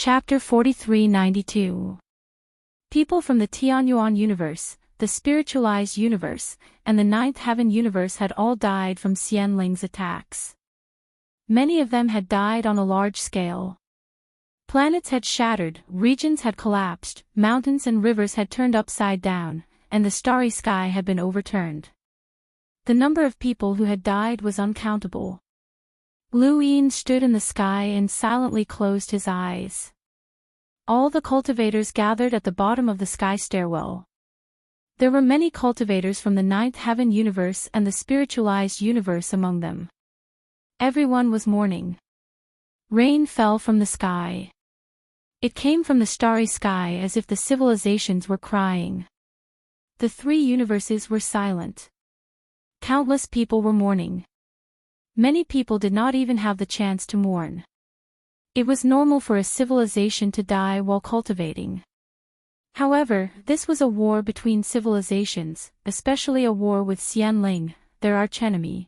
Chapter 4392. People from the Tianyuan universe, the spiritualized universe, and the ninth heaven universe had all died from Xianling's attacks. Many of them had died on a large scale. Planets had shattered, regions had collapsed, mountains and rivers had turned upside down, and the starry sky had been overturned. The number of people who had died was uncountable. Lu Yin stood in the sky and silently closed his eyes. All the cultivators gathered at the bottom of the sky stairwell. There were many cultivators from the ninth heaven universe and the spiritualized universe among them. Everyone was mourning. Rain fell from the sky. It came from the starry sky as if the civilizations were crying. The three universes were silent. Countless people were mourning. Many people did not even have the chance to mourn. It was normal for a civilization to die while cultivating. However, this was a war between civilizations, especially a war with Xianling, their archenemy.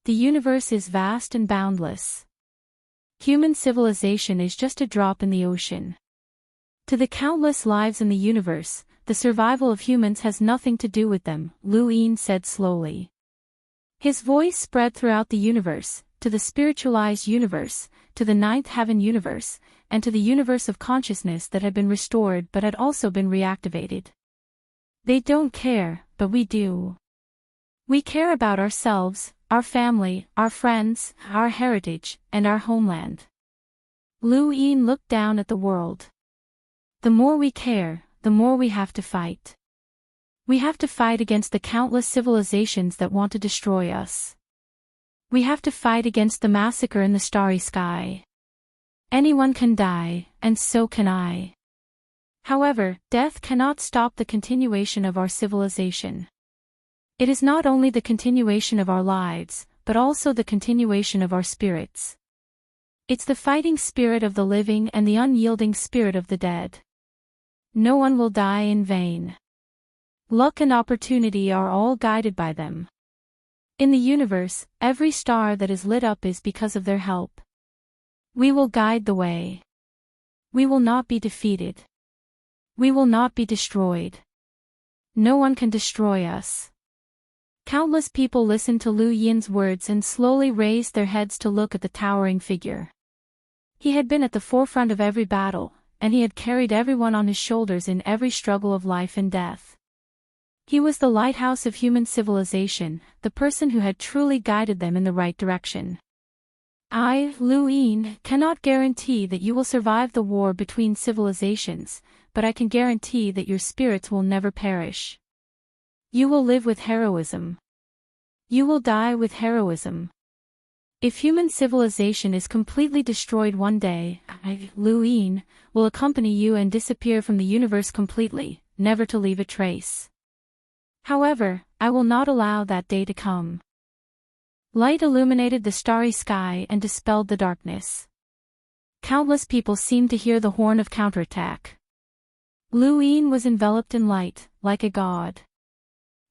The universe is vast and boundless. Human civilization is just a drop in the ocean. To the countless lives in the universe, the survival of humans has nothing to do with them, Lu Yin said slowly. His voice spread throughout the universe, to the spiritualized universe, to the ninth heaven universe, and to the universe of consciousness that had been restored but had also been reactivated. They don't care, but we do. We care about ourselves, our family, our friends, our heritage, and our homeland. Lu Yin looked down at the world. The more we care, the more we have to fight. We have to fight against the countless civilizations that want to destroy us. We have to fight against the massacre in the starry sky. Anyone can die, and so can I. However, death cannot stop the continuation of our civilization. It is not only the continuation of our lives, but also the continuation of our spirits. It's the fighting spirit of the living and the unyielding spirit of the dead. No one will die in vain. Luck and opportunity are all guided by them. In the universe, every star that is lit up is because of their help. We will guide the way. We will not be defeated. We will not be destroyed. No one can destroy us. Countless people listened to Lu Yin's words and slowly raised their heads to look at the towering figure. He had been at the forefront of every battle, and he had carried everyone on his shoulders in every struggle of life and death. He was the lighthouse of human civilization, the person who had truly guided them in the right direction. I, Lu Yin, cannot guarantee that you will survive the war between civilizations, but I can guarantee that your spirits will never perish. You will live with heroism. You will die with heroism. If human civilization is completely destroyed one day, I, Lu Yin, will accompany you and disappear from the universe completely, never to leave a trace. However, I will not allow that day to come. Light illuminated the starry sky and dispelled the darkness. Countless people seemed to hear the horn of counterattack. Lu Yin was enveloped in light, like a god.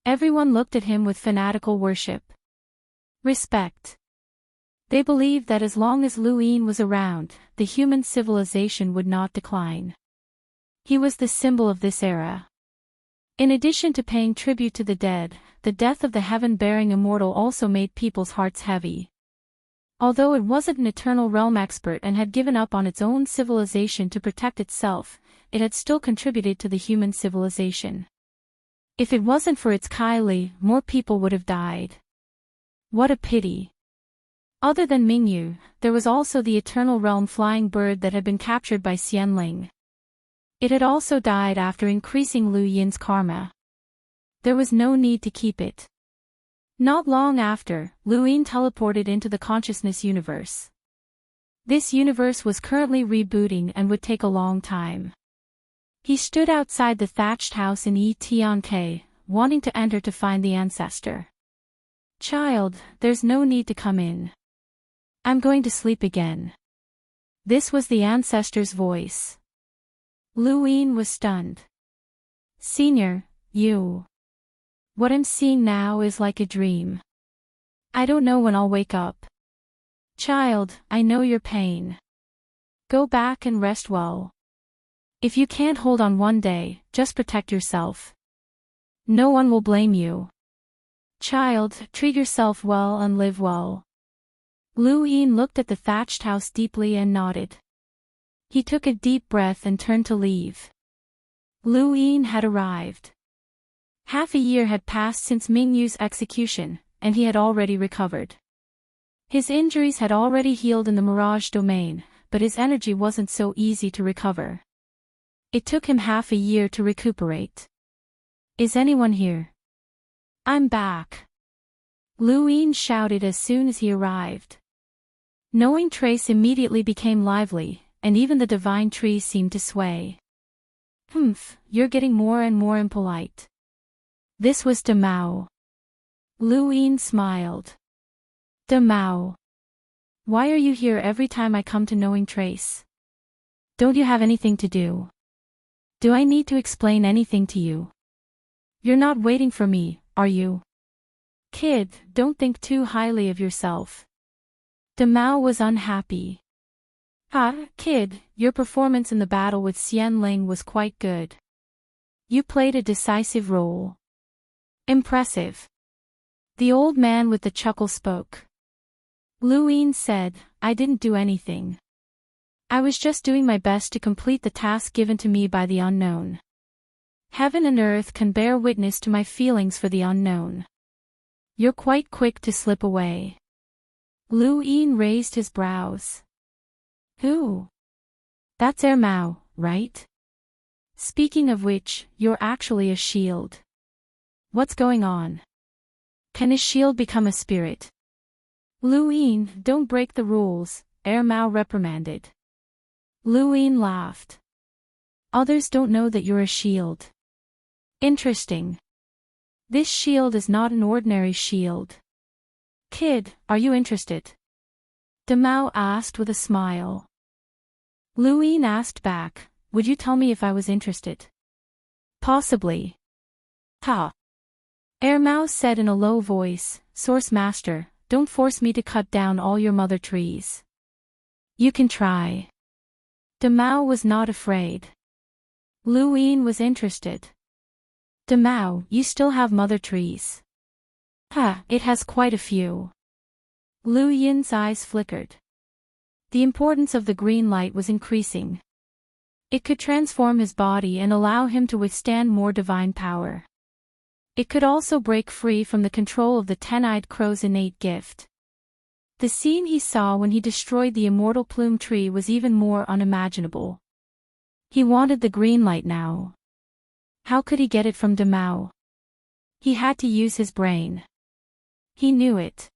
Everyone looked at him with fanatical worship. Respect. They believed that as long as Lu Yin was around, the human civilization would not decline. He was the symbol of this era. In addition to paying tribute to the dead, the death of the heaven-bearing immortal also made people's hearts heavy. Although it wasn't an eternal realm expert and had given up on its own civilization to protect itself, it had still contributed to the human civilization. If it wasn't for its Kylie, more people would have died. What a pity. Other than Mingyu, there was also the eternal realm flying bird that had been captured by Xianling. It had also died after increasing Lu Yin's karma. There was no need to keep it. Not long after, Lu Yin teleported into the consciousness universe. This universe was currently rebooting and would take a long time. He stood outside the thatched house in Tianke, wanting to enter to find the ancestor. Child, there's no need to come in. I'm going to sleep again. This was the ancestor's voice. Lu Yin was stunned. Senior, you. What I'm seeing now is like a dream. I don't know when I'll wake up. Child, I know your pain. Go back and rest well. If you can't hold on one day, just protect yourself. No one will blame you. Child, treat yourself well and live well. Lu Yin looked at the thatched house deeply and nodded. He took a deep breath and turned to leave. Lu Yin had arrived. Half a year had passed since Mingyu's execution, and he had already recovered. His injuries had already healed in the Mirage domain, but his energy wasn't so easy to recover. It took him half a year to recuperate. Is anyone here? I'm back. Lu Yin shouted as soon as he arrived. Knowing Trace immediately became lively, and even the divine trees seemed to sway. You're getting more and more impolite. This was De Mao. Lu Yin smiled. De Mao. Why are you here every time I come to Knowing Trace? Don't you have anything to do? Do I need to explain anything to you? You're not waiting for me, are you? Kid, don't think too highly of yourself. De Mao was unhappy. Kid, your performance in the battle with Xian Ling was quite good. You played a decisive role. Impressive. The old man with the chuckle spoke. Lu Yin said, I didn't do anything. I was just doing my best to complete the task given to me by the unknown. Heaven and earth can bear witness to my feelings for the unknown. You're quite quick to slip away. Lu Yin raised his brows. Who? That's Mao, right? Speaking of which, you're actually a shield. What's going on? Can a shield become a spirit? Lu Yin, don't break the rules, Mao reprimanded. Lu Yin laughed. Others don't know that you're a shield. Interesting. This shield is not an ordinary shield. Kid, are you interested? De Mao asked with a smile. Lu Yin asked back, would you tell me if I was interested? Possibly. Mao said in a low voice, Source Master, don't force me to cut down all your mother trees. You can try. De Mao was not afraid. Lu Yin was interested. De Mao, you still have mother trees. It has quite a few. Lu Yin's eyes flickered. The importance of the green light was increasing. It could transform his body and allow him to withstand more divine power. It could also break free from the control of the ten-eyed crow's innate gift. The scene he saw when he destroyed the immortal plume tree was even more unimaginable. He wanted the green light now. How could he get it from De Mao? He had to use his brain. He knew it.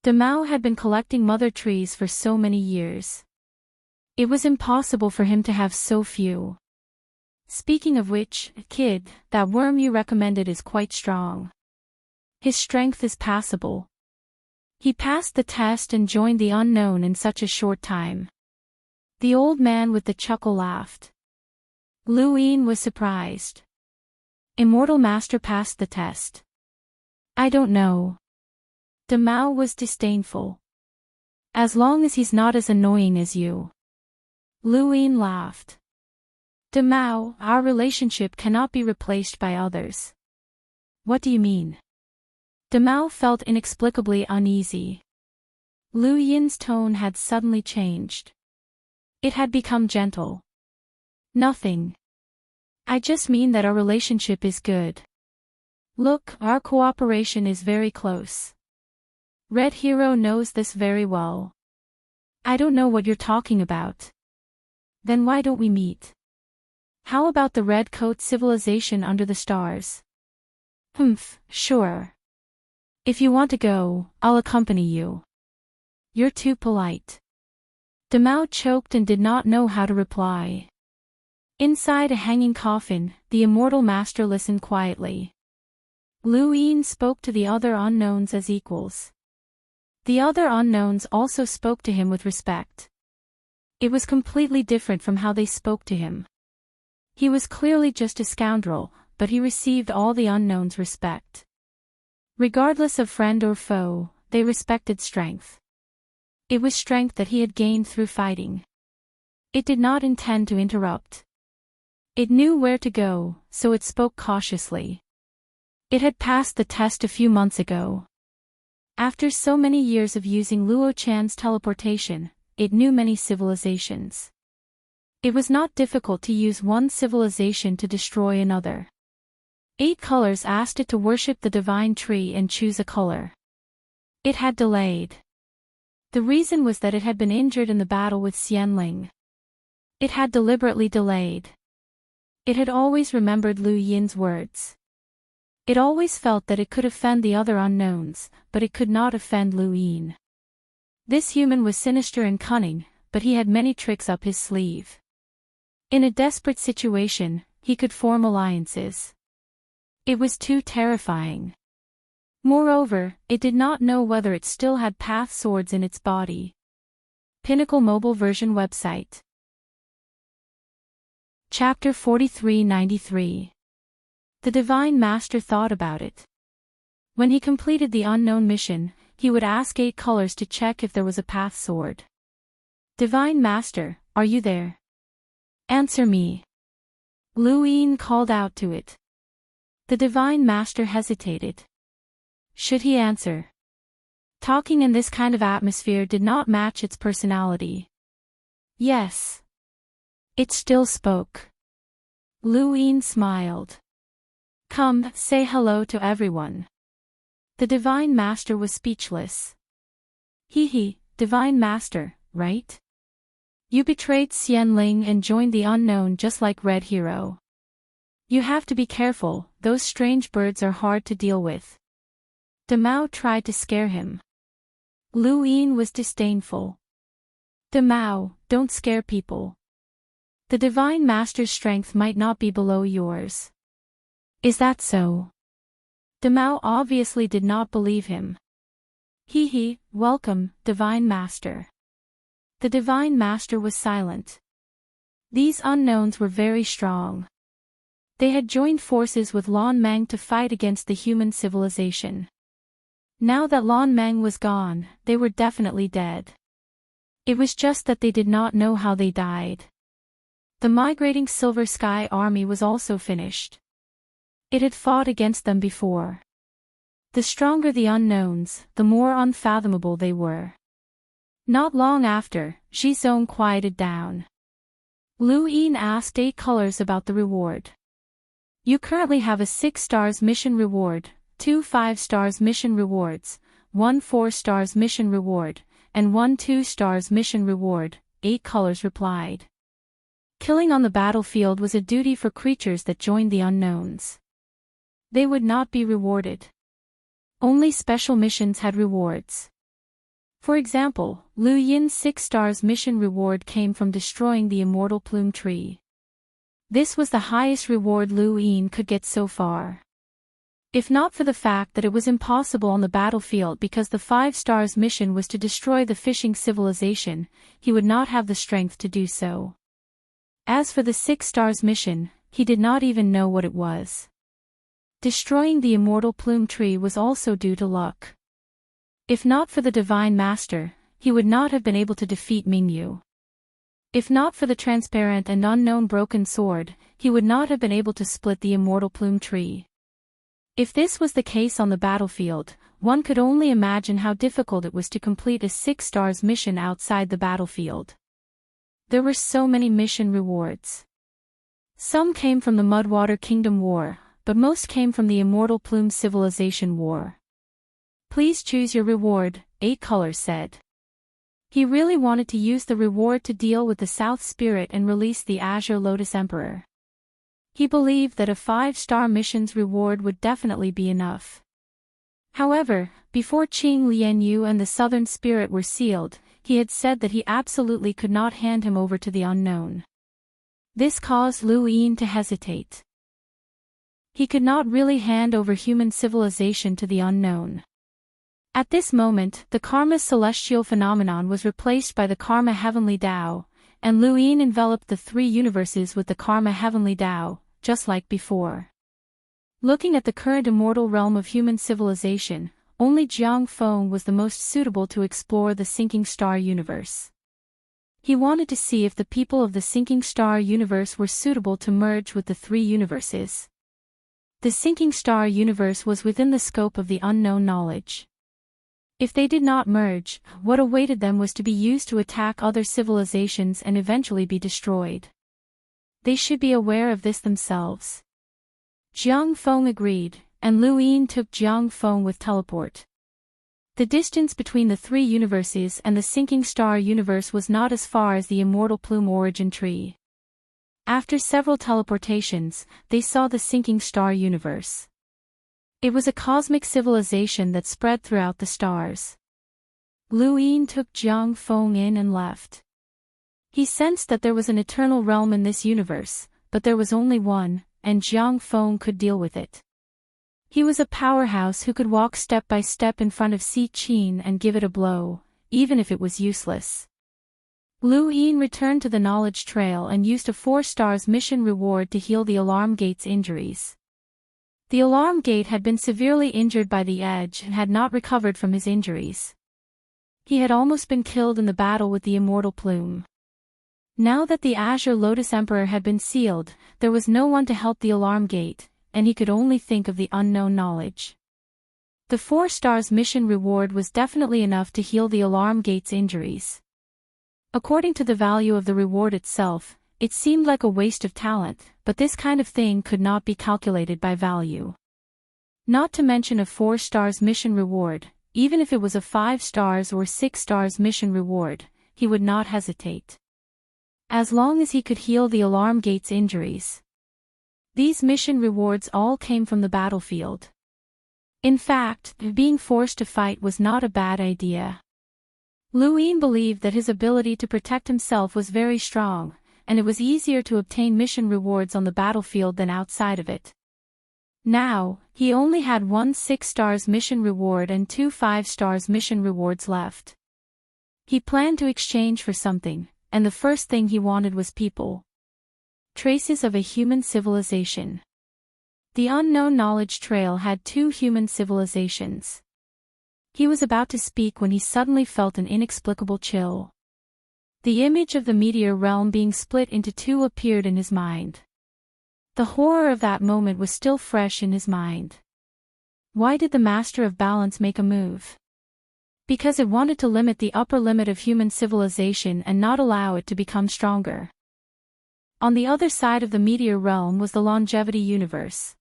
De Mao had been collecting mother trees for so many years. It was impossible for him to have so few. Speaking of which, kid, that worm you recommended is quite strong. His strength is passable. He passed the test and joined the unknown in such a short time. The old man with the chuckle laughed. Lu Yin was surprised. Immortal Master passed the test. I don't know. De Mao was disdainful. As long as he's not as annoying as you. Lu Yin laughed. De Mao, our relationship cannot be replaced by others. What do you mean? De Mao felt inexplicably uneasy. Lu Yin's tone had suddenly changed. It had become gentle. Nothing. I just mean that our relationship is good. Look, our cooperation is very close. Red Hero knows this very well. I don't know what you're talking about. Then why don't we meet? How about the Red Coat civilization under the stars? Sure. If you want to go, I'll accompany you. You're too polite. De Mao choked and did not know how to reply. Inside a hanging coffin, the immortal master listened quietly. Lu Yin spoke to the other unknowns as equals. The other unknowns also spoke to him with respect. It was completely different from how they spoke to him. He was clearly just a scoundrel, but he received all the unknowns' respect. Regardless of friend or foe, they respected strength. It was strength that he had gained through fighting. It did not intend to interrupt. It knew where to go, so it spoke cautiously. It had passed the test a few months ago. After so many years of using Luo Chan's teleportation, it knew many civilizations. It was not difficult to use one civilization to destroy another. 8 colors asked it to worship the divine tree and choose a color. It had delayed. The reason was that it had been injured in the battle with Xianling. It had deliberately delayed. It had always remembered Lu Yin's words. It always felt that it could offend the other unknowns, but it could not offend Lu Yin. This human was sinister and cunning, but he had many tricks up his sleeve. In a desperate situation, he could form alliances. It was too terrifying. Moreover, it did not know whether it still had path swords in its body. Pinnacle Mobile Version Website. Chapter 4393. The Divine Master thought about it. When he completed the unknown mission, he would ask 8 colors to check if there was a path sword. Divine Master, are you there? Answer me. Lu Yin called out to it. The Divine Master hesitated. Should he answer? Talking in this kind of atmosphere did not match its personality. Yes. It still spoke. Lu Yin smiled. Come, say hello to everyone. The Divine Master was speechless. Divine Master, right? You betrayed Xianling and joined the unknown just like Red Hero. You have to be careful, those strange birds are hard to deal with. Demao tried to scare him. Lu Yin was disdainful. Demao, don't scare people. The Divine Master's strength might not be below yours. Is that so? Demao obviously did not believe him. Welcome, Divine Master. The Divine Master was silent. These unknowns were very strong. They had joined forces with Lan Meng to fight against the human civilization. Now that Lan Meng was gone, they were definitely dead. It was just that they did not know how they died. The migrating Silver Sky army was also finished. It had fought against them before. The stronger the unknowns, the more unfathomable they were. Not long after, Zhizong quieted down. Lu Yin asked 8 colors about the reward. You currently have a 6 stars mission reward, 2 5 stars mission rewards, 1 4 stars mission reward, and 1 2 stars mission reward, 8 colors replied. Killing on the battlefield was a duty for creatures that joined the unknowns. They would not be rewarded. Only special missions had rewards. For example, Lu Yin's 6 stars mission reward came from destroying the immortal plume tree. This was the highest reward Lu Yin could get so far. If not for the fact that it was impossible on the battlefield because the 5 stars mission was to destroy the fishing civilization, he would not have the strength to do so. As for the 6 stars mission, he did not even know what it was. Destroying the immortal plume tree was also due to luck. If not for the Divine Master, he would not have been able to defeat Mingyu. If not for the transparent and unknown broken sword, he would not have been able to split the immortal plume tree. If this was the case on the battlefield, one could only imagine how difficult it was to complete a 6 stars mission outside the battlefield. There were so many mission rewards. Some came from the Mudwater Kingdom War, but most came from the Immortal Plume Civilization War. Please choose your reward, 8 colors said. He really wanted to use the reward to deal with the South Spirit and release the Azure Lotus Emperor. He believed that a 5-star mission's reward would definitely be enough. However, before Qing Lianyu and the Southern Spirit were sealed, he had said that he absolutely could not hand him over to the unknown. This caused Lu Yin to hesitate. He could not really hand over human civilization to the unknown. At this moment, the Karma celestial phenomenon was replaced by the Karma heavenly Tao, and Lu Yin enveloped the 3 universes with the Karma heavenly Tao, just like before. Looking at the current immortal realm of human civilization, only Jiang Feng was the most suitable to explore the sinking star universe. He wanted to see if the people of the sinking star universe were suitable to merge with the three universes. The sinking star universe was within the scope of the unknown knowledge. If they did not merge, what awaited them was to be used to attack other civilizations and eventually be destroyed. They should be aware of this themselves. Jiang Feng agreed, and Lu Yin took Jiang Feng with teleport. The distance between the three universes and the sinking star universe was not as far as the immortal plume origin tree. After several teleportations, they saw the sinking star universe. It was a cosmic civilization that spread throughout the stars. Lu Yin took Jiang Feng in and left. He sensed that there was an eternal realm in this universe, but there was only one, and Jiang Feng could deal with it. He was a powerhouse who could walk step by step in front of Si Qin and give it a blow, even if it was useless. Lu Yin returned to the knowledge trail and used a 4-stars mission reward to heal the alarm gate's injuries. The alarm gate had been severely injured by the edge and had not recovered from his injuries. He had almost been killed in the battle with the immortal plume. Now that the Azure Lotus Emperor had been sealed, there was no one to help the alarm gate, and he could only think of the unknown knowledge. The 4-stars mission reward was definitely enough to heal the alarm gate's injuries. According to the value of the reward itself, it seemed like a waste of talent, but this kind of thing could not be calculated by value. Not to mention a 4-stars mission reward, even if it was a 5 stars or 6 stars mission reward, he would not hesitate. As long as he could heal the alarm gate's injuries. These mission rewards all came from the battlefield. In fact, being forced to fight was not a bad idea. Lu Yin believed that his ability to protect himself was very strong, and it was easier to obtain mission rewards on the battlefield than outside of it. Now, he only had 1 6 stars mission reward and 2 5 stars mission rewards left. He planned to exchange for something, and the first thing he wanted was people. Traces of a human civilization. The unknown knowledge trail had 2 human civilizations. He was about to speak when he suddenly felt an inexplicable chill. The image of the meteor realm being split into 2 appeared in his mind. The horror of that moment was still fresh in his mind. Why did the Master of Balance make a move? Because it wanted to limit the upper limit of human civilization and not allow it to become stronger. On the other side of the meteor realm was the longevity universe.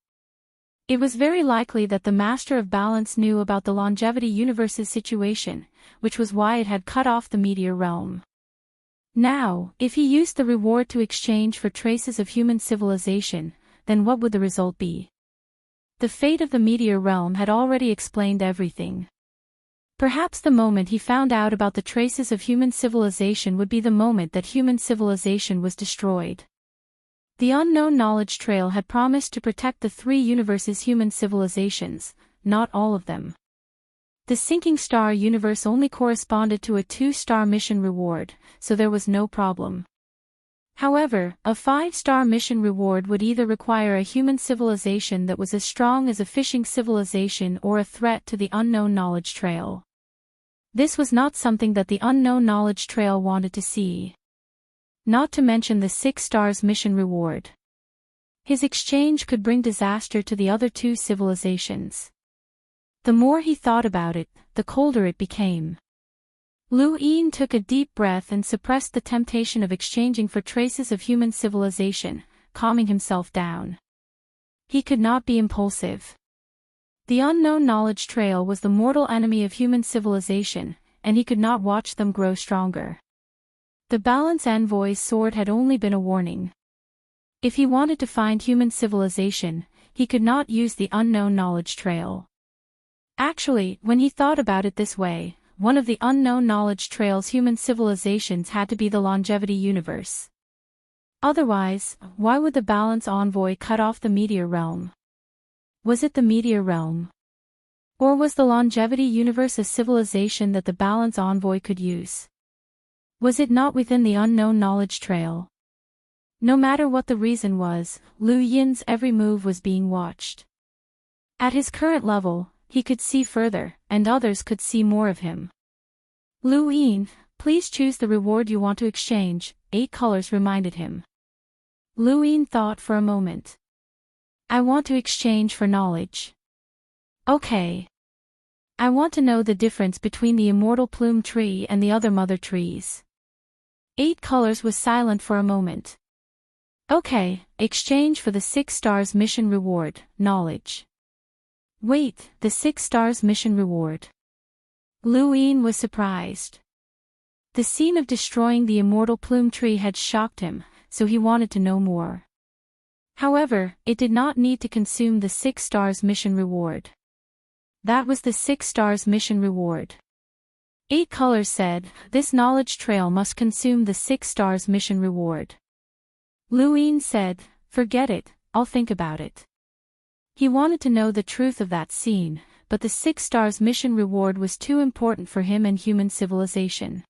It was very likely that the Master of Balance knew about the longevity universe's situation, which was why it had cut off the meteor realm. Now, if he used the reward to exchange for traces of human civilization, then what would the result be? The fate of the meteor realm had already explained everything. Perhaps the moment he found out about the traces of human civilization would be the moment that human civilization was destroyed. The unknown knowledge trail had promised to protect the 3 universes' human civilizations, not all of them. The sinking star universe only corresponded to a 2-star mission reward, so there was no problem. However, a 5-star mission reward would either require a human civilization that was as strong as a fishing civilization or a threat to the unknown knowledge trail. This was not something that the unknown knowledge trail wanted to see. Not to mention the 6 stars mission reward. His exchange could bring disaster to the other 2 civilizations. The more he thought about it, the colder it became. Lu Yin took a deep breath and suppressed the temptation of exchanging for traces of human civilization, calming himself down. He could not be impulsive. The unknown knowledge trail was the mortal enemy of human civilization, and he could not watch them grow stronger. The Balance Envoy's sword had only been a warning. If he wanted to find human civilization, he could not use the unknown knowledge trail. Actually, when he thought about it this way, one of the unknown knowledge trail's human civilizations had to be the longevity universe. Otherwise, why would the Balance Envoy cut off the meteor realm? Was it the meteor realm? Or was the longevity universe a civilization that the Balance Envoy could use? Was it not within the unknown knowledge trail? No matter what the reason was, Lu Yin's every move was being watched. At his current level, he could see further, and others could see more of him. Lu Yin, Please choose the reward you want to exchange, 8 colors reminded him. Lu Yin thought for a moment. I want to exchange for knowledge. Okay. I want to know the difference between the immortal plume tree and the other mother trees. 8 colors was silent for a moment. Okay, exchange for the 6 stars mission reward, knowledge. Wait, the 6 stars mission reward. Lu Yin was surprised. The scene of destroying the immortal plume tree had shocked him, so he wanted to know more. However, it did not need to consume the 6 stars mission reward. That was the 6 stars mission reward. 8 colors said, this knowledge trail must consume the 6 stars mission reward. Lu Yin said, forget it, I'll think about it. He wanted to know the truth of that scene, but the 6 stars mission reward was too important for him and human civilization.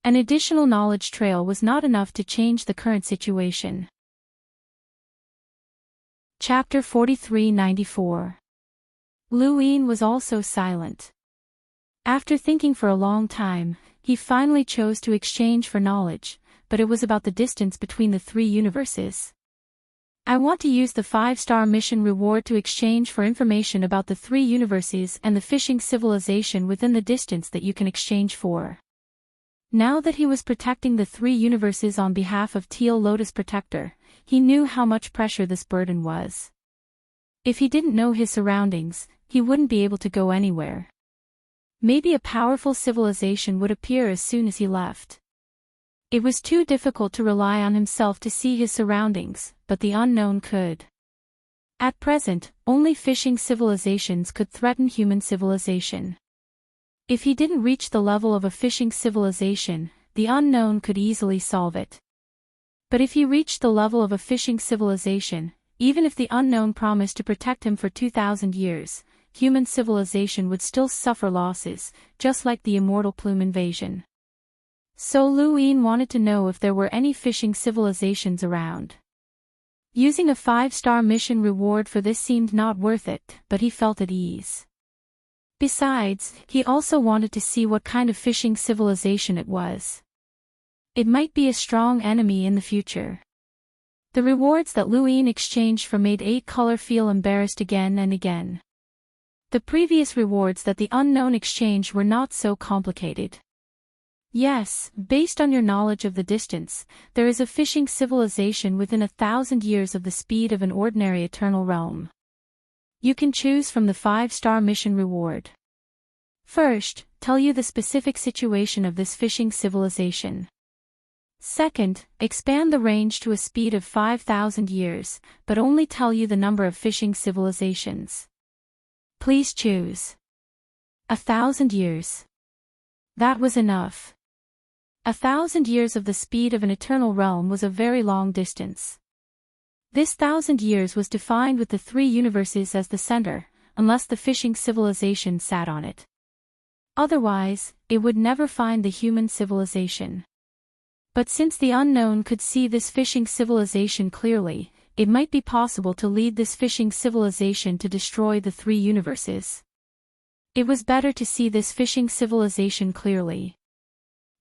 An additional knowledge trail was not enough to change the current situation. Chapter 43-94. Lu Yin was also silent. After thinking for a long time, he finally chose to exchange for knowledge, but it was about the distance between the 3 universes. I want to use the 5-star mission reward to exchange for information about the 3 universes and the fishing civilization within the distance that you can exchange for. Now that he was protecting the 3 universes on behalf of Teal Lotus Protector, he knew how much pressure this burden was. If he didn't know his surroundings, he wouldn't be able to go anywhere. Maybe a powerful civilization would appear as soon as he left. It was too difficult to rely on himself to see his surroundings, but the unknown could. At present, only fishing civilizations could threaten human civilization. If he didn't reach the level of a fishing civilization, the unknown could easily solve it. But if he reached the level of a fishing civilization, even if the unknown promised to protect him for 2,000 years, human civilization would still suffer losses, just like the immortal plume invasion. So Lu Yin wanted to know if there were any fishing civilizations around. Using a 5-star mission reward for this seemed not worth it, but he felt at ease. Besides, he also wanted to see what kind of fishing civilization it was. It might be a strong enemy in the future. The rewards that Lu Yin exchanged for made 8 color feel embarrassed again and again. The previous rewards that the unknown exchanged were not so complicated. Yes, based on your knowledge of the distance, there is a fishing civilization within 1,000 years of the speed of an ordinary eternal realm. You can choose from the 5-star mission reward. First, tell you the specific situation of this fishing civilization. Second, expand the range to a speed of 5,000 years, but only tell you the number of fishing civilizations. Please choose 1,000 years. That was enough. 1,000 years of the speed of an eternal realm was a very long distance. This 1,000 years was defined with the 3 universes as the center, unless the fishing civilization sat on it. Otherwise, it would never find the human civilization. But since the unknown could see this fishing civilization clearly, it might be possible to lead this fishing civilization to destroy the 3 universes. It was better to see this fishing civilization clearly.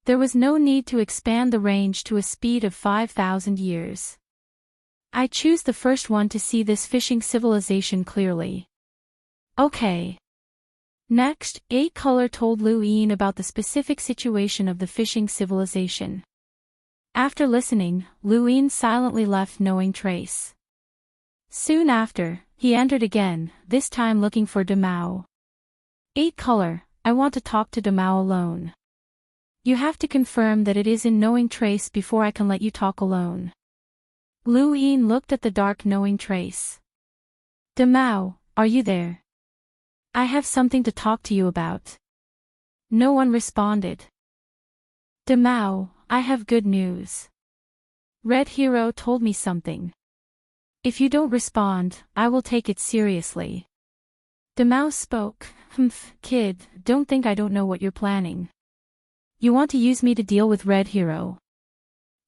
There was no need to expand the range to a speed of 5,000 years. I choose the first one to see this fishing civilization clearly. Okay. Next, 8 color told Lu Yin about the specific situation of the fishing civilization. After listening, Lu Yin silently left knowing trace. Soon after, he entered again, this time looking for Demao. 8 color, I want to talk to Demao alone. You have to confirm that it is in knowing trace before I can let you talk alone. Lu Yin looked at the dark knowing trace. Demao, are you there? I have something to talk to you about. No one responded. Demao, I have good news. Red Hero told me something. If you don't respond, I will take it seriously. Demao spoke. Kid, don't think I don't know what you're planning. You want to use me to deal with Red Hero.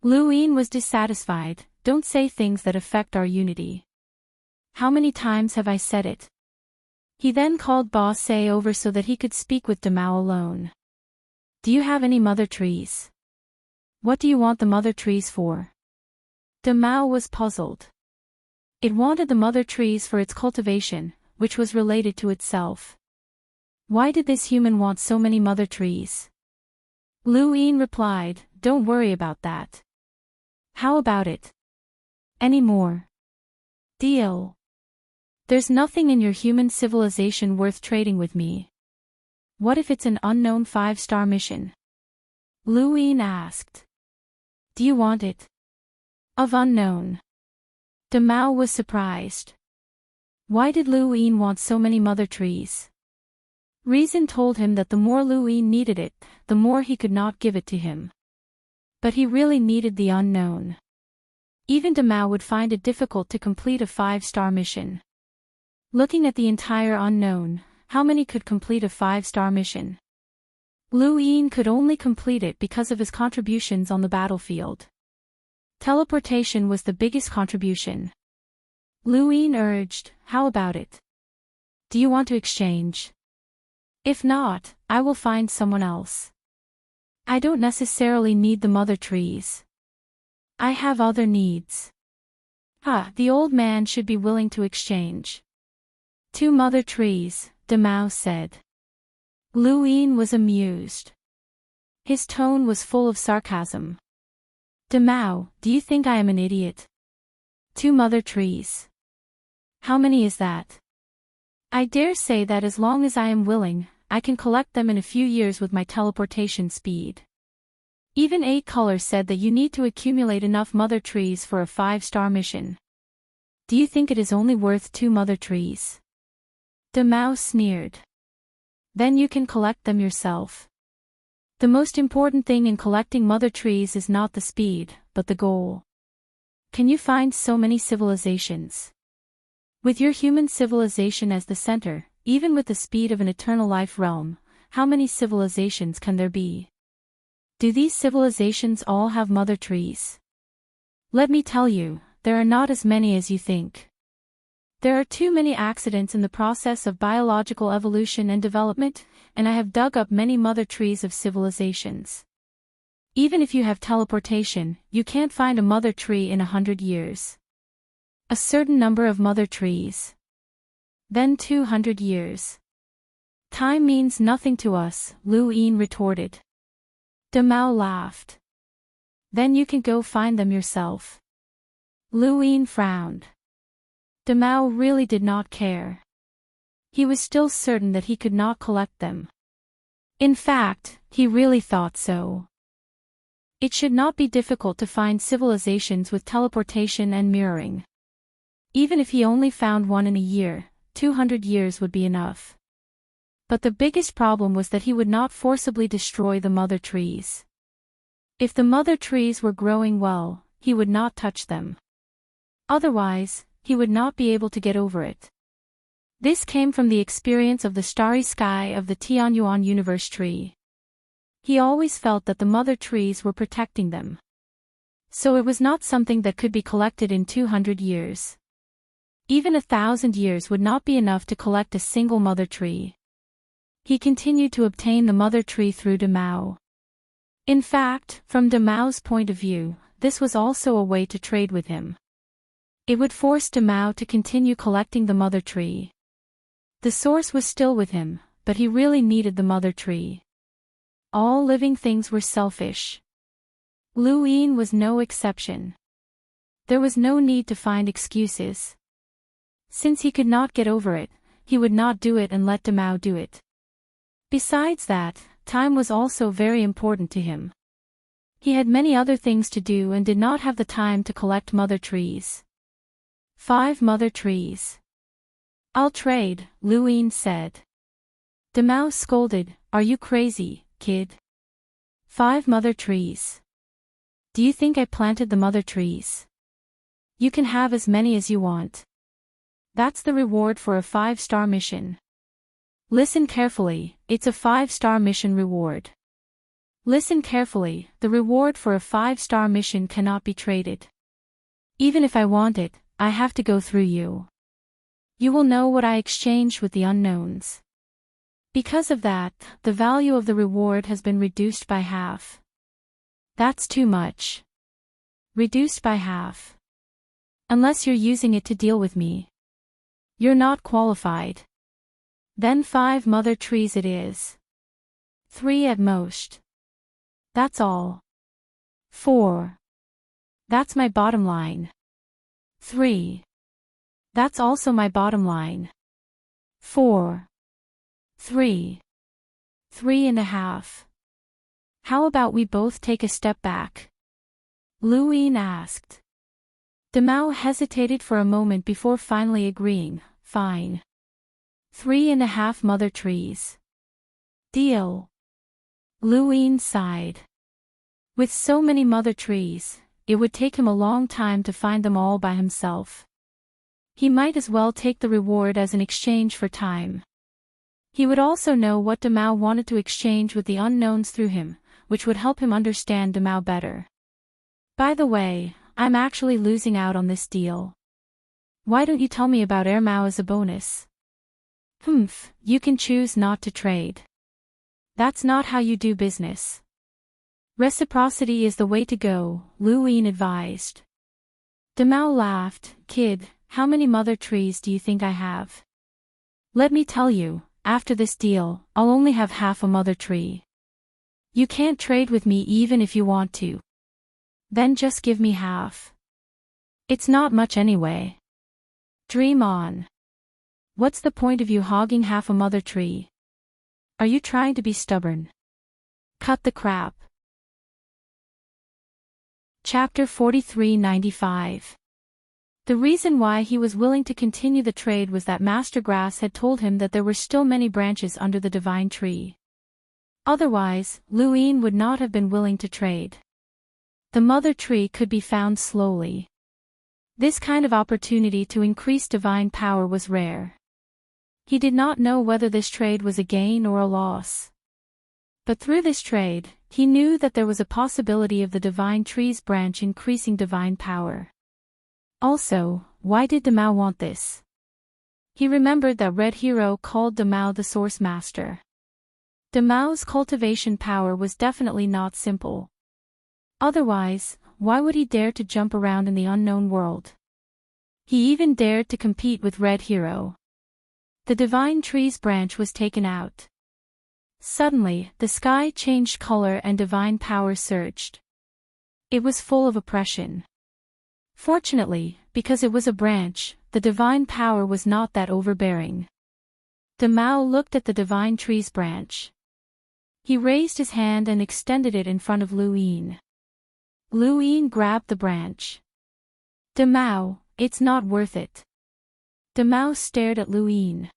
Lu Yin was dissatisfied. Don't say things that affect our unity. How many times have I said it? He then called Boss A over so that he could speak with Demao alone. Do you have any mother trees? What do you want the mother trees for? Demao was puzzled. It wanted the mother trees for its cultivation, which was related to itself. Why did this human want so many mother trees? Lu Yin replied, don't worry about that. How about it? Any more? Deal. There's nothing in your human civilization worth trading with me. What if it's an unknown 5-star mission? Lu Yin asked. Do you want it? Of unknown. Demao was surprised. Why did Lu Yin want so many mother trees? Reason told him that the more Lu Yin needed it, the more he could not give it to him. But he really needed the unknown. Even Demao would find it difficult to complete a 5-star mission. Looking at the entire unknown, how many could complete a 5-star mission? Lu Yin could only complete it because of his contributions on the battlefield. Teleportation was the biggest contribution. Lu Yin urged, how about it? Do you want to exchange? If not, I will find someone else. I don't necessarily need the mother trees. I have other needs. The old man should be willing to exchange. 2 mother trees, Demao said. Lu Yin was amused. His tone was full of sarcasm. Demao, do you think I am an idiot? 2 mother trees. How many is that? I dare say that as long as I am willing, I can collect them in a few years with my teleportation speed. Even 8 Colors said that you need to accumulate enough mother trees for a 5-star mission. Do you think it is only worth 2 mother trees? Demao sneered. Then you can collect them yourself. The most important thing in collecting mother trees is not the speed, but the goal. Can you find so many civilizations? With your human civilization as the center, even with the speed of an eternal life realm, how many civilizations can there be? Do these civilizations all have mother trees? Let me tell you, there are not as many as you think. There are too many accidents in the process of biological evolution and development, and I have dug up many mother trees of civilizations. Even if you have teleportation, you can't find a mother tree in 100 years. A certain number of mother trees. Then 200 years. Time means nothing to us, Lu Yin retorted. Demao laughed. Then you can go find them yourself. Lu Yin frowned. Demao really did not care. He was still certain that he could not collect them. In fact, he really thought so. It should not be difficult to find civilizations with teleportation and mirroring. Even if he only found one in a year, 200 years would be enough. But the biggest problem was that he would not forcibly destroy the mother trees. If the mother trees were growing well, he would not touch them. Otherwise, he would not be able to get over it. This came from the experience of the starry sky of the Tianyuan universe tree. He always felt that the mother trees were protecting them. So it was not something that could be collected in 200 years. Even 1,000 years would not be enough to collect a single mother tree. He continued to obtain the mother tree through Demao. In fact, from Demao's point of view, this was also a way to trade with him. It would force Demao to continue collecting the mother tree. The source was still with him, but he really needed the mother tree. All living things were selfish. Lu Yin was no exception. There was no need to find excuses. Since he could not get over it, he would not do it and let Demao do it. Besides that, time was also very important to him. He had many other things to do and did not have the time to collect mother trees. 5 mother trees. I'll trade, Lu Yin said. Demao scolded, are you crazy, kid? 5 mother trees. Do you think I planted the mother trees? You can have as many as you want. That's the reward for a 5-star mission. Listen carefully, it's a 5-star mission reward. Listen carefully, the reward for a 5-star mission cannot be traded. Even if I want it, I have to go through you. You will know what I exchanged with the unknowns. Because of that, the value of the reward has been reduced by half. That's too much. Reduced by half. Unless you're using it to deal with me. You're not qualified. Then 5 mother trees it is. 3 at most. That's all. 4. That's my bottom line. 3. That's also my bottom line. 4. 3. 3.5. How about we both take a step back? Luwin asked. Demao hesitated for a moment before finally agreeing, fine. 3.5 mother trees. Deal. Luwin sighed. With so many mother trees, it would take him a long time to find them all by himself. He might as well take the reward as an exchange for time. He would also know what Demao wanted to exchange with the unknowns through him, which would help him understand Demao better. By the way, I'm actually losing out on this deal. Why don't you tell me about Ermao as a bonus? You can choose not to trade. That's not how you do business. Reciprocity is the way to go, Luwin advised. Demao laughed. Kid, how many mother trees do you think I have? Let me tell you, after this deal, I'll only have half a mother tree. You can't trade with me even if you want to. Then just give me half. It's not much anyway. Dream on. What's the point of you hogging half a mother tree? Are you trying to be stubborn? Cut the crap. Chapter 4395. The reason why he was willing to continue the trade was that Master Grass had told him that there were still many branches under the divine tree. Otherwise, Luwin would not have been willing to trade. The mother tree could be found slowly. This kind of opportunity to increase divine power was rare. He did not know whether this trade was a gain or a loss. But through this trade, he knew that there was a possibility of the divine tree's branch increasing divine power. Also, why did Demao want this? He remembered that Red Hero called Demao the Source Master. Demao's cultivation power was definitely not simple. Otherwise, why would he dare to jump around in the unknown world? He even dared to compete with Red Hero. The divine tree's branch was taken out. Suddenly, the sky changed color and divine power surged. It was full of oppression. Fortunately, because it was a branch, the divine power was not that overbearing. Demao looked at the divine tree's branch. He raised his hand and extended it in front of Luwin. Luwin grabbed the branch. Demao, it's not worth it. Demao stared at Luwin.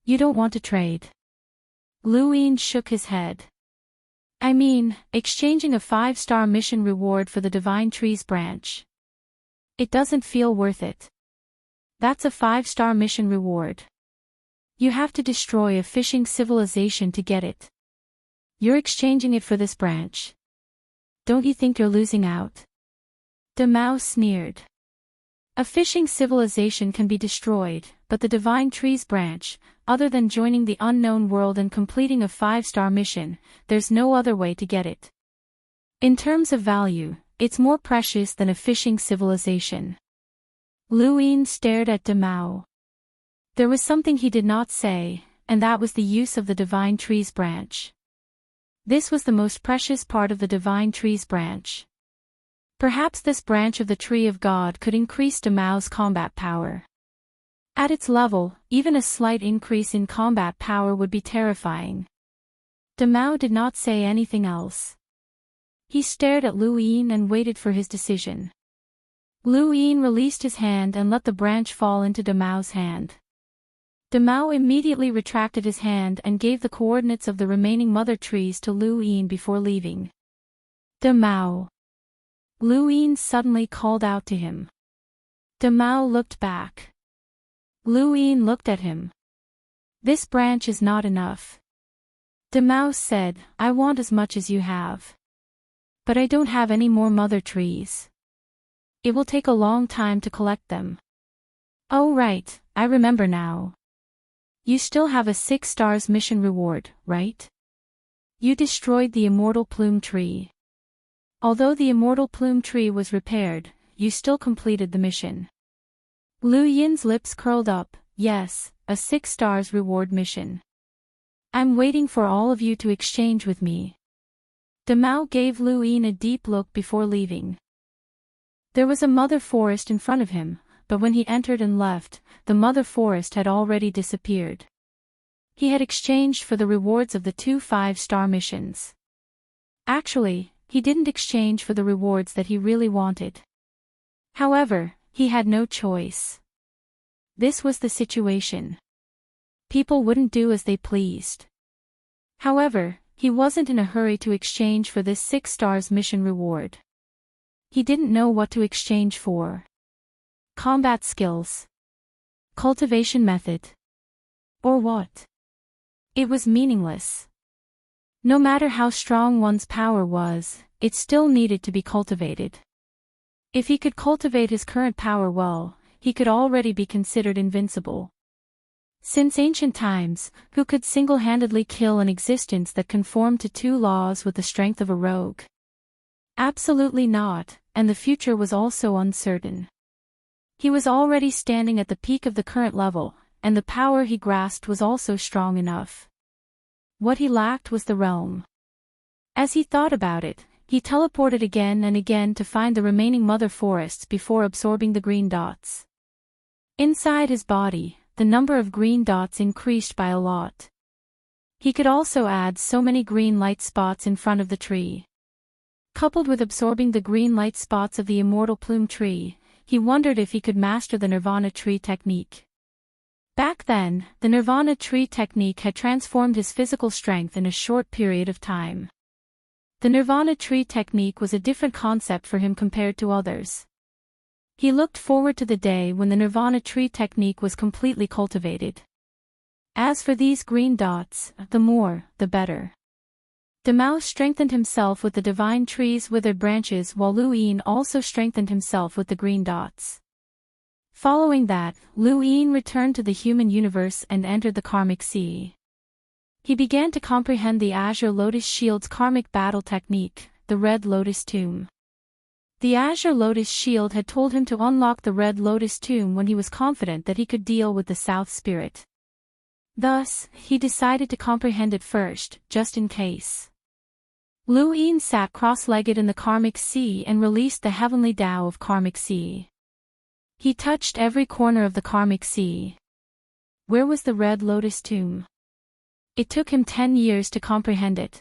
You don't want to trade. Luwin shook his head. I mean, exchanging a 5-star mission reward for the divine tree's branch. It doesn't feel worth it. That's a 5-star mission reward. You have to destroy a fishing civilization to get it. You're exchanging it for this branch. Don't you think you're losing out? Demao sneered. A fishing civilization can be destroyed, but the divine tree's branch, other than joining the unknown world and completing a 5-star mission, there's no other way to get it. In terms of value, it's more precious than a fishing civilization. Luwin stared at Demao. There was something he did not say, and that was the use of the divine tree's branch. This was the most precious part of the divine tree's branch. Perhaps this branch of the tree of God could increase Demao's combat power. At its level, even a slight increase in combat power would be terrifying. Demao did not say anything else. He stared at Luwin and waited for his decision. Luwin released his hand and let the branch fall into Demao's hand. Demao immediately retracted his hand and gave the coordinates of the remaining mother trees to Luwin before leaving. Demao. Luwin suddenly called out to him. Demao looked back. Luwin looked at him. This branch is not enough. Demao said, I want as much as you have. But I don't have any more mother trees. It will take a long time to collect them. Oh right, I remember now. You still have a 6 stars mission reward, right? You destroyed the immortal plume tree. Although the immortal plume tree was repaired, you still completed the mission. Lu Yin's lips curled up. Yes, a 6 stars reward mission. I'm waiting for all of you to exchange with me. Demao gave Lu Yin a deep look before leaving. There was a mother forest in front of him, but when he entered and left, the mother forest had already disappeared. He had exchanged for the rewards of the 2 5-star missions. Actually, he didn't exchange for the rewards that he really wanted. However, he had no choice. This was the situation. People wouldn't do as they pleased. However, he wasn't in a hurry to exchange for this 6 stars mission reward. He didn't know what to exchange for. Combat skills. Cultivation method. Or what? It was meaningless. No matter how strong one's power was, it still needed to be cultivated. If he could cultivate his current power well, he could already be considered invincible. Since ancient times, who could single-handedly kill an existence that conformed to 2 laws with the strength of a rogue? Absolutely not, and the future was also uncertain. He was already standing at the peak of the current level, and the power he grasped was also strong enough. What he lacked was the realm. As he thought about it, he teleported again and again to find the remaining mother forests before absorbing the green dots. Inside his body, the number of green dots increased by a lot. He could also add so many green light spots in front of the tree. Coupled with absorbing the green light spots of the immortal plume tree, he wondered if he could master the Nirvana tree technique. Back then, the Nirvana tree technique had transformed his physical strength in a short period of time. The Nirvana tree technique was a different concept for him compared to others. He looked forward to the day when the Nirvana tree technique was completely cultivated. As for these green dots, the more, the better. Demao strengthened himself with the divine tree's withered branches while Lu Yin also strengthened himself with the green dots. Following that, Lu Yin returned to the human universe and entered the karmic sea. He began to comprehend the Azure Lotus Shield's karmic battle technique, the Red Lotus Tomb. The Azure Lotus Shield had told him to unlock the Red Lotus Tomb when he was confident that he could deal with the South Spirit. Thus, he decided to comprehend it first, just in case. Lu Yin sat cross-legged in the karmic sea and released the heavenly Tao of karmic sea. He touched every corner of the karmic sea. Where was the Red Lotus Tomb? It took him 10 years to comprehend it.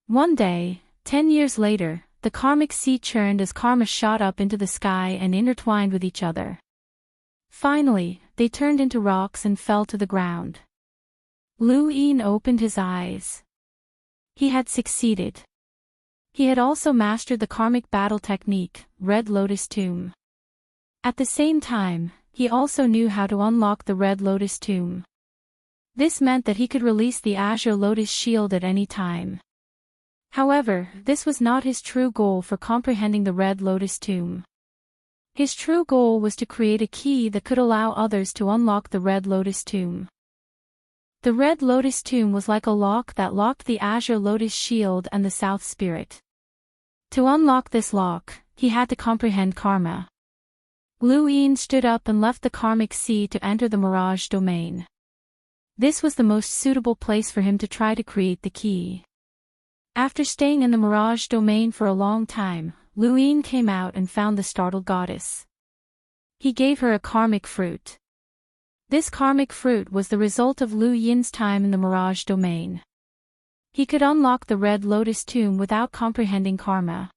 One day, 10 years later, the karmic sea churned as karma shot up into the sky and intertwined with each other. Finally, they turned into rocks and fell to the ground. Lu Yin opened his eyes. He had succeeded. He had also mastered the karmic battle technique, Red Lotus Tomb. At the same time, he also knew how to unlock the Red Lotus Tomb. This meant that he could release the Azure Lotus Shield at any time. However, this was not his true goal for comprehending the Red Lotus Tomb. His true goal was to create a key that could allow others to unlock the Red Lotus Tomb. The Red Lotus Tomb was like a lock that locked the Azure Lotus Shield and the South Spirit. To unlock this lock, he had to comprehend karma. Lu Yin stood up and left the karmic sea to enter the Mirage domain. This was the most suitable place for him to try to create the key. After staying in the Mirage domain for a long time, Lu Yin came out and found the startled goddess. He gave her a karmic fruit. This karmic fruit was the result of Lu Yin's time in the Mirage domain. He could unlock the Red Lotus Tomb without comprehending karma.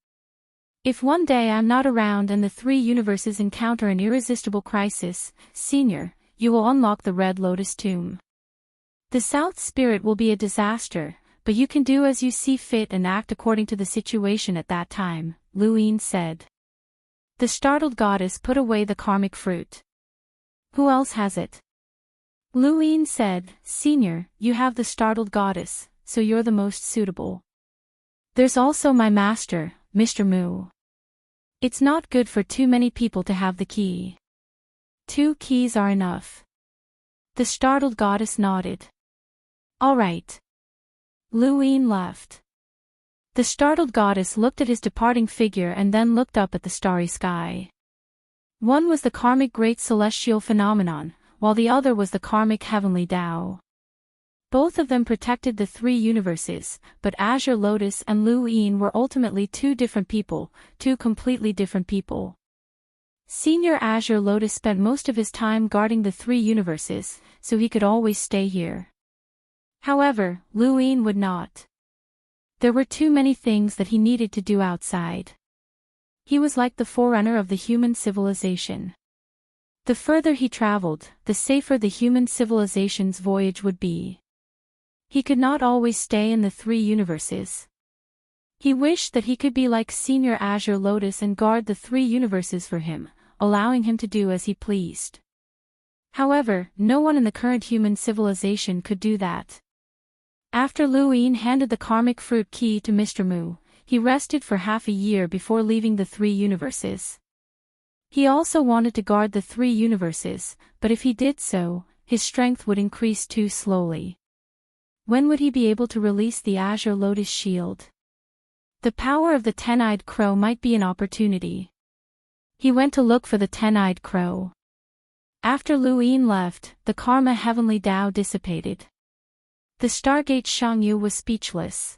If one day I'm not around and the 3 universes encounter an irresistible crisis, Senior, you will unlock the Red Lotus Tomb. The South Spirit will be a disaster, but you can do as you see fit and act according to the situation at that time, Lu Yin said. The startled goddess put away the karmic fruit. Who else has it? Lu Yin said, Senior, you have the startled goddess, so you're the most suitable. There's also my master, Mr. Mu. It's not good for too many people to have the key. 2 keys are enough. The startled goddess nodded. All right. Lu Yin left. The startled goddess looked at his departing figure and then looked up at the starry sky. One was the karmic great celestial phenomenon, while the other was the karmic heavenly Tao. Both of them protected the three universes, but Azure Lotus and Lu Yin were ultimately two different people, two completely different people. Senior Azure Lotus spent most of his time guarding the three universes, so he could always stay here. However, Lu Yin would not. There were too many things that he needed to do outside. He was like the forerunner of the human civilization. The further he traveled, the safer the human civilization's voyage would be. He could not always stay in the three universes. He wished that he could be like Senior Azure Lotus and guard the three universes for him, allowing him to do as he pleased. However, no one in the current human civilization could do that. After Lu Yin handed the karmic fruit key to Mr. Mu, he rested for half a year before leaving the three universes. He also wanted to guard the three universes, but if he did so, his strength would increase too slowly. When would he be able to release the Azure Lotus shield? The power of the ten-eyed crow might be an opportunity. He went to look for the ten-eyed crow. After Lu Yin left, the karma heavenly Tao dissipated. The Stargate Shangyu was speechless.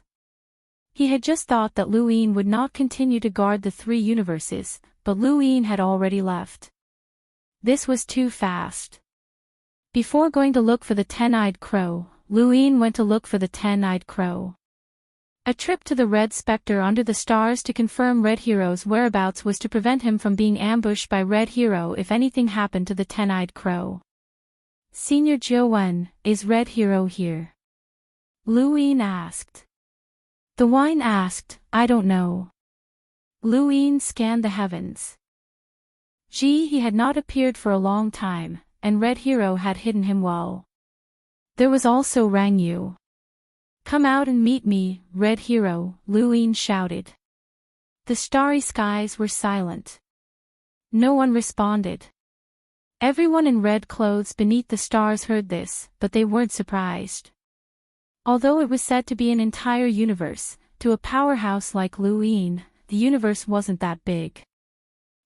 He had just thought that Lu Yin would not continue to guard the three universes, but Lu Yin had already left. This was too fast. Before going to look for the ten-eyed crow, Lu Yin went to look for the ten-eyed crow. A trip to the Red Spectre under the stars to confirm Red Hero's whereabouts was to prevent him from being ambushed by Red Hero if anything happened to the ten-eyed crow. Senior Jiuwen, is Red Hero here? Lu Yin asked. The wine asked, I don't know. Lu Yin scanned the heavens. He had not appeared for a long time, and Red Hero had hidden him well. There was also Rang Yu. Come out and meet me, Red Hero, Lu Yin shouted. The starry skies were silent. No one responded. Everyone in red clothes beneath the stars heard this, but they weren't surprised. Although it was said to be an entire universe, to a powerhouse like Lu Yin, the universe wasn't that big.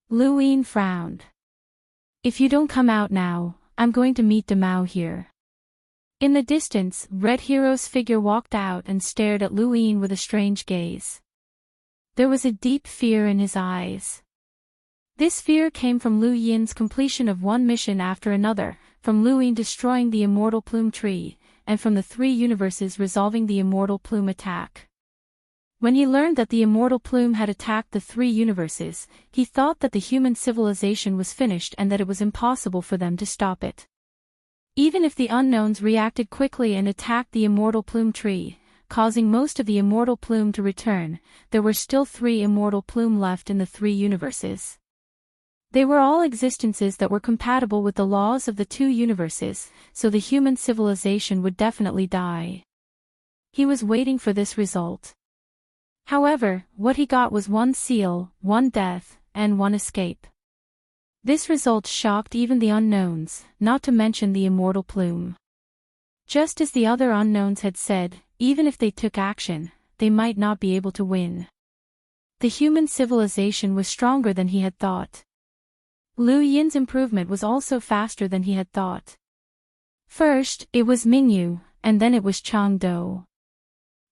Lu Yin frowned. If you don't come out now, I'm going to meet Demao here. In the distance, Red Hero's figure walked out and stared at Lu Yin with a strange gaze. There was a deep fear in his eyes. This fear came from Lu Yin's completion of one mission after another, from Lu Yin destroying the immortal plume tree, and from the three universes resolving the immortal plume attack. When he learned that the immortal plume had attacked the three universes, he thought that the human civilization was finished and that it was impossible for them to stop it. Even if the unknowns reacted quickly and attacked the immortal plume tree, causing most of the immortal plume to return, there were still three immortal plume left in the three universes. They were all existences that were compatible with the laws of the two universes, so the human civilization would definitely die. He was waiting for this result. However, what he got was one seal, one death, and one escape. This result shocked even the unknowns, not to mention the immortal plume. Just as the other unknowns had said, even if they took action, they might not be able to win. The human civilization was stronger than he had thought. Lu Yin's improvement was also faster than he had thought. First, it was Mingyu, and then it was Chang Do.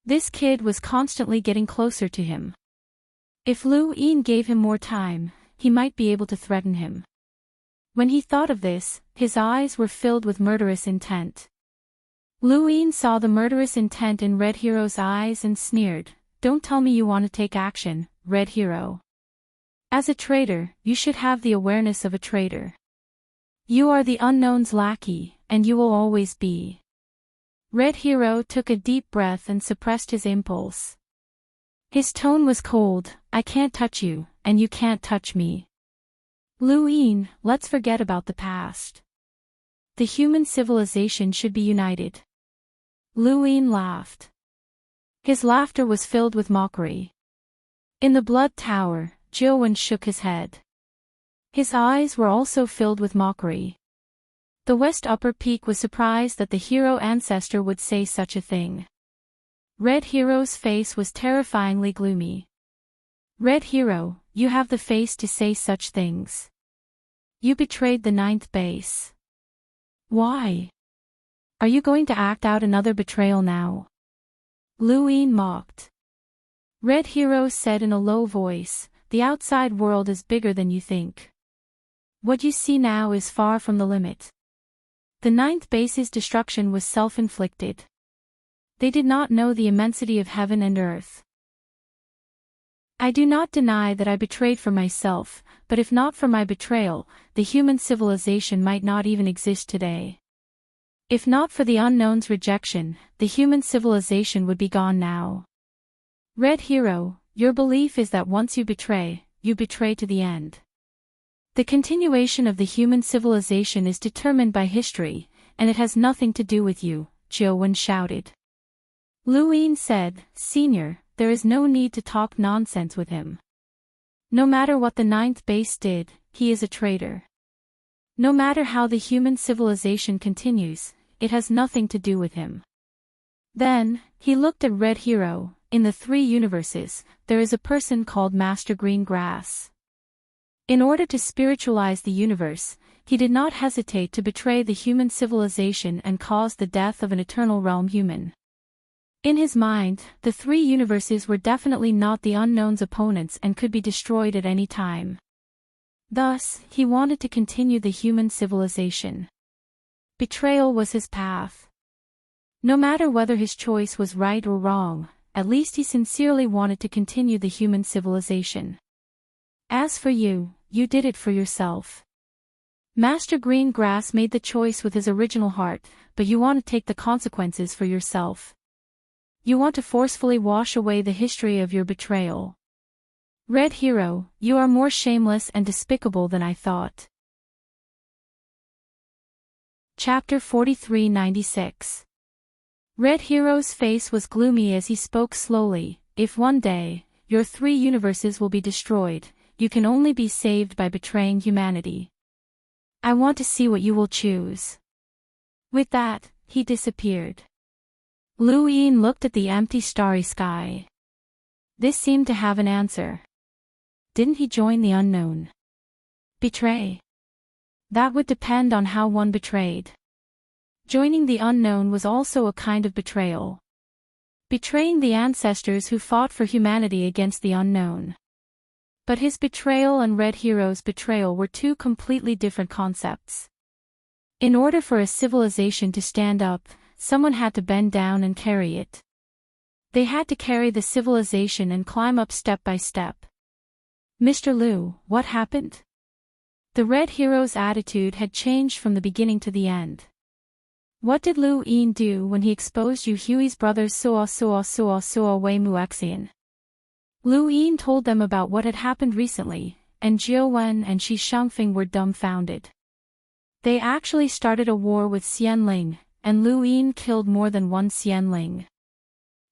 This kid was constantly getting closer to him. If Lu Yin gave him more time, he might be able to threaten him. When he thought of this, his eyes were filled with murderous intent. Lu Yin saw the murderous intent in Red Hero's eyes and sneered, "Don't tell me you want to take action, Red Hero. As a traitor, you should have the awareness of a traitor. You are the unknown's lackey, and you will always be." Red Hero took a deep breath and suppressed his impulse. His tone was cold, "I can't touch you, and you can't touch me. Lu Yin, let's forget about the past. The human civilization should be united." Lu Yin laughed. His laughter was filled with mockery. In the Blood Tower, Jiuwen shook his head. His eyes were also filled with mockery. The West Upper Peak was surprised that the hero ancestor would say such a thing. Red Hero's face was terrifyingly gloomy. Red Hero, you have the face to say such things. You betrayed the ninth base. Why? Are you going to act out another betrayal now? Luin mocked. Red Hero said in a low voice, the outside world is bigger than you think. What you see now is far from the limit. The ninth base's destruction was self-inflicted. They did not know the immensity of heaven and earth. I do not deny that I betrayed for myself, but if not for my betrayal, the human civilization might not even exist today. If not for the unknown's rejection, the human civilization would be gone now. Red Hero, your belief is that once you betray to the end. The continuation of the human civilization is determined by history, and it has nothing to do with you, Jiuwen shouted. Luin said, Senior, there is no need to talk nonsense with him. No matter what the ninth base did, he is a traitor. No matter how the human civilization continues, it has nothing to do with him. Then, he looked at Red Hero. In the three universes, there is a person called Master Greengrass. In order to spiritualize the universe, he did not hesitate to betray the human civilization and cause the death of an eternal realm human. In his mind, the three universes were definitely not the unknown's opponents and could be destroyed at any time. Thus, he wanted to continue the human civilization. Betrayal was his path. No matter whether his choice was right or wrong, at least he sincerely wanted to continue the human civilization. As for you, you did it for yourself. Master Greengrass made the choice with his original heart, but you want to take the consequences for yourself. You want to forcefully wash away the history of your betrayal. Red Hero, you are more shameless and despicable than I thought. Chapter 4396. Red Hero's face was gloomy as he spoke slowly. If one day, your three universes will be destroyed, you can only be saved by betraying humanity. I want to see what you will choose. With that, he disappeared. Luin looked at the empty starry sky. This seemed to have an answer. Didn't he join the unknown? Betray? That would depend on how one betrayed. Joining the unknown was also a kind of betrayal. Betraying the ancestors who fought for humanity against the unknown. But his betrayal and Red Hero's betrayal were two completely different concepts. In order for a civilization to stand up, someone had to bend down and carry it. They had to carry the civilization and climb up step by step. Mr. Liu, what happened? The Red Hero's attitude had changed from the beginning to the end. What did Lu Yin do when he exposed Yu Hui's brothers Suo Wei Muexian? Lu Yin told them about what had happened recently, and Jiuwen and Shi Shangfeng were dumbfounded. They actually started a war with Xianling, and Lu Yin killed more than one Xianling.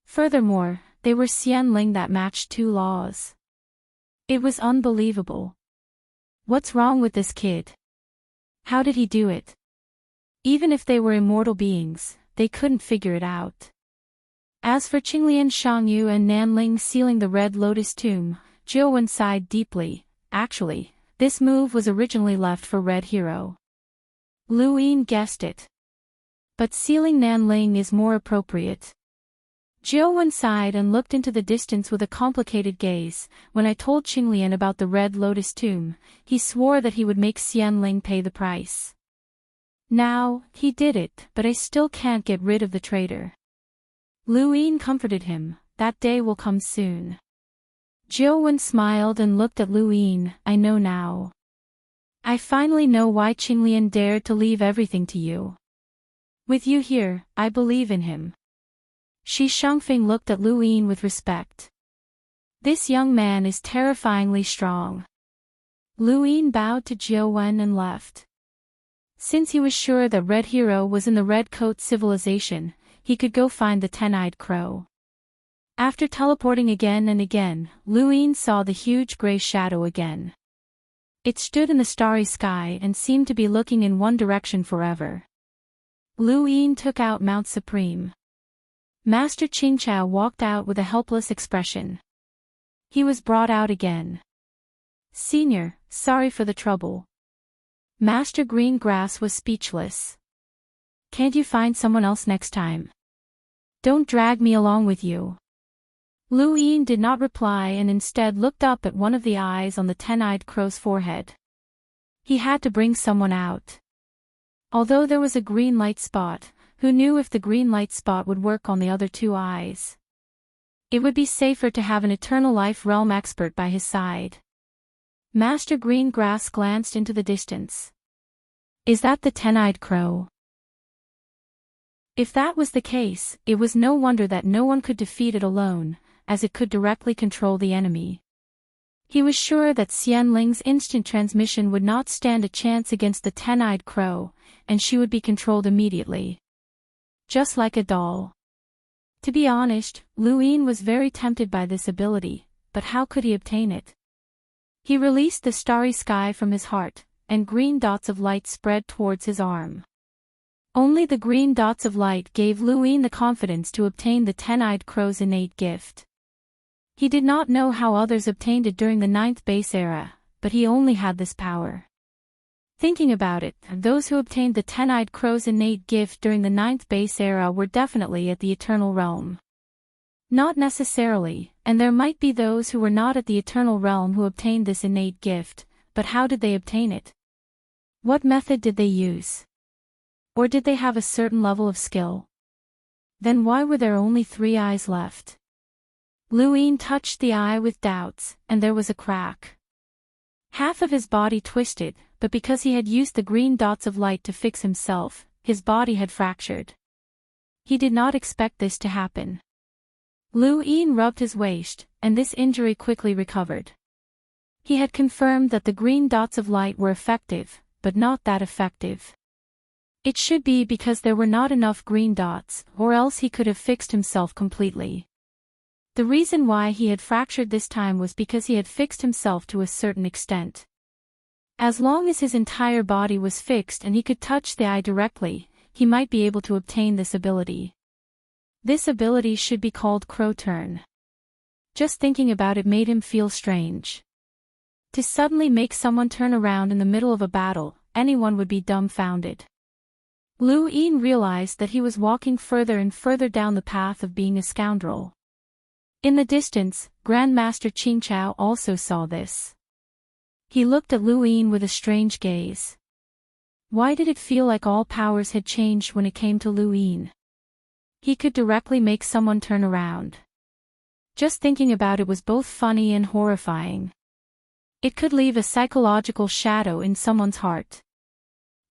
Furthermore, they were Xianling that matched two laws. It was unbelievable. What's wrong with this kid? How did he do it? Even if they were immortal beings, they couldn't figure it out. As for Qinglian Shangyu and Nanling sealing the Red Lotus tomb, Jiuwen sighed deeply. Actually, this move was originally left for Red Hero. Lu Yin guessed it. But sealing Nanling is more appropriate. Jiuwen sighed and looked into the distance with a complicated gaze. When I told Qinglian about the Red Lotus tomb, he swore that he would make Xianling pay the price. Now, he did it, but I still can't get rid of the traitor. Lu Yin comforted him, that day will come soon. Jiuwen smiled and looked at Lu Yin. I know now. I finally know why Qinglian dared to leave everything to you. With you here, I believe in him. Shi Shangfeng looked at Lu Yin with respect. This young man is terrifyingly strong. Lu Yin bowed to Jiuwen and left. Since he was sure that Red Hero was in the Red Coat civilization, he could go find the Ten-Eyed Crow. After teleporting again and again, Lu Yin saw the huge gray shadow again. It stood in the starry sky and seemed to be looking in one direction forever. Lu Yin took out Mount Supreme. Master Qingchao walked out with a helpless expression. He was brought out again. Senior, sorry for the trouble. Master Greengrass was speechless. Can't you find someone else next time? Don't drag me along with you. Lu Yin did not reply and instead looked up at one of the eyes on the ten-eyed crow's forehead. He had to bring someone out. Although there was a green light spot, who knew if the green light spot would work on the other two eyes? It would be safer to have an eternal life realm expert by his side. Master Greengrass glanced into the distance. Is that the ten-eyed crow? If that was the case, it was no wonder that no one could defeat it alone, as it could directly control the enemy. He was sure that Xian Ling's instant transmission would not stand a chance against the ten-eyed crow, and she would be controlled immediately. Just like a doll. To be honest, Lu Yin was very tempted by this ability, but how could he obtain it? He released the starry sky from his heart, and green dots of light spread towards his arm. Only the green dots of light gave Lu Yin the confidence to obtain the ten-eyed crow's innate gift. He did not know how others obtained it during the 9th base era, but he only had this power. Thinking about it, those who obtained the ten-eyed crow's innate gift during the 9th base era were definitely at the eternal realm. Not necessarily, and there might be those who were not at the eternal realm who obtained this innate gift, but how did they obtain it? What method did they use? Or did they have a certain level of skill? Then why were there only 3 eyes left? Lu Yin touched the eye with doubts, and there was a crack. Half of his body twisted, but because he had used the green dots of light to fix himself, his body had fractured. He did not expect this to happen. Lu Yin rubbed his waist, and this injury quickly recovered. He had confirmed that the green dots of light were effective, but not that effective. It should be because there were not enough green dots, or else he could have fixed himself completely. The reason why he had fractured this time was because he had fixed himself to a certain extent. As long as his entire body was fixed and he could touch the eye directly, he might be able to obtain this ability. This ability should be called Crow Turn. Just thinking about it made him feel strange. To suddenly make someone turn around in the middle of a battle, anyone would be dumbfounded. Lu Yin realized that he was walking further and further down the path of being a scoundrel. In the distance, Grandmaster Qingchao also saw this. He looked at Lu Yin with a strange gaze. Why did it feel like all powers had changed when it came to Lu Yin? He could directly make someone turn around. Just thinking about it was both funny and horrifying. It could leave a psychological shadow in someone's heart.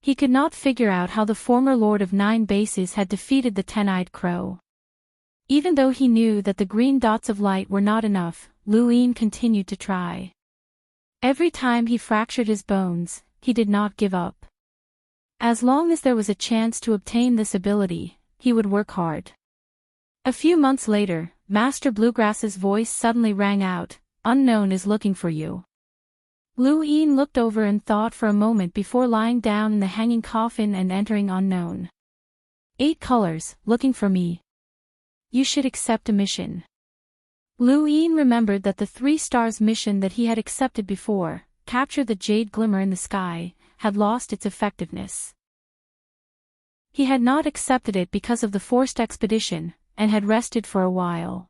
He could not figure out how the former Lord of 9 Bases had defeated the ten-eyed crow. Even though he knew that the green dots of light were not enough, Lu Yin continued to try. Every time he fractured his bones, he did not give up. As long as there was a chance to obtain this ability, he would work hard. A few months later, Master Bluegrass's voice suddenly rang out, "Unknown is looking for you." Lu Yin looked over and thought for a moment before lying down in the hanging coffin and entering Unknown. 8 colors, looking for me. You should accept a mission. Lu Yin remembered that the 3 stars mission that he had accepted before, capture the jade glimmer in the sky, had lost its effectiveness. He had not accepted it because of the forced expedition, and had rested for a while.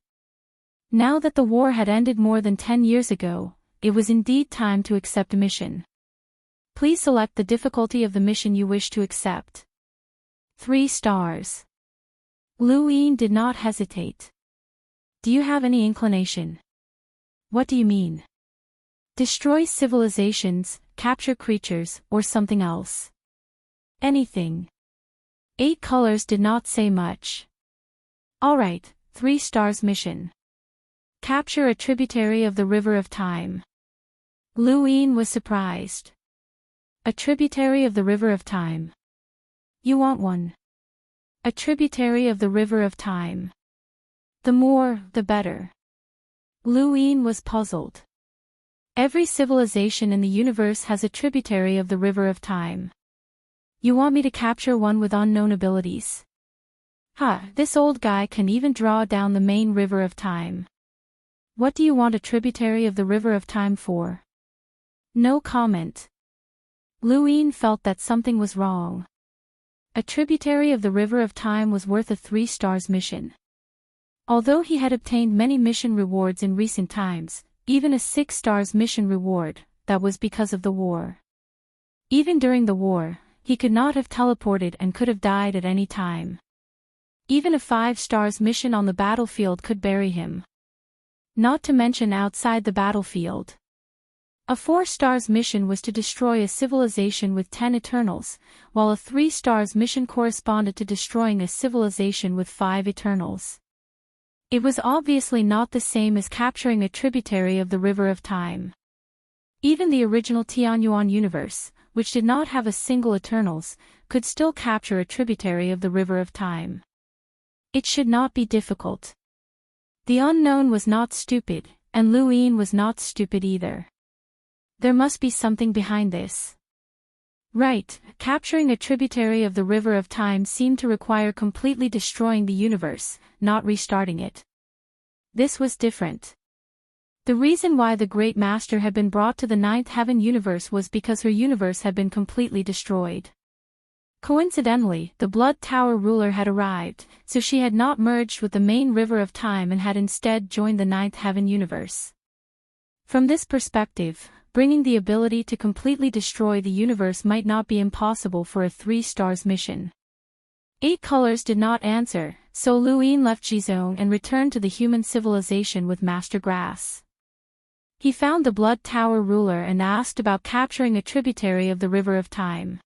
Now that the war had ended more than 10 years ago, it was indeed time to accept a mission. Please select the difficulty of the mission you wish to accept. 3 stars. Lu Yin did not hesitate. Do you have any inclination? What do you mean? Destroy civilizations, capture creatures, or something else? Anything. 8 colors did not say much. Alright, 3 stars mission. Capture a tributary of the River of Time. Lu Yin was surprised. A tributary of the River of Time. You want one? A tributary of the River of Time. The more, the better. Lu Yin was puzzled. Every civilization in the universe has a tributary of the river of time. You want me to capture one with unknown abilities? This old guy can even draw down the main river of time. What do you want a tributary of the river of time for? No comment. Luin felt that something was wrong. A tributary of the river of time was worth a 3-stars mission. Although he had obtained many mission rewards in recent times, even a 6-stars mission reward, that was because of the war. Even during the war, he could not have teleported and could have died at any time. Even a 5-stars mission on the battlefield could bury him. Not to mention outside the battlefield. A 4-stars mission was to destroy a civilization with 10 Eternals, while a 3-stars mission corresponded to destroying a civilization with 5 Eternals. It was obviously not the same as capturing a tributary of the river of time. Even the original Tianyuan universe, which did not have a single Eternals, could still capture a tributary of the river of time. It should not be difficult. The unknown was not stupid, and Luin was not stupid either. There must be something behind this. Right, capturing a tributary of the river of time seemed to require completely destroying the universe, not restarting it. This was different. The reason why the Great Master had been brought to the 9th Heaven universe was because her universe had been completely destroyed. Coincidentally, the Blood Tower ruler had arrived, so she had not merged with the main river of time and had instead joined the 9th Heaven universe. From this perspective, bringing the ability to completely destroy the universe might not be impossible for a 3-stars mission. 8 colors did not answer, so Luin left Jizong and returned to the human civilization with Master Grass. He found the Blood Tower ruler and asked about capturing a tributary of the river of time.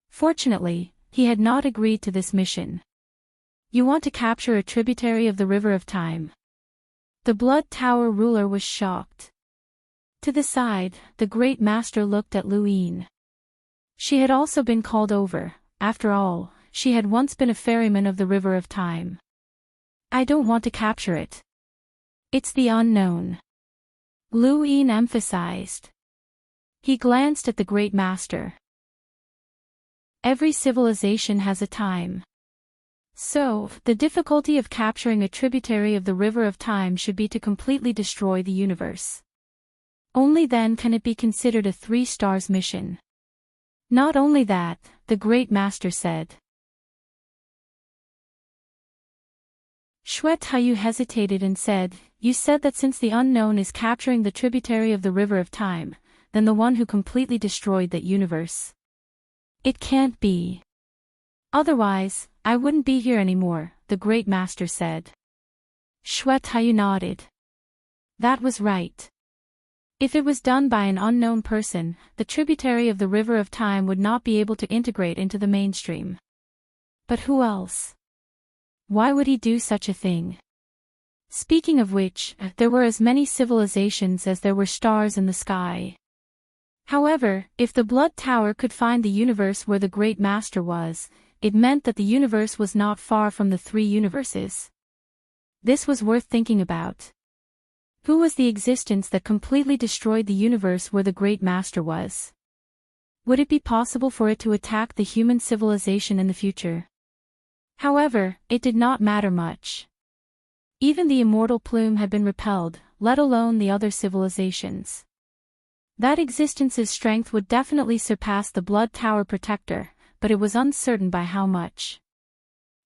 Fortunately, he had not agreed to this mission. You want to capture a tributary of the river of time? The Blood Tower ruler was shocked. To the side, the Great Master looked at Luin. She had also been called over, after all, she had once been a ferryman of the river of time. I don't want to capture it. It's the unknown. Luin emphasized. He glanced at the Great Master. Every civilization has a time. So, the difficulty of capturing a tributary of the river of time should be to completely destroy the universe. Only then can it be considered a 3-stars mission. Not only that, the Great Master said. Shue Taiyu hesitated and said, You said that since the unknown is capturing the tributary of the river of time, then the one who completely destroyed that universe. It can't be. Otherwise, I wouldn't be here anymore, the Great Master said. Shue Taiyu nodded. That was right. If it was done by an unknown person, the tributary of the river of time would not be able to integrate into the mainstream. But who else? Why would he do such a thing? Speaking of which, there were as many civilizations as there were stars in the sky. However, if the Blood Tower could find the universe where the Great Master was, it meant that the universe was not far from the 3 universes. This was worth thinking about. Who was the existence that completely destroyed the universe where the Great Master was? Would it be possible for it to attack the human civilization in the future? However, it did not matter much. Even the immortal plume had been repelled, let alone the other civilizations. That existence's strength would definitely surpass the Blood Tower protector, but it was uncertain by how much.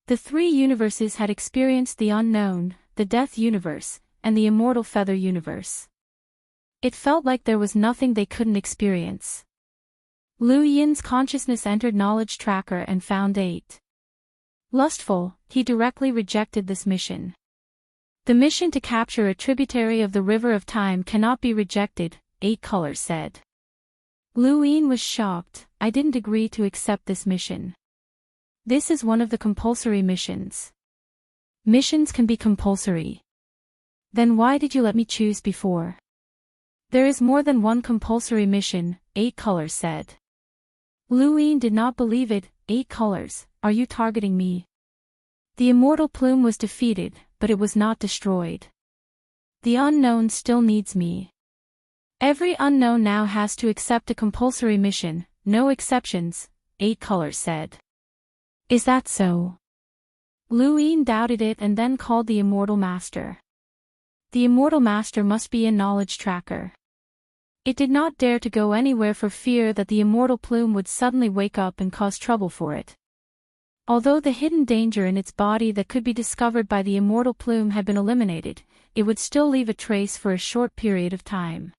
The 3 universes had experienced the unknown, the Death universe, and the immortal Feather universe. It felt like there was nothing they couldn't experience. Lu Yin's consciousness entered Knowledge Tracker and found 8. Lustful, he directly rejected this mission. The mission to capture a tributary of the river of time cannot be rejected, 8 colors said. Lu Yin was shocked. I didn't agree to accept this mission. This is one of the compulsory missions. Missions can be compulsory. Then why did you let me choose before? There is more than one compulsory mission, 8 colors said. Lu Yin did not believe it. 8 colors, are you targeting me? The immortal plume was defeated, but it was not destroyed. The unknown still needs me. Every unknown now has to accept a compulsory mission, no exceptions, 8 colors said. Is that so? Luin doubted it and then called the immortal master. The immortal master must be a knowledge tracker. It did not dare to go anywhere for fear that the immortal plume would suddenly wake up and cause trouble for it. Although the hidden danger in its body that could be discovered by the immortal plume had been eliminated, it would still leave a trace for a short period of time.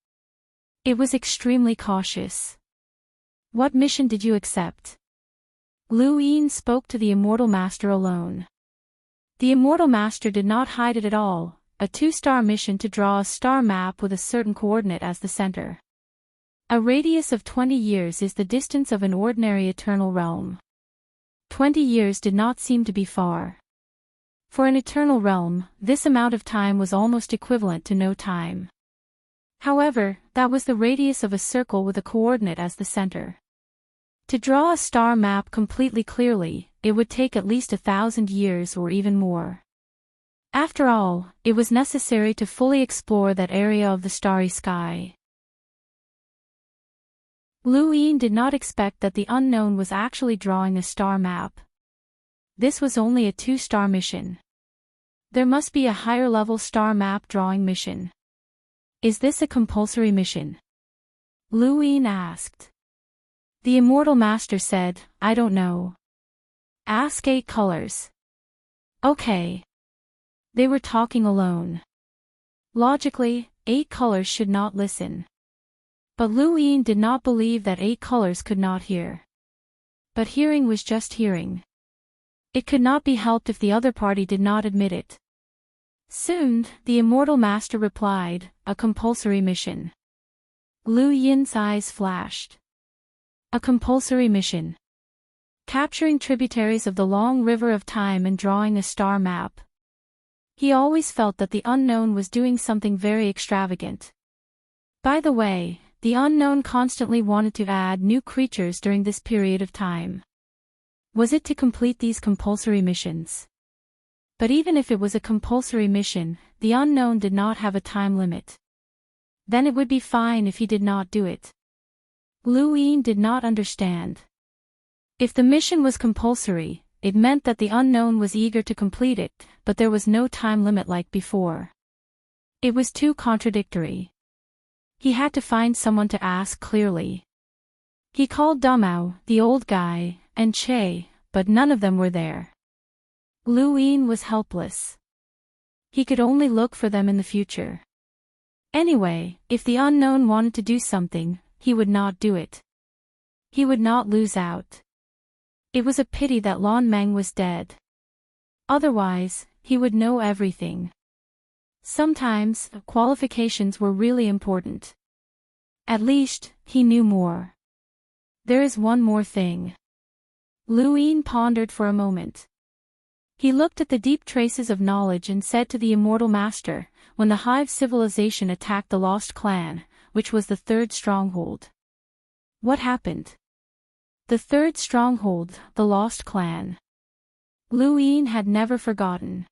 It was extremely cautious. What mission did you accept? Luin spoke to the immortal master alone. The immortal master did not hide it at all, a 2-star mission to draw a star map with a certain coordinate as the center. A radius of 20 years is the distance of an ordinary eternal realm. 20 years did not seem to be far. For an eternal realm, this amount of time was almost equivalent to no time. However, that was the radius of a circle with a coordinate as the center. To draw a star map completely clearly, it would take at least 1,000 years or even more. After all, it was necessary to fully explore that area of the starry sky. Luin did not expect that the unknown was actually drawing a star map. This was only a 2-star mission. There must be a higher-level star map drawing mission. Is this a compulsory mission? Luin asked. The immortal master said, I don't know. Ask 8 colors. Okay. They were talking alone. Logically, 8 colors should not listen. But Luin did not believe that 8 colors could not hear. But hearing was just hearing. It could not be helped if the other party did not admit it. Soon, the immortal master replied, a compulsory mission. Luin's eyes flashed. A compulsory mission. Capturing tributaries of the long river of time and drawing a star map. He always felt that the unknown was doing something very extravagant. By the way, the unknown constantly wanted to add new creatures during this period of time. Was it to complete these compulsory missions? But even if it was a compulsory mission, the unknown did not have a time limit. Then it would be fine if he did not do it. Luin did not understand. If the mission was compulsory, it meant that the unknown was eager to complete it, but there was no time limit like before. It was too contradictory. He had to find someone to ask clearly. He called Dumao, the old guy, and Che, but none of them were there. Luin was helpless. He could only look for them in the future. Anyway, if the unknown wanted to do something, he would not do it. He would not lose out. It was a pity that Lan Meng was dead. Otherwise, he would know everything. Sometimes, qualifications were really important. At least, he knew more. There is one more thing. Luin pondered for a moment. He looked at the deep traces of knowledge and said to the immortal master, when the Hive civilization attacked the Lost Clan, which was the 3rd stronghold. What happened? The 3rd stronghold, the Lost Clan. Luin had never forgotten.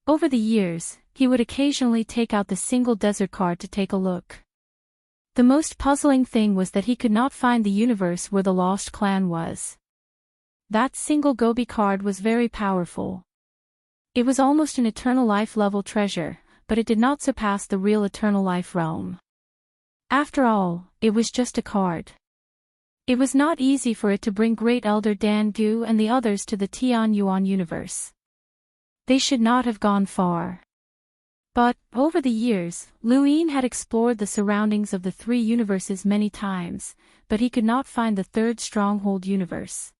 Over the years, he would occasionally take out the single desert card to take a look. The most puzzling thing was that he could not find the universe where the Lost Clan was. That single Gobi card was very powerful. It was almost an eternal life level treasure, but it did not surpass the real eternal life realm. After all, it was just a card. It was not easy for it to bring Great Elder Dan Gu and the others to the Tianyuan universe. They should not have gone far. But, over the years, Luin had explored the surroundings of the 3 universes many times, but he could not find the 3rd stronghold universe.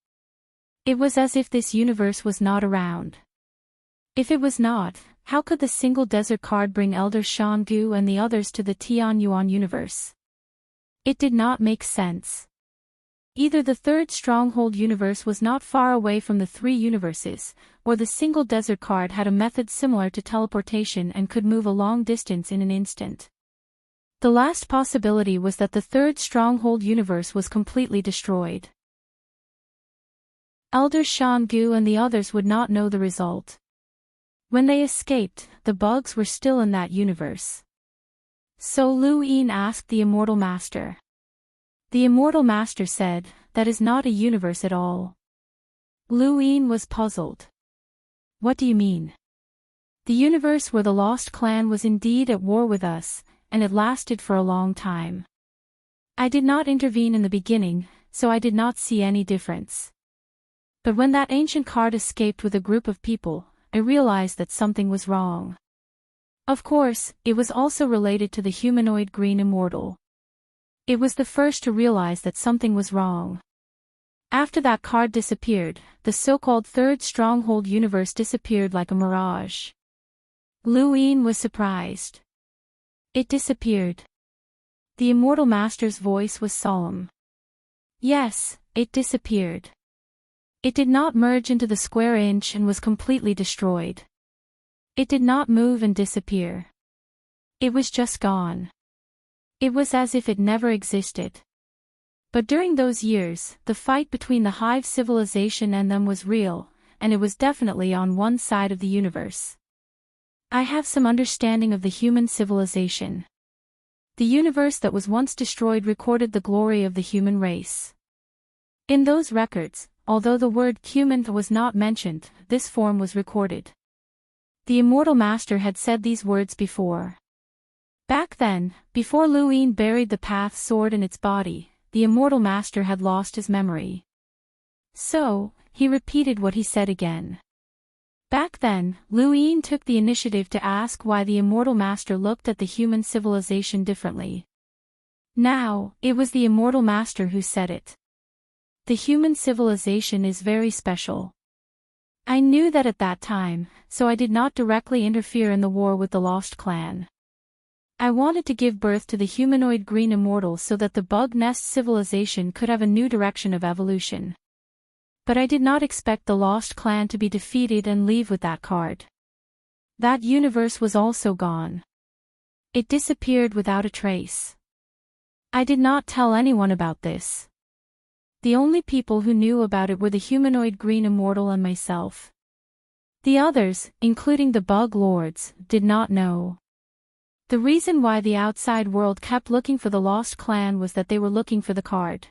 It was as if this universe was not around. If it was not, how could the single desert card bring Elder Shan Gu and the others to the Tianyuan universe? It did not make sense. Either the 3rd stronghold universe was not far away from the 3 universes, or the single desert card had a method similar to teleportation and could move a long distance in an instant. The last possibility was that the 3rd stronghold universe was completely destroyed. Elder Shan Gu and the others would not know the result. When they escaped, the bugs were still in that universe. So Lu Yin asked the immortal master. The immortal master said, "That is not a universe at all." Lu Yin was puzzled. "What do you mean?" "The universe where the lost clan was indeed at war with us, and it lasted for a long time. I did not intervene in the beginning, so I did not see any difference. But when that ancient card escaped with a group of people, I realized that something was wrong. Of course, it was also related to the humanoid green immortal. It was the first to realize that something was wrong. After that card disappeared, the so-called third stronghold universe disappeared like a mirage." Lu Yin was surprised. "It disappeared?" The immortal master's voice was solemn. "Yes, it disappeared. It did not merge into the square inch and was completely destroyed. It did not move and disappear. It was just gone. It was as if it never existed. But during those years, the fight between the hive civilization and them was real, and it was definitely on one side of the universe. I have some understanding of the human civilization. The universe that was once destroyed recorded the glory of the human race. In those records, although the word human was not mentioned, this form was recorded. The immortal master had said these words before. Back then, before Lu Yin buried the path sword in its body, the immortal master had lost his memory. So, he repeated what he said again. Back then, Lu Yin took the initiative to ask why the immortal master looked at the human civilization differently. Now, it was the immortal master who said it. The human civilization is very special. I knew that at that time, so I did not directly interfere in the war with the lost clan. I wanted to give birth to the humanoid green immortal so that the bug nest civilization could have a new direction of evolution. But I did not expect the lost clan to be defeated and leave with that card. That universe was also gone. It disappeared without a trace. I did not tell anyone about this. The only people who knew about it were the humanoid green immortal and myself. The others, including the bug lords, did not know. The reason why the outside world kept looking for the lost clan was that they were looking for the card.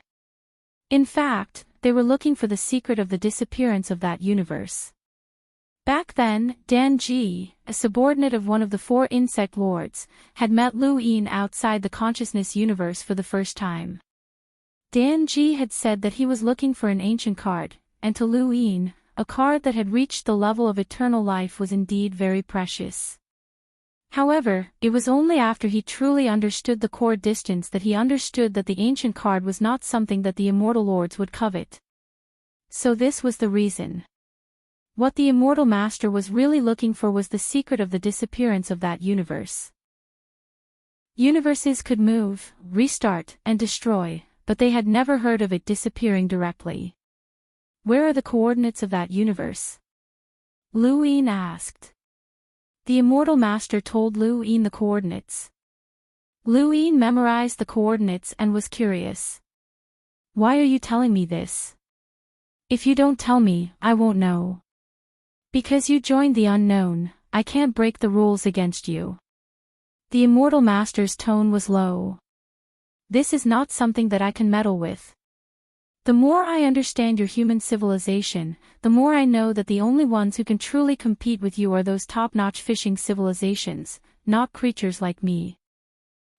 In fact, they were looking for the secret of the disappearance of that universe. Back then, Dan Ji, a subordinate of one of the 4 insect lords, had met Lu Yin outside the consciousness universe for the first time. Dan Ji had said that he was looking for an ancient card, and to Lu Yin, a card that had reached the level of eternal life was indeed very precious. However, it was only after he truly understood the core distance that he understood that the ancient card was not something that the immortal lords would covet. So this was the reason. What the immortal master was really looking for was the secret of the disappearance of that universe. Universes could move, restart, and destroy, but they had never heard of it disappearing directly. Where are the coordinates of that universe? Lu Yin asked. The immortal master told Lu Yin the coordinates. Lu Yin memorized the coordinates and was curious. Why are you telling me this? If you don't tell me, I won't know. Because you joined the unknown, I can't break the rules against you. The immortal master's tone was low. This is not something that I can meddle with. The more I understand your human civilization, the more I know that the only ones who can truly compete with you are those top-notch fishing civilizations, not creatures like me.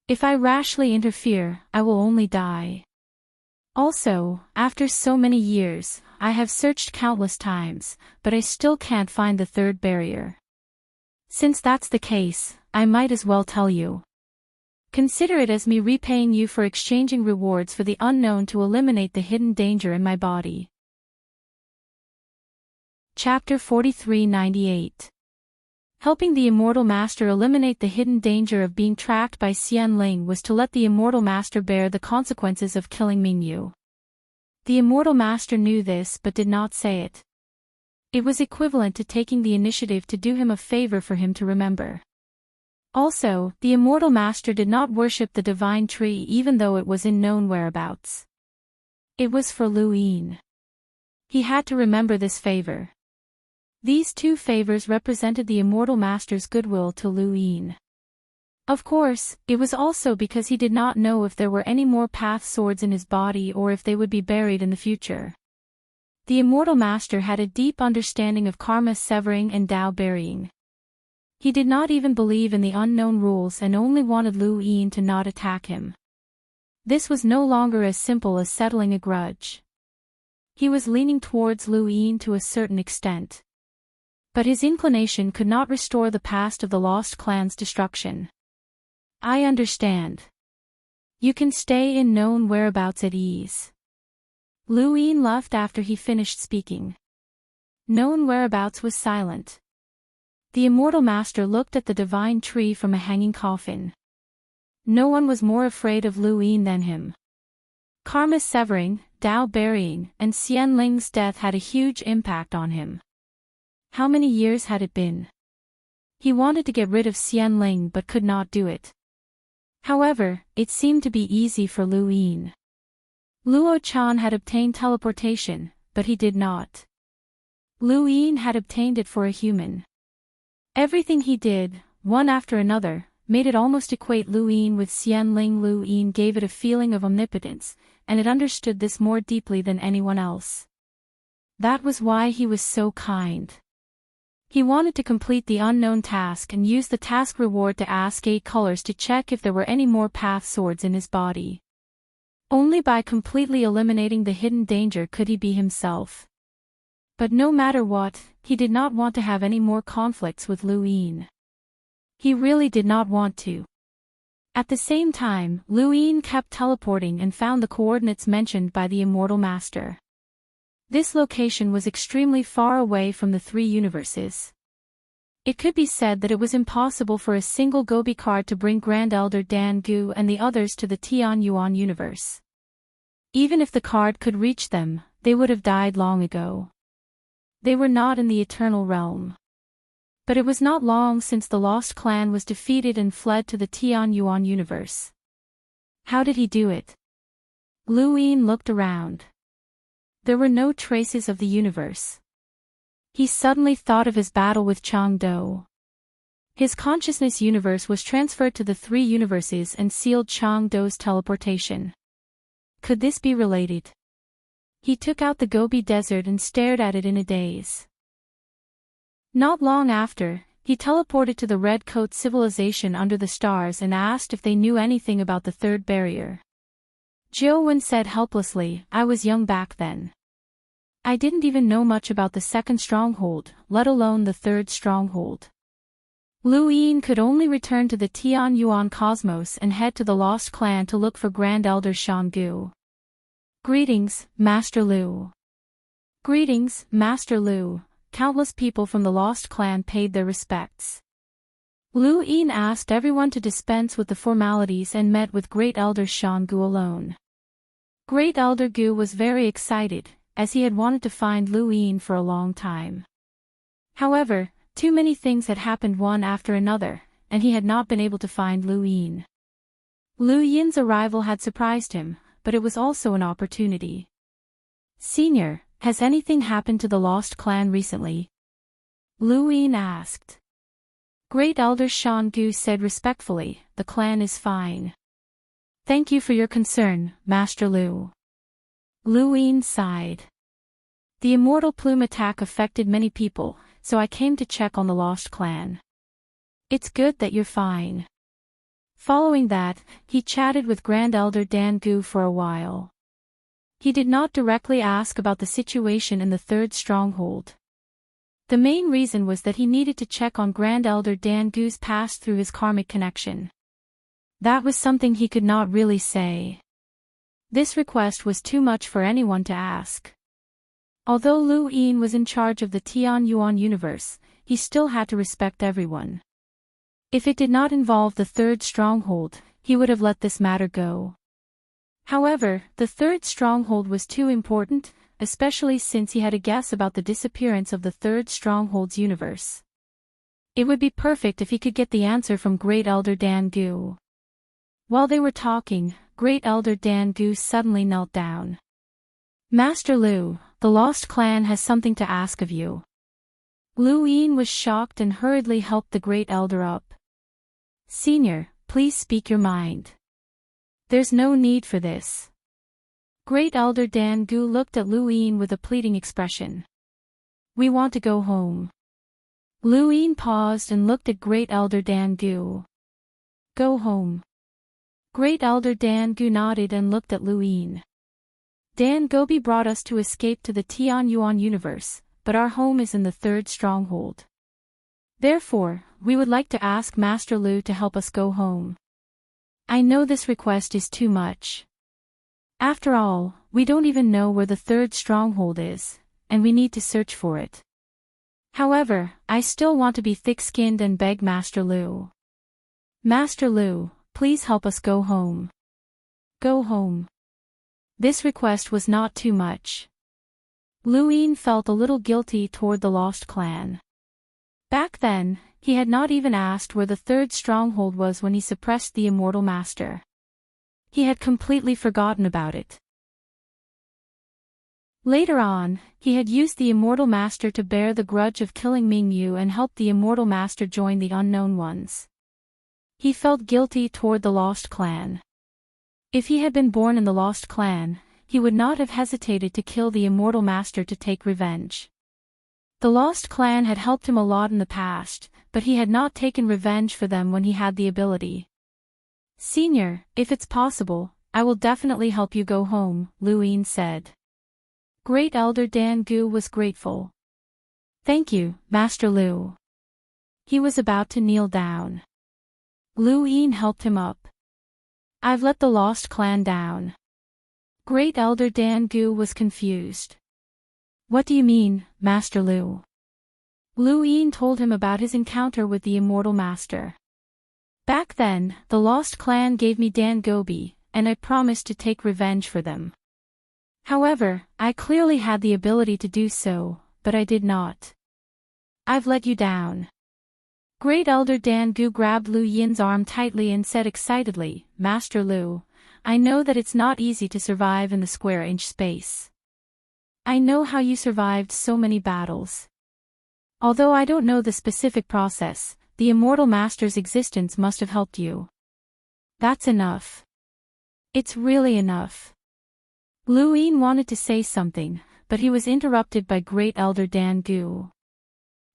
If I rashly interfere, I will only die. Also, after so many years, I have searched countless times, but I still can't find the third barrier. Since that's the case, I might as well tell you. Consider it as me repaying you for exchanging rewards for the unknown to eliminate the hidden danger in my body. Chapter 4398. Helping the immortal master eliminate the hidden danger of being tracked by Xian Ling was to let the immortal master bear the consequences of killing Mingyu. The immortal master knew this but did not say it. It was equivalent to taking the initiative to do him a favor for him to remember. Also, the immortal master did not worship the divine tree even though it was in known whereabouts. It was for Lu Yin. He had to remember this favor. These 2 favors represented the immortal master's goodwill to Lu Yin. Of course, it was also because he did not know if there were any more path swords in his body or if they would be buried in the future. The immortal master had a deep understanding of karma severing and Tao burying. He did not even believe in the unknown rules and only wanted Lu Yin to not attack him. This was no longer as simple as settling a grudge. He was leaning towards Lu Yin to a certain extent. But his inclination could not restore the past of the lost clan's destruction. I understand. You can stay in known whereabouts at ease. Lu Yin left after he finished speaking. Known whereabouts was silent. The immortal master looked at the divine tree from a hanging coffin. No one was more afraid of Lu Yin than him. Karma severing, Tao burying, and Xian Ling's death had a huge impact on him. How many years had it been? He wanted to get rid of Xian Ling but could not do it. However, it seemed to be easy for Lu Yin. Luo Chan had obtained teleportation, but he did not. Lu Yin had obtained it for a human. Everything he did, one after another, made it almost equate Lu Yin with Xian Ling. Lu Yin gave it a feeling of omnipotence, and it understood this more deeply than anyone else. That was why he was so kind. He wanted to complete the unknown task and use the task reward to ask 8 colors to check if there were any more path swords in his body. Only by completely eliminating the hidden danger could he be himself. But no matter what, he did not want to have any more conflicts with Lu Yin. He really did not want to. At the same time, Lu Yin kept teleporting and found the coordinates mentioned by the immortal master. This location was extremely far away from the 3 universes. It could be said that it was impossible for a single Gobi card to bring Grand Elder Dan Gu and the others to the Tianyuan universe. Even if the card could reach them, they would have died long ago. They were not in the eternal realm. But it was not long since the lost clan was defeated and fled to the Tianyuan universe. How did he do it? Lu Yin looked around. There were no traces of the universe. He suddenly thought of his battle with Changdo. His consciousness universe was transferred to the 3 universes and sealed Changdo's teleportation. Could this be related? He took out the Gobi Desert and stared at it in a daze. Not long after, he teleported to the Red Coat civilization under the stars and asked if they knew anything about the 3rd barrier. Jiu Wen said helplessly, "I was young back then. I didn't even know much about the 2nd stronghold, let alone the 3rd stronghold." Lu Yin could only return to the Tianyuan cosmos and head to the Lost Clan to look for Grand Elder Shangu. "Greetings, Master Lu." "Greetings, Master Lu." Countless people from the Lost Clan paid their respects. Lu Yin asked everyone to dispense with the formalities and met with Great Elder Shangu alone. Great Elder Gu was very excited, as he had wanted to find Lu Yin for a long time. However, too many things had happened one after another, and he had not been able to find Lu Yin. Lu Yin's arrival had surprised him, but it was also an opportunity. "Senior, has anything happened to the Lost Clan recently?" Lu Yin asked. Great Elder Shangu said respectfully, "The clan is fine. Thank you for your concern, Master Lu." Lu Yin sighed. "The immortal plume attack affected many people, so I came to check on the Lost Clan. It's good that you're fine." Following that, he chatted with Grand Elder Dan Gu for a while. He did not directly ask about the situation in the 3rd stronghold. The main reason was that he needed to check on Grand Elder Dan Gu's past through his karmic connection. That was something he could not really say. This request was too much for anyone to ask. Although Lu Yin was in charge of the Tianyuan universe, he still had to respect everyone. If it did not involve the 3rd stronghold, he would have let this matter go. However, the 3rd stronghold was too important, especially since he had a guess about the disappearance of the 3rd stronghold's universe. It would be perfect if he could get the answer from Great Elder Dan Gu. While they were talking, Great Elder Dan Gu suddenly knelt down. "Master Lu, the Lost Clan has something to ask of you." Lu Yin was shocked and hurriedly helped the Great Elder up. "Senior, please speak your mind. There's no need for this. Great Elder Dan Gu looked at Lu Yin with a pleading expression. We want to go home. Lu Yin paused and looked at Great Elder Dan Gu. Go home. Great Elder Dan Gu nodded and looked at Lu Yin. Dan Gobi brought us to escape to the Tianyuan universe, but our home is in the third stronghold. Therefore, we would like to ask Master Lu to help us go home. I know this request is too much. After all, we don't even know where the third stronghold is, and we need to search for it. However, I still want to be thick-skinned and beg Master Lu. Master Lu, please help us go home. Go home. This request was not too much. Lu Yin felt a little guilty toward the lost clan. Back then, he had not even asked where the third stronghold was when he suppressed the immortal master. He had completely forgotten about it. Later on, he had used the immortal master to bear the grudge of killing Mingyu and helped the immortal master join the unknown ones. He felt guilty toward the lost clan. If he had been born in the lost clan, he would not have hesitated to kill the immortal master to take revenge. The lost clan had helped him a lot in the past, but he had not taken revenge for them when he had the ability. Senior, if it's possible, I will definitely help you go home, Lu Yin said. Great Elder Dan Gu was grateful. Thank you, Master Lu. He was about to kneel down. Lu Yin helped him up. I've let the lost clan down. Great Elder Dan Gu was confused. What do you mean, Master Lu? Lu Yin told him about his encounter with the immortal master. Back then, the lost clan gave me Dan Gobi, and I promised to take revenge for them. However, I clearly had the ability to do so, but I did not. I've let you down. Great Elder Dan Gu grabbed Lu Yin's arm tightly and said excitedly, Master Lu, I know that it's not easy to survive in the square-inch space. I know how you survived so many battles. Although I don't know the specific process, the immortal master's existence must have helped you. That's enough. It's really enough. Lu Yin wanted to say something, but he was interrupted by Great Elder Dan Gu.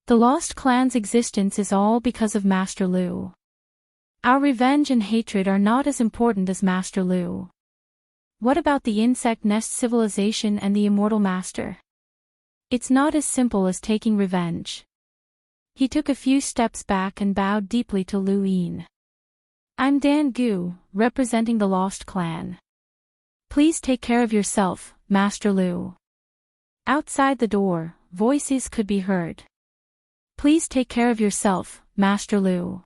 The lost clan's existence is all because of Master Lu. Our revenge and hatred are not as important as Master Lu. What about the insect nest civilization and the immortal master? It's not as simple as taking revenge. He took a few steps back and bowed deeply to Lu Yin. I'm Dan Gu, representing the lost clan. Please take care of yourself, Master Lu. Outside the door, voices could be heard. Please take care of yourself, Master Lu.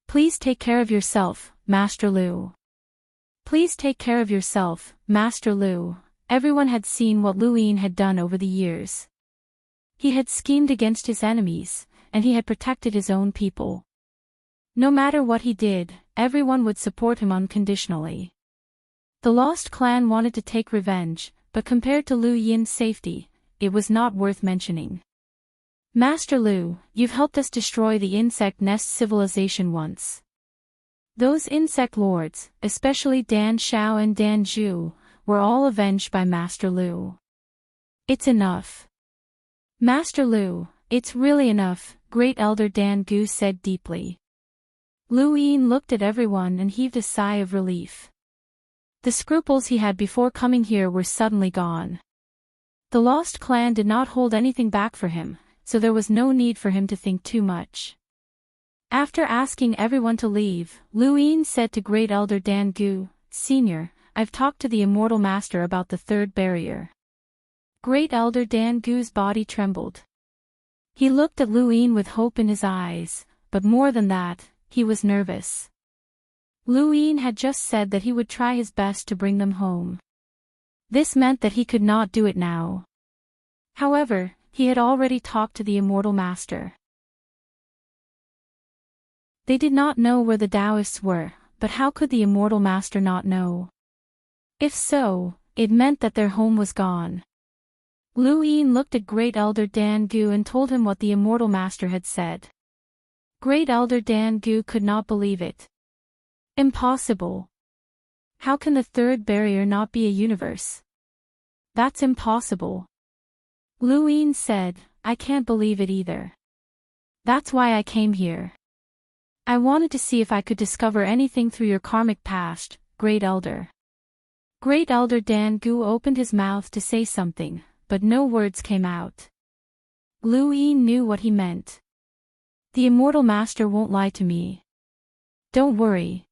Please take care of yourself, Master Lu. Please take care of yourself, Master Lu. Everyone had seen what Lu Yin had done over the years. He had schemed against his enemies, and he had protected his own people. No matter what he did, everyone would support him unconditionally. The lost clan wanted to take revenge, but compared to Lu Yin's safety, it was not worth mentioning. Master Lu, you've helped us destroy the insect nest civilization once. Those insect lords, especially Dan Xiao and Dan Zhu, were all avenged by Master Lu. It's enough. Master Lu, it's really enough, Great Elder Dan Gu said deeply. Lu Yin looked at everyone and heaved a sigh of relief. The scruples he had before coming here were suddenly gone. The lost clan did not hold anything back for him, so there was no need for him to think too much. After asking everyone to leave, Lu Yin said to Great Elder Dan Gu, Senior, I've talked to the immortal master about the third barrier. Great Elder Dan Gu's body trembled. He looked at Lu Yin with hope in his eyes, but more than that, he was nervous. Lu Yin had just said that he would try his best to bring them home. This meant that he could not do it now. However, he had already talked to the immortal master. They did not know where the Taoists were, but how could the immortal master not know? If so, it meant that their home was gone. Lu Yin looked at Great Elder Dan Gu and told him what the immortal master had said. Great Elder Dan Gu could not believe it. Impossible. How can the third barrier not be a universe? That's impossible. Lu Yin said, I can't believe it either. That's why I came here. I wanted to see if I could discover anything through your karmic past, Great Elder. Great Elder Dan Gu opened his mouth to say something, but no words came out. Lu Yin knew what he meant. The Immortal Master won't lie to me. Don't worry.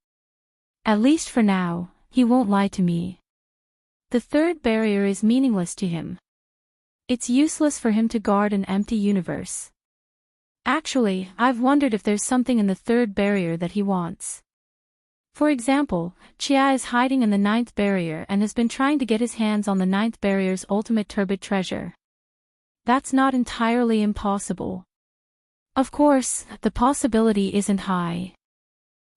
At least for now, he won't lie to me. The third barrier is meaningless to him. It's useless for him to guard an empty universe. Actually, I've wondered if there's something in the third barrier that he wants. For example, Chia is hiding in the ninth barrier and has been trying to get his hands on the ninth barrier's ultimate turbid treasure. That's not entirely impossible. Of course, the possibility isn't high.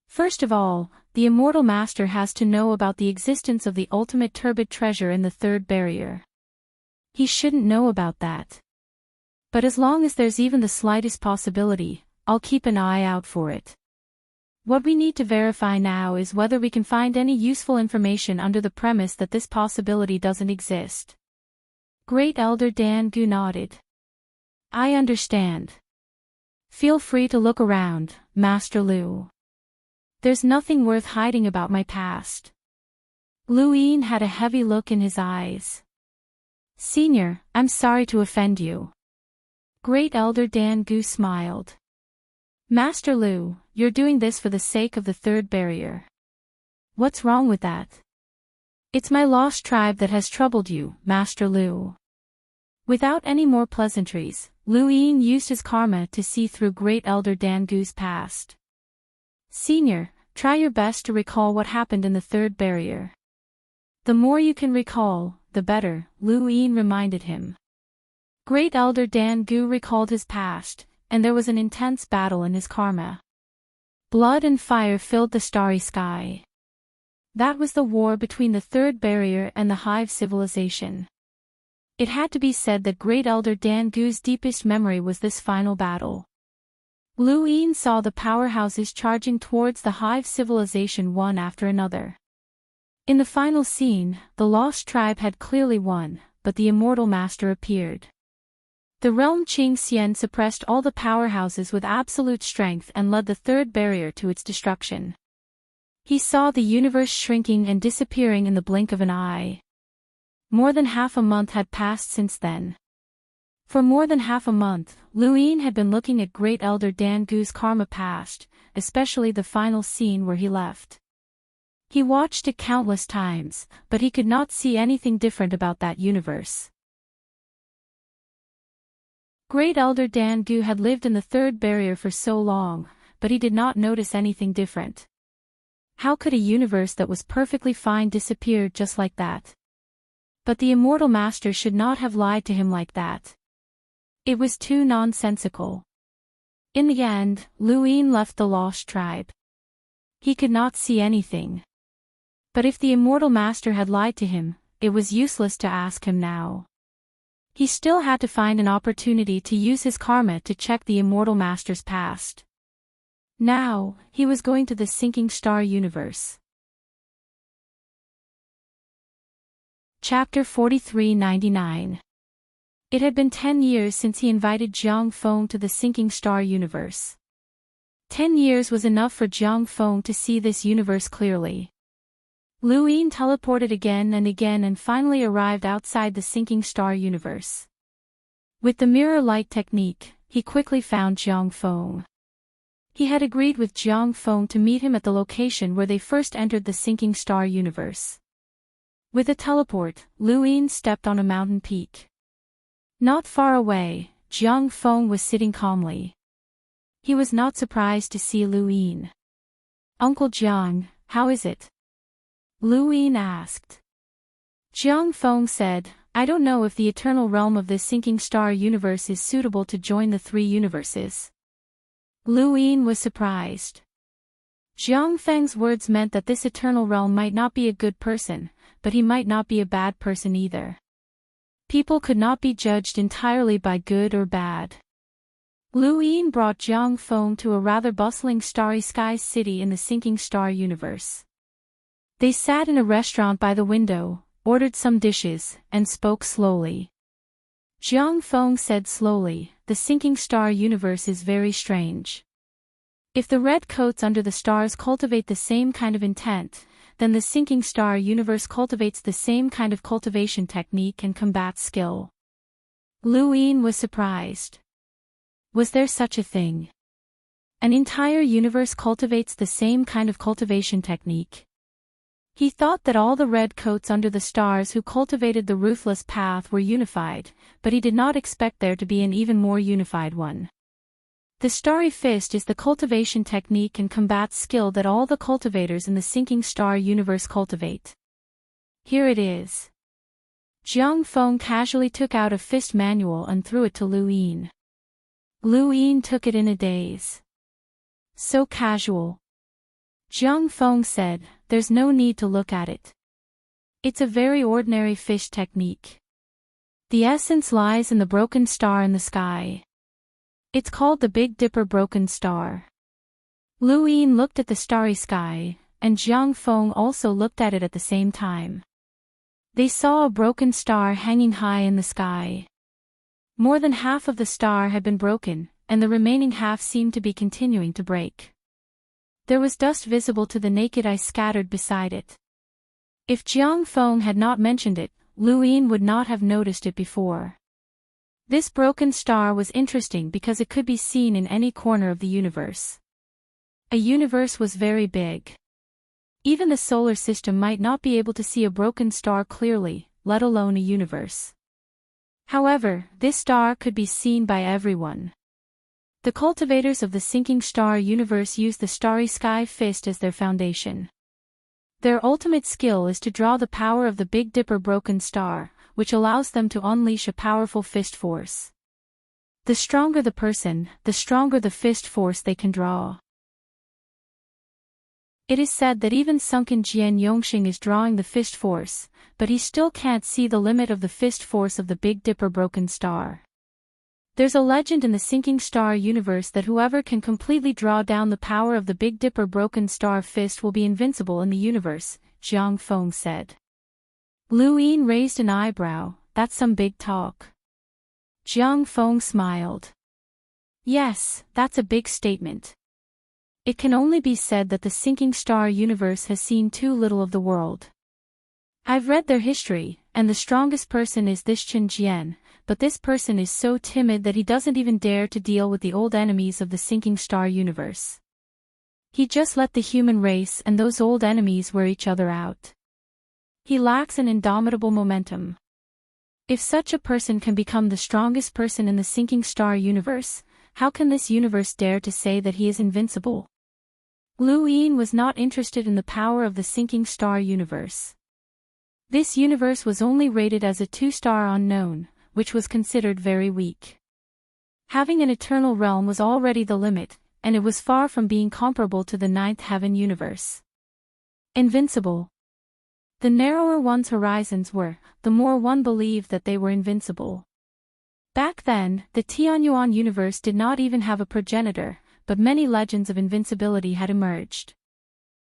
First of all, the Immortal Master has to know about the existence of the ultimate turbid treasure in the third barrier. He shouldn't know about that. But as long as there's even the slightest possibility, I'll keep an eye out for it. What we need to verify now is whether we can find any useful information under the premise that this possibility doesn't exist. Great Elder Dan Gu nodded. I understand. Feel free to look around, Master Lu. There's nothing worth hiding about my past. Lu Yin had a heavy look in his eyes. Senior, I'm sorry to offend you. Great Elder Dan Gu smiled. Master Lu, you're doing this for the sake of the third barrier. What's wrong with that? It's my lost tribe that has troubled you, Master Lu. Without any more pleasantries, Lu Yin used his karma to see through Great Elder Dan Gu's past. Senior, try your best to recall what happened in the third barrier. The more you can recall, the better, Lu Yin reminded him. Great Elder Dan Gu recalled his past, and there was an intense battle in his karma. Blood and fire filled the starry sky. That was the war between the third barrier and the hive civilization. It had to be said that Great Elder Dan Gu's deepest memory was this final battle. Lu Yin saw the powerhouses charging towards the hive civilization one after another. In the final scene, the lost tribe had clearly won, but the Immortal Master appeared. The realm Qing Xian suppressed all the powerhouses with absolute strength and led the third barrier to its destruction. He saw the universe shrinking and disappearing in the blink of an eye. More than half a month had passed since then. For more than half a month, Lu Yin had been looking at Great Elder Dan Gu's karma past, especially the final scene where he left. He watched it countless times, but he could not see anything different about that universe. Great Elder Dan Gu had lived in the third barrier for so long, but he did not notice anything different. How could a universe that was perfectly fine disappear just like that? But the Immortal Master should not have lied to him like that. It was too nonsensical. In the end, Lu Yin left the lost tribe. He could not see anything. But if the Immortal Master had lied to him, it was useless to ask him now. He still had to find an opportunity to use his karma to check the Immortal Master's past. Now, he was going to the sinking star universe. Chapter 4399. It had been 10 years since he invited Jiang Feng to the sinking star universe. 10 years was enough for Jiang Feng to see this universe clearly. Lu Yin teleported again and finally arrived outside the sinking star universe. With the mirror light technique, he quickly found Jiang Feng. He had agreed with Jiang Feng to meet him at the location where they first entered the sinking star universe. With a teleport, Lu Yin stepped on a mountain peak. Not far away, Jiang Feng was sitting calmly. He was not surprised to see Lu Yin. Uncle Jiang, how is it? Lu Yin asked. Jiang Feng said, I don't know if the eternal realm of this sinking star universe is suitable to join the three universes. Lu Yin was surprised. Jiang Feng's words meant that this eternal realm might not be a good person, but he might not be a bad person either. People could not be judged entirely by good or bad. Lu Yin brought Jiang Feng to a rather bustling starry skies city in the sinking star universe. They sat in a restaurant by the window, ordered some dishes, and spoke slowly. Jiang Feng said slowly, "The sinking star universe is very strange. If the red coats under the stars cultivate the same kind of intent, then the sinking star universe cultivates the same kind of cultivation technique and combat skill." Lu Yin was surprised. Was there such a thing? An entire universe cultivates the same kind of cultivation technique. He thought that all the red coats under the stars who cultivated the ruthless path were unified, but he did not expect there to be an even more unified one. The starry fist is the cultivation technique and combat skill that all the cultivators in the sinking star universe cultivate. Here it is. Jiang Feng casually took out a fist manual and threw it to Lu Yin. Lu Yin took it in a daze. So casual. Jiang Feng said, "There's no need to look at it. It's a very ordinary fish technique. The essence lies in the broken star in the sky. It's called the Big Dipper Broken Star." Lu Yin looked at the starry sky, and Jiang Feng also looked at it at the same time. They saw a broken star hanging high in the sky. More than half of the star had been broken, and the remaining half seemed to be continuing to break. There was dust visible to the naked eye scattered beside it. If Jiang Feng had not mentioned it, Lu Yin would not have noticed it before. This broken star was interesting because it could be seen in any corner of the universe. A universe was very big. Even the solar system might not be able to see a broken star clearly, let alone a universe. However, this star could be seen by everyone. The cultivators of the sinking star universe use the starry sky fist as their foundation. Their ultimate skill is to draw the power of the Big Dipper Broken Star, which allows them to unleash a powerful fist force. The stronger the person, the stronger the fist force they can draw. It is said that even sunken Jian Yongxing is drawing the fist force, but he still can't see the limit of the fist force of the Big Dipper Broken Star. There's a legend in the sinking star universe that whoever can completely draw down the power of the Big Dipper Broken Star fist will be invincible in the universe, Jiang Feng said. Lu Yin raised an eyebrow, "That's some big talk." Jiang Feng smiled. "Yes, that's a big statement. It can only be said that the sinking star universe has seen too little of the world. I've read their history, and the strongest person is this Chen Jian, but this person is so timid that he doesn't even dare to deal with the old enemies of the sinking star universe. He just let the human race and those old enemies wear each other out. He lacks an indomitable momentum. If such a person can become the strongest person in the sinking star universe, how can this universe dare to say that he is invincible?" Lu Yin was not interested in the power of the sinking star universe. This universe was only rated as a 2-star unknown, which was considered very weak. Having an eternal realm was already the limit, and it was far from being comparable to the 9th heaven universe. Invincible. The narrower one's horizons were, the more one believed that they were invincible. Back then, the Tianyuan universe did not even have a progenitor, but many legends of invincibility had emerged.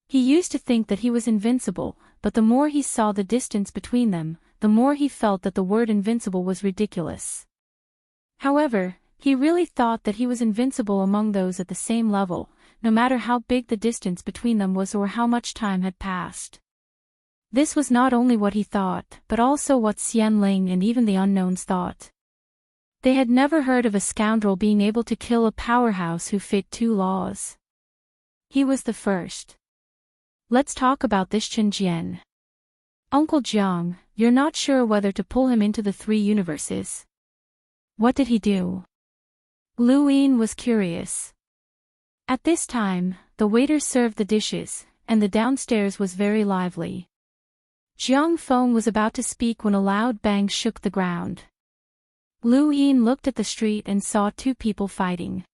He used to think that he was invincible, but the more he saw the distance between them, the more he felt that the word invincible was ridiculous. However, he really thought that he was invincible among those at the same level, no matter how big the distance between them was or how much time had passed. This was not only what he thought, but also what Xian Ling and even the unknowns thought. They had never heard of a scoundrel being able to kill a powerhouse who fit 2 laws. He was the first. Let's talk about this Chen Jian. Uncle Jiang, you're not sure whether to pull him into the 3 universes. What did he do? Lu Yin was curious. At this time, the waiters served the dishes, and the downstairs was very lively. Jiang Feng was about to speak when a loud bang shook the ground. Lu Yin looked at the street and saw 2 people fighting.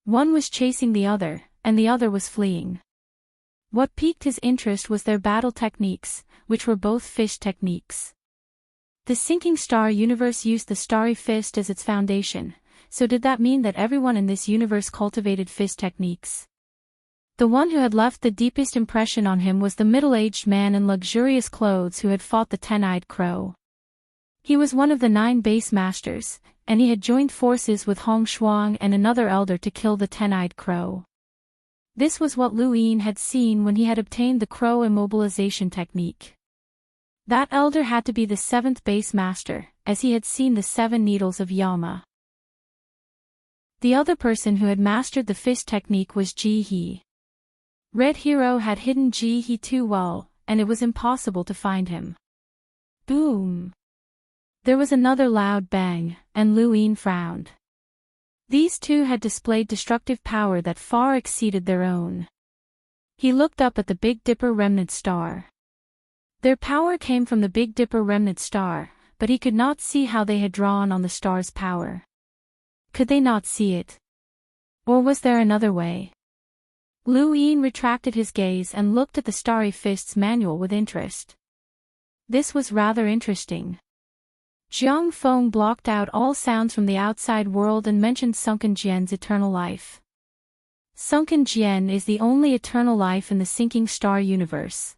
One was chasing the other, and the other was fleeing. What piqued his interest was their battle techniques, which were both fish techniques. The sinking star universe used the starry fist as its foundation, so did that mean that everyone in this universe cultivated fist techniques? The one who had left the deepest impression on him was the middle-aged man in luxurious clothes who had fought the ten-eyed crow. He was one of the 9 base masters, and he had joined forces with Hong Shuang and another elder to kill the ten-eyed crow. This was what Lu Yin had seen when he had obtained the crow immobilization technique. That elder had to be the 7th base master, as he had seen the 7 needles of Yama. The other person who had mastered the fist technique was Ji He. Red Hero had hidden Ji He too well, and it was impossible to find him. Boom! There was another loud bang, and Lu Yin frowned. These two had displayed destructive power that far exceeded their own. He looked up at the Big Dipper remnant star. Their power came from the Big Dipper remnant star, but he could not see how they had drawn on the star's power. Could they not see it? Or was there another way? Lu Yin retracted his gaze and looked at the Starry Fist's manual with interest. This was rather interesting. Jiang Feng blocked out all sounds from the outside world and mentioned Sunken Jian's eternal life. Sunken Jian is the only eternal life in the sinking star universe.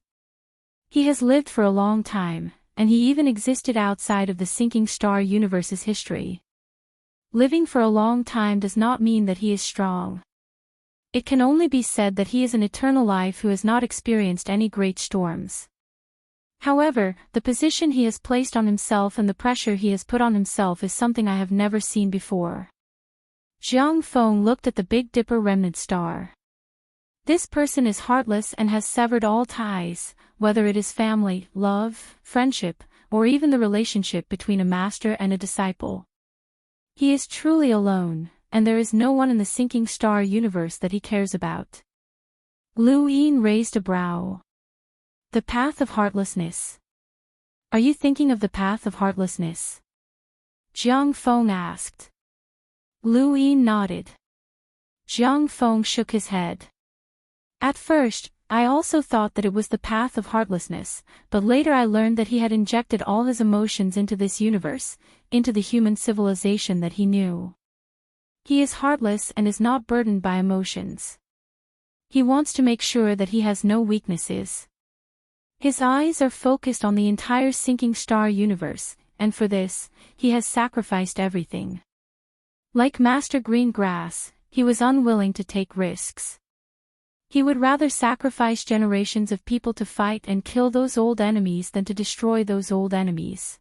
He has lived for a long time, and he even existed outside of the sinking star universe's history. Living for a long time does not mean that he is strong. It can only be said that he is an eternal life who has not experienced any great storms. However, the position he has placed on himself and the pressure he has put on himself is something I have never seen before. Jiang Feng looked at the Big Dipper remnant star. This person is heartless and has severed all ties, whether it is family, love, friendship, or even the relationship between a master and a disciple. He is truly alone, and there is no one in the sinking star universe that he cares about. Lu Yin raised a brow. The path of heartlessness. Are you thinking of the path of heartlessness? Jiang Feng asked. Lu Yin nodded. Jiang Feng shook his head. At first, I also thought that it was the path of heartlessness, but later I learned that he had injected all his emotions into this universe, into the human civilization that he knew. He is heartless and is not burdened by emotions. He wants to make sure that he has no weaknesses. His eyes are focused on the entire sinking star universe, and for this, he has sacrificed everything. Like Master Greengrass, he was unwilling to take risks. He would rather sacrifice generations of people to fight and kill those old enemies than to destroy those old enemies.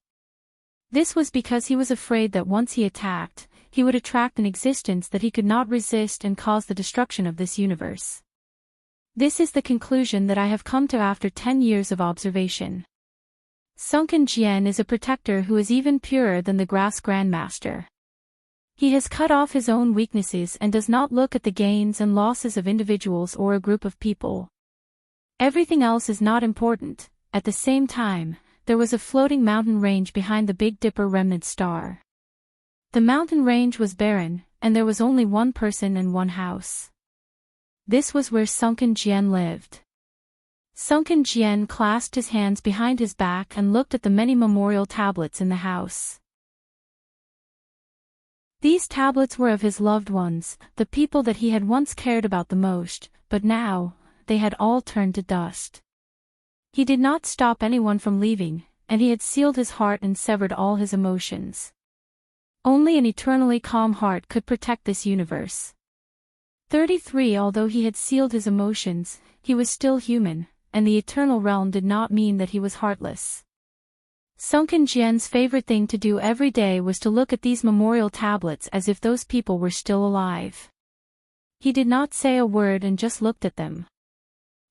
This was because he was afraid that once he attacked, he would attract an existence that he could not resist and cause the destruction of this universe. This is the conclusion that I have come to after 10 years of observation. Sunken Jian is a protector who is even purer than the Grass Grandmaster. He has cut off his own weaknesses and does not look at the gains and losses of individuals or a group of people. Everything else is not important. At the same time, there was a floating mountain range behind the Big Dipper remnant star. The mountain range was barren, and there was only one person and one house. This was where Sunken Jian lived. Sunken Jian clasped his hands behind his back and looked at the many memorial tablets in the house. These tablets were of his loved ones, the people that he had once cared about the most, but now, they had all turned to dust. He did not stop anyone from leaving, and he had sealed his heart and severed all his emotions. Only an eternally calm heart could protect this universe. 33 Although he had sealed his emotions, he was still human, and the eternal realm did not mean that he was heartless. Sunken Jian's favorite thing to do every day was to look at these memorial tablets as if those people were still alive. He did not say a word and just looked at them.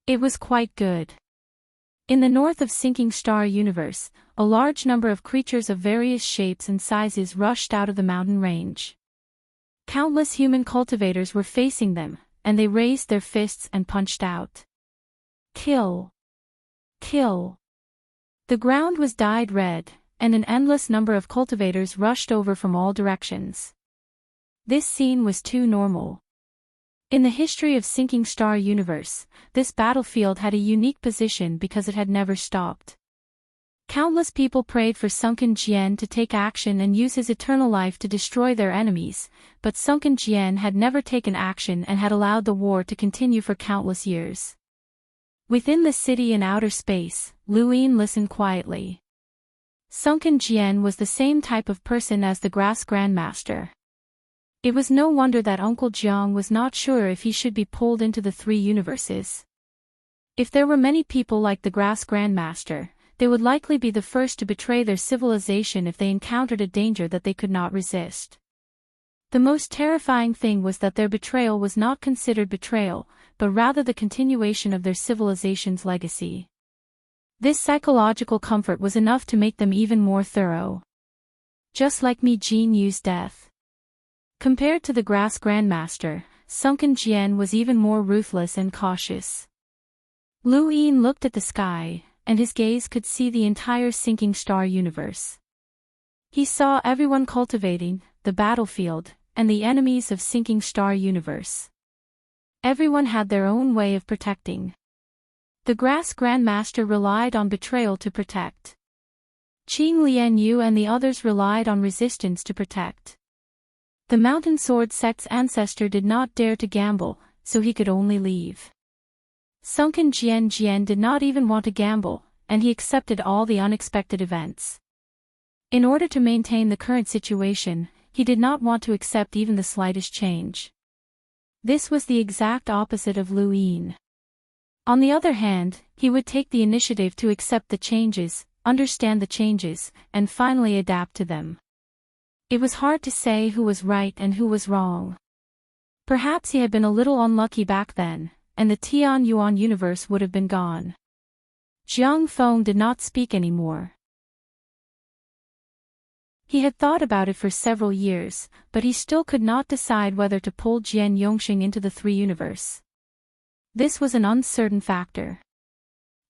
It was quite good. In the north of Sinking Star Universe, a large number of creatures of various shapes and sizes rushed out of the mountain range. Countless human cultivators were facing them, and they raised their fists and punched out. Kill! Kill! The ground was dyed red, and an endless number of cultivators rushed over from all directions. This scene was too normal. In the history of Sinking Star Universe, this battlefield had a unique position because it had never stopped. Countless people prayed for Sunken Jian to take action and use his eternal life to destroy their enemies, but Sunken Jian had never taken action and had allowed the war to continue for countless years. Within the city in outer space, Lu Yin listened quietly. Sunken Jian was the same type of person as the Grass Grandmaster. It was no wonder that Uncle Jiang was not sure if he should be pulled into the three universes. If there were many people like the Grass Grandmaster, they would likely be the first to betray their civilization if they encountered a danger that they could not resist. The most terrifying thing was that their betrayal was not considered betrayal, but rather the continuation of their civilization's legacy. This psychological comfort was enough to make them even more thorough. Just like Mi Jin Yu's death. Compared to the Grass Grandmaster, Sunken Jian was even more ruthless and cautious. Lu Yin looked at the sky, and his gaze could see the entire sinking star universe. He saw everyone cultivating, the battlefield, and the enemies of sinking star universe. Everyone had their own way of protecting. The Grass Grandmaster relied on betrayal to protect. Qing Lian Yu and the others relied on resistance to protect. The Mountain Sword sect's ancestor did not dare to gamble, so he could only leave. Sunken Jian did not even want to gamble, and he accepted all the unexpected events. In order to maintain the current situation, he did not want to accept even the slightest change. This was the exact opposite of Lu Yin. On the other hand, he would take the initiative to accept the changes, understand the changes, and finally adapt to them. It was hard to say who was right and who was wrong. Perhaps he had been a little unlucky back then, and the Tianyuan universe would have been gone. Jiang Feng did not speak anymore. He had thought about it for several years, but he still could not decide whether to pull Jian Yongxing into the three universe. This was an uncertain factor.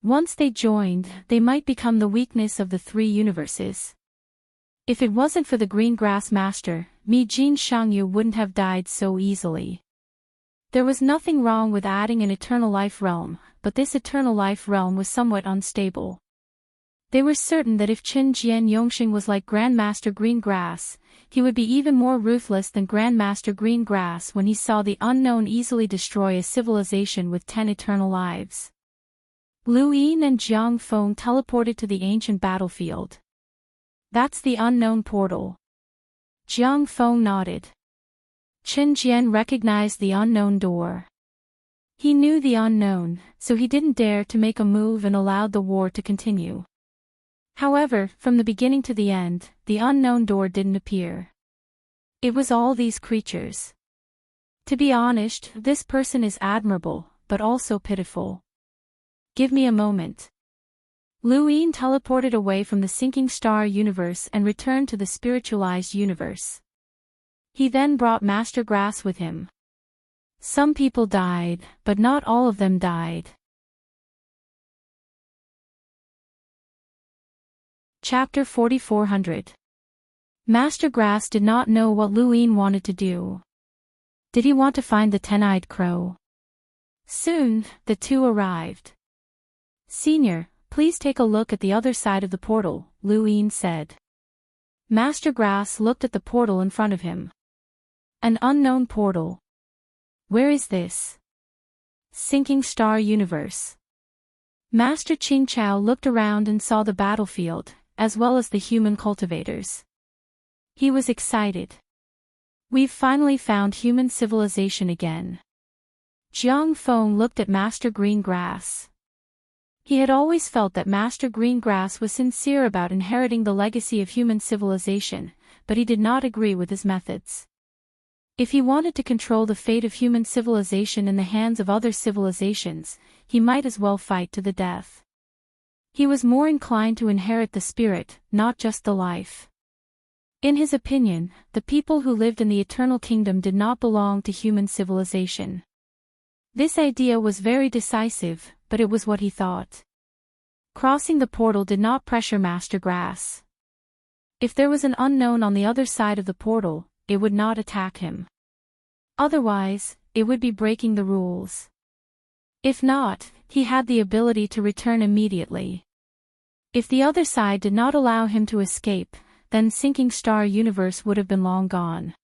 Once they joined, they might become the weakness of the three universes. If it wasn't for the Green Grass Master, Mi Jin Shangyu wouldn't have died so easily. There was nothing wrong with adding an eternal life realm, but this eternal life realm was somewhat unstable. They were certain that if Qin Jian Yongxing was like Grandmaster Green Grass, he would be even more ruthless than Grandmaster Green Grass when he saw the unknown easily destroy a civilization with 10 eternal lives. Lu Yin and Jiang Feng teleported to the ancient battlefield. That's the unknown portal. Jiang Feng nodded. Qin Jian recognized the unknown door. He knew the unknown, so he didn't dare to make a move and allowed the war to continue. However, from the beginning to the end, the unknown door didn't appear. It was all these creatures. To be honest, this person is admirable, but also pitiful. Give me a moment. Lu Yin teleported away from the sinking star universe and returned to the spiritualized universe. He then brought Master Grass with him. Some people died, but not all of them died. Chapter 4400. Master Grass did not know what Lu Yin wanted to do. Did he want to find the 10-eyed crow? Soon, the two arrived. Senior, please take a look at the other side of the portal, Lu Yin said. Master Grass looked at the portal in front of him. An unknown portal. Where is this? Sinking star universe. Master Qing Chao looked around and saw the battlefield, as well as the human cultivators. He was excited. We've finally found human civilization again. Jiang Feng looked at Master Green Grass. He had always felt that Master Green Grass was sincere about inheriting the legacy of human civilization, but he did not agree with his methods. If he wanted to control the fate of human civilization in the hands of other civilizations, he might as well fight to the death. He was more inclined to inherit the spirit, not just the life. In his opinion, the people who lived in the Eternal Kingdom did not belong to human civilization. This idea was very decisive, but it was what he thought. Crossing the portal did not pressure Master Grass. If there was an unknown on the other side of the portal, it would not attack him. Otherwise, it would be breaking the rules. If not, he had the ability to return immediately. If the other side did not allow him to escape, then Sinking Star Universe would have been long gone.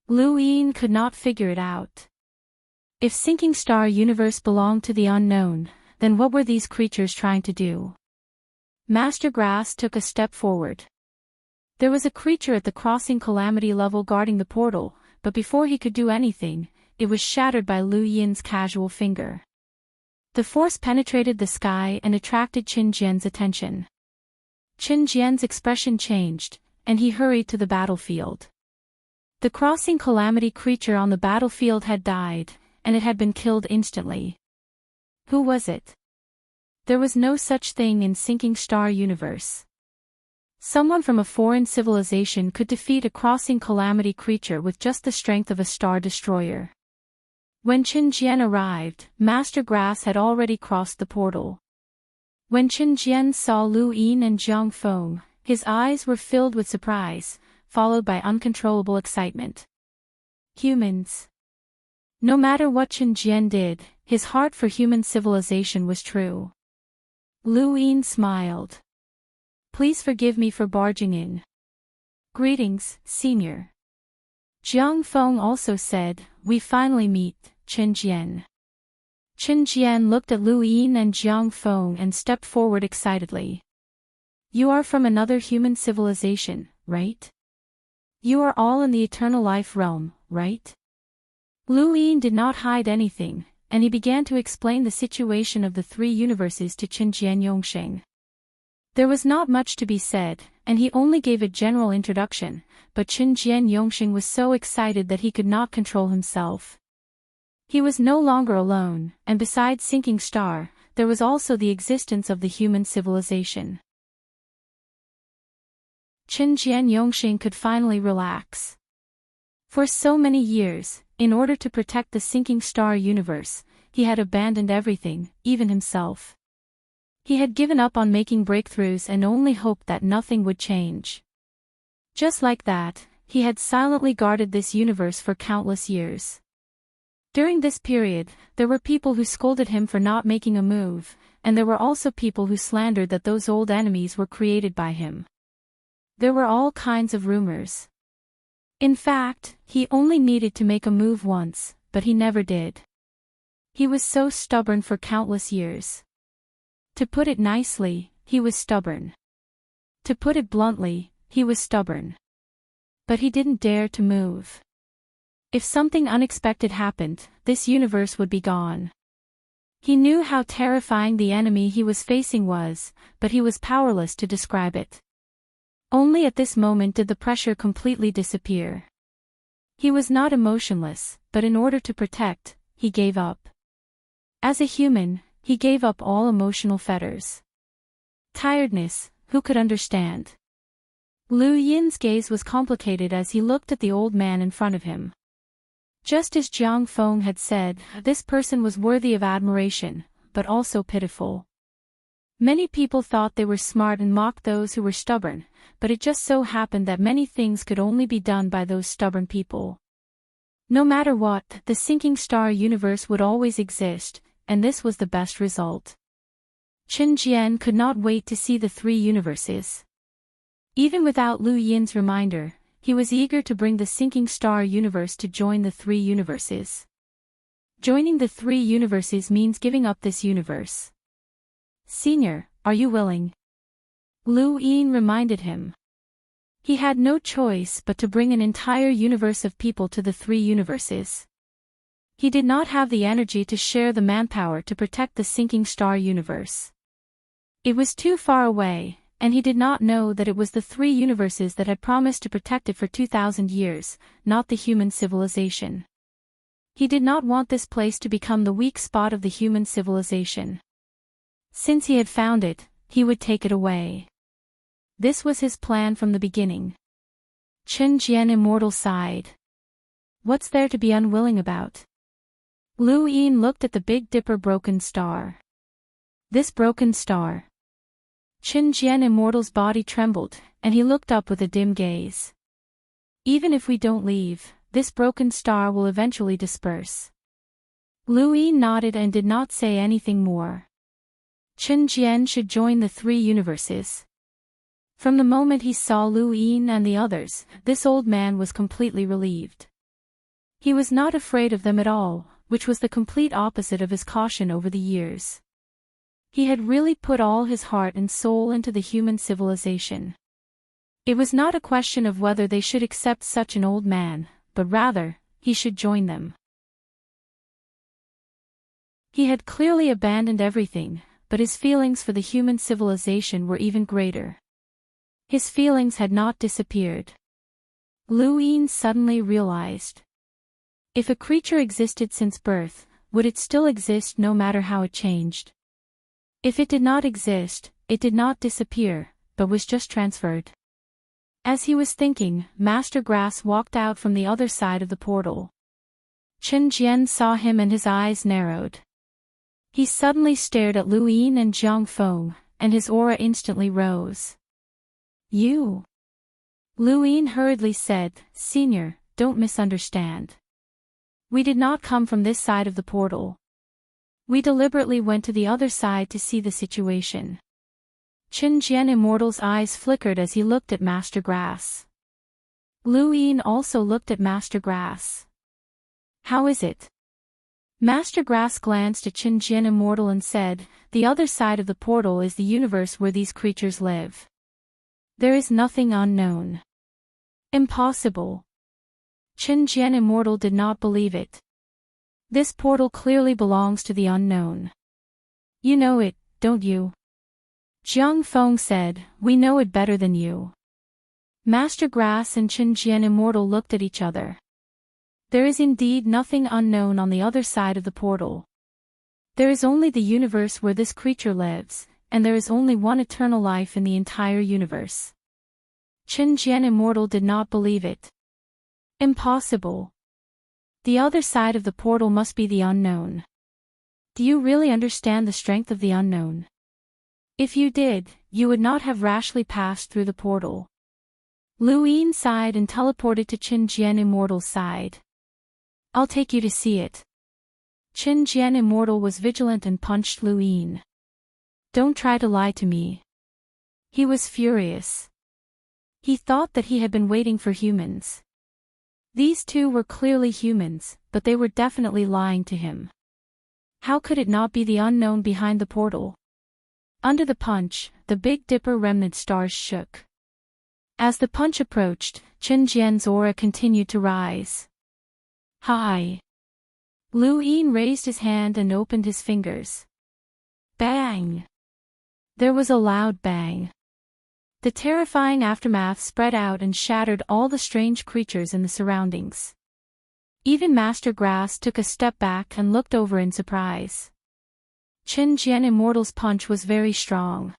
Lu Yin could not figure it out. If Sinking Star Universe belonged to the unknown, then what were these creatures trying to do? Master Grass took a step forward. There was a creature at the crossing calamity level guarding the portal, but before he could do anything, it was shattered by Lu Yin's casual finger. The force penetrated the sky and attracted Qin Jian's attention. Qin Jian's expression changed, and he hurried to the battlefield. The crossing calamity creature on the battlefield had died, and it had been killed instantly. Who was it? There was no such thing in Sinking Star Universe. Someone from a foreign civilization could defeat a crossing calamity creature with just the strength of a star destroyer. When Qin Jian arrived, Master Grass had already crossed the portal. When Qin Jian saw Lu Yin and Jiang Feng, his eyes were filled with surprise, followed by uncontrollable excitement. Humans. No matter what Qin Jian did, his heart for human civilization was true. Lu Yin smiled. Please forgive me for barging in. Greetings, Senior. Jiang Feng also said, we finally meet, Qin Jian. Qin Jian looked at Lu Yin and Jiang Feng and stepped forward excitedly. You are from another human civilization, right? You are all in the eternal life realm, right? Lu Yin did not hide anything, and he began to explain the situation of the three universes to Qin Jian Yongsheng. There was not much to be said, and he only gave a general introduction, but Qin Jian Yongsheng was so excited that he could not control himself. He was no longer alone, and besides Sinking Star, there was also the existence of the human civilization. Qin Jian Yongsheng could finally relax. For so many years, in order to protect the Sinking Star Universe, he had abandoned everything, even himself. He had given up on making breakthroughs and only hoped that nothing would change. Just like that, he had silently guarded this universe for countless years. During this period, there were people who scolded him for not making a move, and there were also people who slandered that those old enemies were created by him. There were all kinds of rumors. In fact, he only needed to make a move once, but he never did. He was so stubborn for countless years. To put it nicely, he was stubborn. To put it bluntly, he was stubborn. But he didn't dare to move. If something unexpected happened, this universe would be gone. He knew how terrifying the enemy he was facing was, but he was powerless to describe it. Only at this moment did the pressure completely disappear. He was not emotionless, but in order to protect, he gave up. As a human, he gave up all emotional fetters. Tiredness, who could understand? Lu Yin's gaze was complicated as he looked at the old man in front of him. Just as Jiang Feng had said, this person was worthy of admiration, but also pitiful. Many people thought they were smart and mocked those who were stubborn, but it just so happened that many things could only be done by those stubborn people. No matter what, the Sinking Star Universe would always exist, and this was the best result. Qin Jian could not wait to see the three universes. Even without Lu Yin's reminder, he was eager to bring the Sinking Star Universe to join the three universes. Joining the three universes means giving up this universe. Senior, are you willing? Lu Yin reminded him. He had no choice but to bring an entire universe of people to the three universes. He did not have the energy to share the manpower to protect the Sinking Star Universe. It was too far away, and he did not know that it was the three universes that had promised to protect it for 2,000 years, not the human civilization. He did not want this place to become the weak spot of the human civilization. Since he had found it, he would take it away. This was his plan from the beginning. Qin Jian Immortal sighed. What's there to be unwilling about? Lu Yin looked at the Big Dipper broken star. This broken star. Qin Jian Immortal's body trembled, and he looked up with a dim gaze. Even if we don't leave, this broken star will eventually disperse. Lu Yin nodded and did not say anything more. Chen Jian should join the three universes. From the moment he saw Lu Yin and the others, this old man was completely relieved. He was not afraid of them at all, which was the complete opposite of his caution over the years. He had really put all his heart and soul into the human civilization. It was not a question of whether they should accept such an old man, but rather, he should join them. He had clearly abandoned everything, but his feelings for the human civilization were even greater. His feelings had not disappeared. Lu Yin suddenly realized. If a creature existed since birth, would it still exist no matter how it changed? If it did not exist, it did not disappear, but was just transferred. As he was thinking, Master Grass walked out from the other side of the portal. Chen Jian saw him and his eyes narrowed. He suddenly stared at Lu Yin and Jiang Feng, and his aura instantly rose. You? Lu Yin hurriedly said, Senior, don't misunderstand. We did not come from this side of the portal. We deliberately went to the other side to see the situation. Chen Jian Immortal's eyes flickered as he looked at Master Grass. Lu Yin also looked at Master Grass. How is it? Master Grass glanced at Chen Jian Immortal and said, The other side of the portal is the universe where these creatures live. There is nothing unknown. Impossible. Chen Jian Immortal did not believe it. This portal clearly belongs to the unknown. You know it, don't you? Jiang Feng said, We know it better than you. Master Grass and Chen Jian Immortal looked at each other. There is indeed nothing unknown on the other side of the portal. There is only the universe where this creature lives, and there is only one eternal life in the entire universe. Chen Jian Immortal did not believe it. Impossible. The other side of the portal must be the unknown. Do you really understand the strength of the unknown? If you did, you would not have rashly passed through the portal. Lu Yin sighed and teleported to Chen Jian Immortal's side. I'll take you to see it. Chen Jian Immortal was vigilant and punched Lu Yin. Don't try to lie to me. He was furious. He thought that he had been waiting for humans. These two were clearly humans, but they were definitely lying to him. How could it not be the unknown behind the portal? Under the punch, the Big Dipper remnant stars shook. As the punch approached, Chen Jian's aura continued to rise. Hi! Lu Yin raised his hand and opened his fingers. Bang! There was a loud bang. The terrifying aftermath spread out and shattered all the strange creatures in the surroundings. Even Master Grass took a step back and looked over in surprise. Chen Jian Immortal's punch was very strong.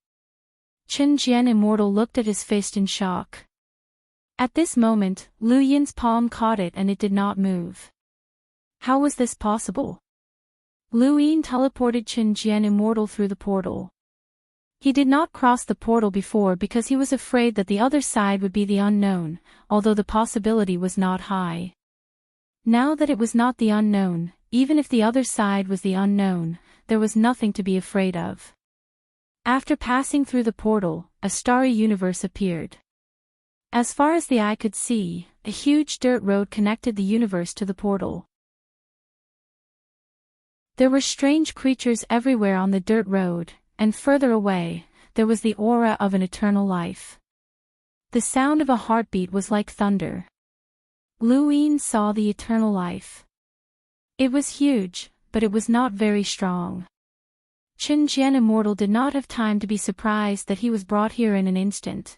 Chen Jian Immortal looked at his fist in shock. At this moment, Lu Yin's palm caught it and it did not move. How was this possible? Lu Yin teleported Chen Jian Immortal through the portal. He did not cross the portal before because he was afraid that the other side would be the unknown, although the possibility was not high. Now that it was not the unknown, even if the other side was the unknown, there was nothing to be afraid of. After passing through the portal, a starry universe appeared. As far as the eye could see, a huge dirt road connected the universe to the portal. There were strange creatures everywhere on the dirt road, and further away, there was the aura of an eternal life. The sound of a heartbeat was like thunder. Lu Yin saw the eternal life. It was huge, but it was not very strong. Chen Jian Immortal did not have time to be surprised that he was brought here in an instant.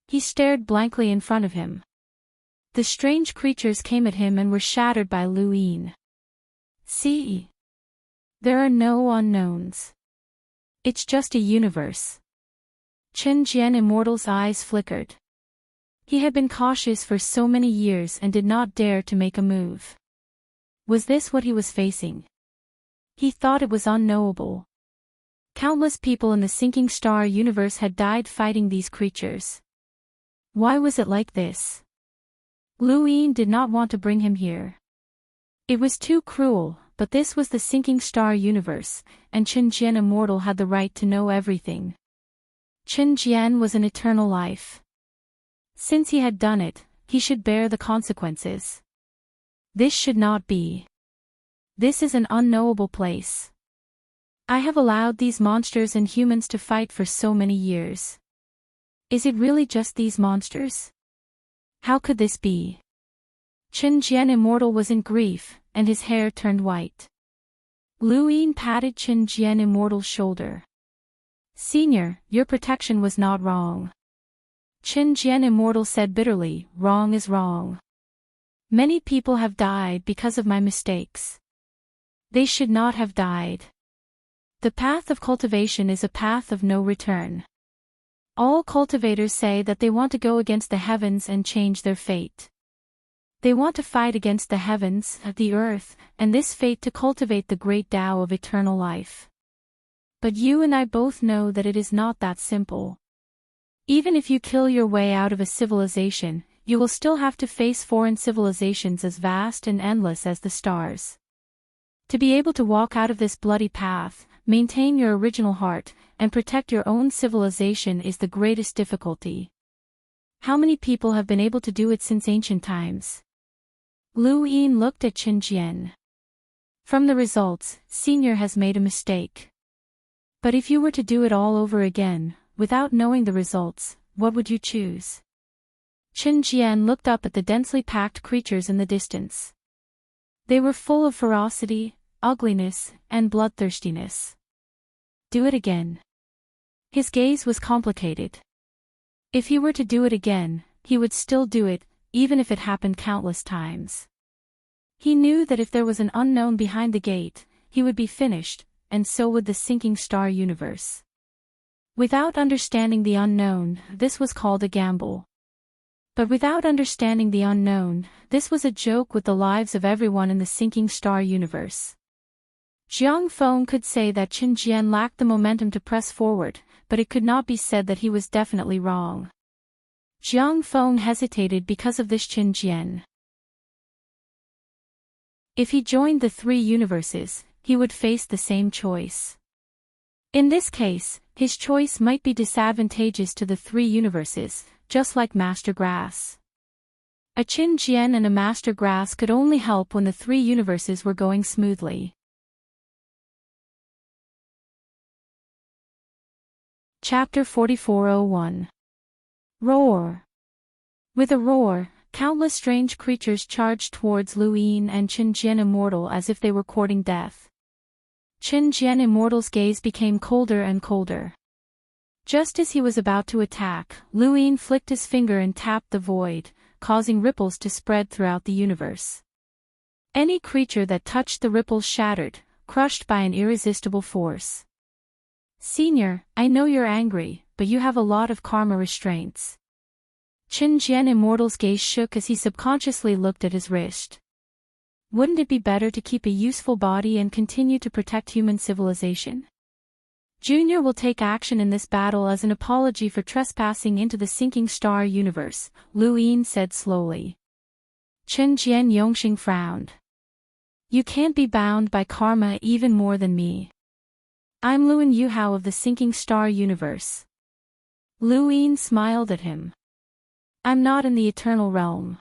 He stared blankly in front of him. The strange creatures came at him and were shattered by Lu Yin. See? There are no unknowns. It's just a universe. Chen Jian Immortal's eyes flickered. He had been cautious for so many years and did not dare to make a move. Was this what he was facing? He thought it was unknowable. Countless people in the sinking star universe had died fighting these creatures. Why was it like this? Lu Yin did not want to bring him here. It was too cruel, but this was the sinking star universe, and Chen Jian immortal had the right to know everything. Chen Jian was an eternal life. Since he had done it, he should bear the consequences. This should not be. This is an unknowable place. I have allowed these monsters and humans to fight for so many years. Is it really just these monsters? How could this be? Chen Jian immortal was in grief, and his hair turned white. Lu Yin patted Chen Jian immortal's shoulder. Senior, your protection was not wrong. Chen Jian immortal said bitterly, wrong is wrong. Many people have died because of my mistakes. They should not have died. The path of cultivation is a path of no return. All cultivators say that they want to go against the heavens and change their fate. They want to fight against the heavens, the earth, and this fate to cultivate the great Tao of eternal life. But you and I both know that it is not that simple. Even if you kill your way out of a civilization, you will still have to face foreign civilizations as vast and endless as the stars. To be able to walk out of this bloody path, maintain your original heart, and protect your own civilization is the greatest difficulty. How many people have been able to do it since ancient times? Lu Yin looked at Chen Jian. From the results, Senior has made a mistake. But if you were to do it all over again, without knowing the results, what would you choose? Chen Jian looked up at the densely packed creatures in the distance. They were full of ferocity, ugliness, and bloodthirstiness. Do it again. His gaze was complicated. If he were to do it again, he would still do it, even if it happened countless times. He knew that if there was an unknown behind the gate, he would be finished, and so would the sinking star universe. Without understanding the unknown, this was called a gamble. But without understanding the unknown, this was a joke with the lives of everyone in the sinking star universe. Jiang Feng could say that Chen Jian lacked the momentum to press forward, but it could not be said that he was definitely wrong. Jiang Feng hesitated because of this Chen Jian. If he joined the three universes, he would face the same choice. In this case, his choice might be disadvantageous to the three universes, just like Master Grass. A Chen Jian and a Master Grass could only help when the three universes were going smoothly. Chapter 4401. Roar. With a roar, countless strange creatures charged towards Lu Yin and Chen Jian immortal as if they were courting death. Chen Jian immortal's gaze became colder and colder. Just as he was about to attack, Lu Yin flicked his finger and tapped the void, causing ripples to spread throughout the universe. Any creature that touched the ripples shattered, crushed by an irresistible force. Senior, I know you're angry, but you have a lot of karma restraints. Chen Jian immortal's gaze shook as he subconsciously looked at his wrist. Wouldn't it be better to keep a useful body and continue to protect human civilization? Junior will take action in this battle as an apology for trespassing into the sinking star universe, Lu Yin said slowly. Chen Jian Yongxing frowned. You can't be bound by karma even more than me. I'm Luan Yuhao of the sinking star universe. Lu Yin smiled at him. I'm not in the eternal realm.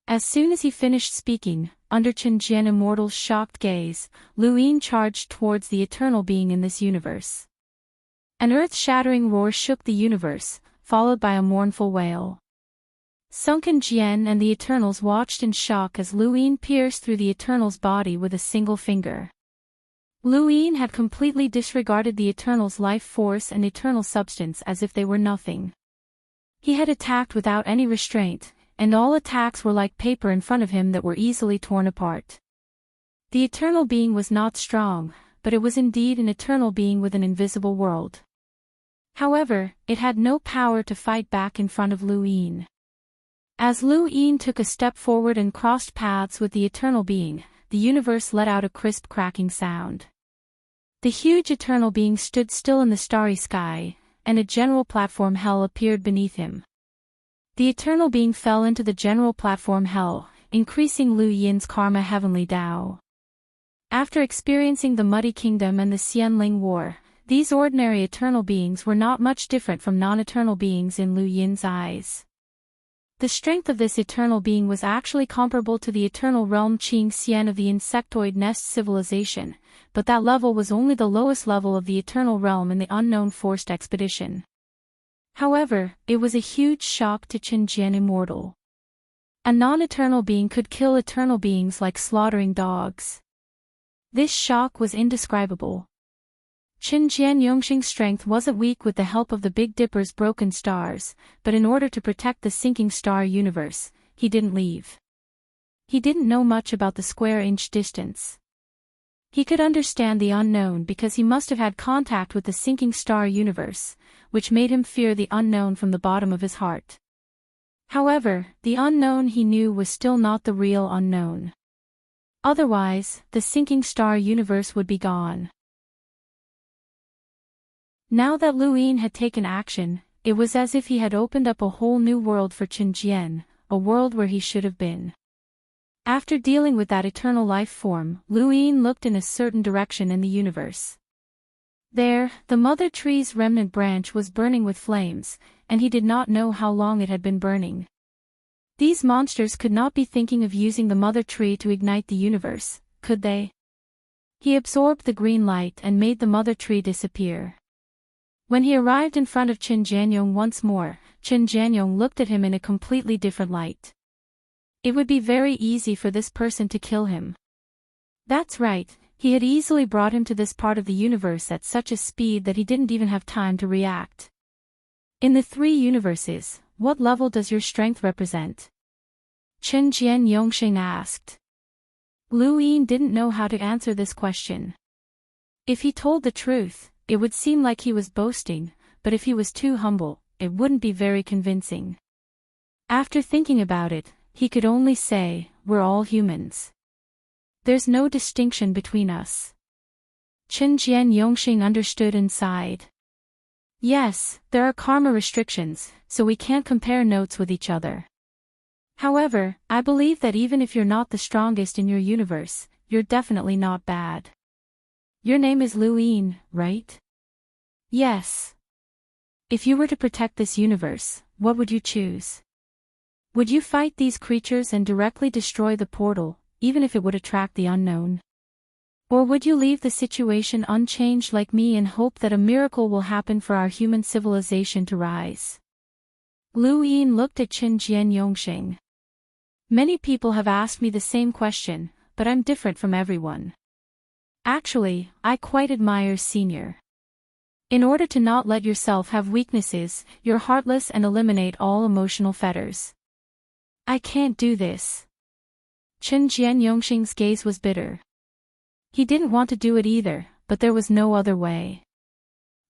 As soon as he finished speaking, under Chen Jian immortal's shocked gaze, Lu Yin charged towards the eternal being in this universe. An earth-shattering roar shook the universe, followed by a mournful wail. Sunken Jian and the Eternals watched in shock as Lu Yin pierced through the Eternal's body with a single finger. Lu Yin had completely disregarded the Eternal's life force and eternal substance as if they were nothing. He had attacked without any restraint, and all attacks were like paper in front of him that were easily torn apart. The eternal being was not strong, but it was indeed an eternal being with an invisible world. However, it had no power to fight back in front of Lu Yin. As Lu Yin took a step forward and crossed paths with the eternal being, the universe let out a crisp cracking sound. The huge eternal being stood still in the starry sky, and a general platform hell appeared beneath him. The eternal being fell into the general platform hell, increasing Lu Yin's karma heavenly Tao. After experiencing the Muddy Kingdom and the Xianling War, these ordinary eternal beings were not much different from non-eternal beings in Lu Yin's eyes. The strength of this eternal being was actually comparable to the eternal realm Qing Xian of the insectoid nest civilization, but that level was only the lowest level of the eternal realm in the unknown forced expedition. However, it was a huge shock to Qin Jian Immortal. A non-eternal being could kill eternal beings like slaughtering dogs. This shock was indescribable. Qin Jian Yongxing's strength wasn't weak with the help of the Big Dipper's broken stars, but in order to protect the sinking star universe, he didn't leave. He didn't know much about the square-inch distance. He could understand the unknown because he must have had contact with the sinking star universe, which made him fear the unknown from the bottom of his heart. However, the unknown he knew was still not the real unknown. Otherwise, the sinking star universe would be gone. Now that Lu Yin had taken action, it was as if he had opened up a whole new world for Qin Jian, a world where he should have been. After dealing with that eternal life form, Lu Yin looked in a certain direction in the universe. There, the mother tree's remnant branch was burning with flames, and he did not know how long it had been burning. These monsters could not be thinking of using the mother tree to ignite the universe, could they? He absorbed the green light and made the mother tree disappear. When he arrived in front of Qin Jianyong once more, Qin Jianyong looked at him in a completely different light. It would be very easy for this person to kill him. That's right, he had easily brought him to this part of the universe at such a speed that he didn't even have time to react. In the three universes, what level does your strength represent? Qin Jian Yongxing asked. Lu Yin didn't know how to answer this question. If he told the truth, it would seem like he was boasting, but if he was too humble, it wouldn't be very convincing. After thinking about it, he could only say, we're all humans. There's no distinction between us. Qin Jian Yongxing understood and sighed. Yes, there are karma restrictions, so we can't compare notes with each other. However, I believe that even if you're not the strongest in your universe, you're definitely not bad. Your name is Lu Yin, right? Yes. If you were to protect this universe, what would you choose? Would you fight these creatures and directly destroy the portal, even if it would attract the unknown? Or would you leave the situation unchanged like me and hope that a miracle will happen for our human civilization to rise? Lu Yin looked at Qin Jian Yongxing. Many people have asked me the same question, but I'm different from everyone. Actually, I quite admire Senior. In order to not let yourself have weaknesses, you're heartless and eliminate all emotional fetters. I can't do this. Qin Jian Yongxing's gaze was bitter. He didn't want to do it either, but there was no other way.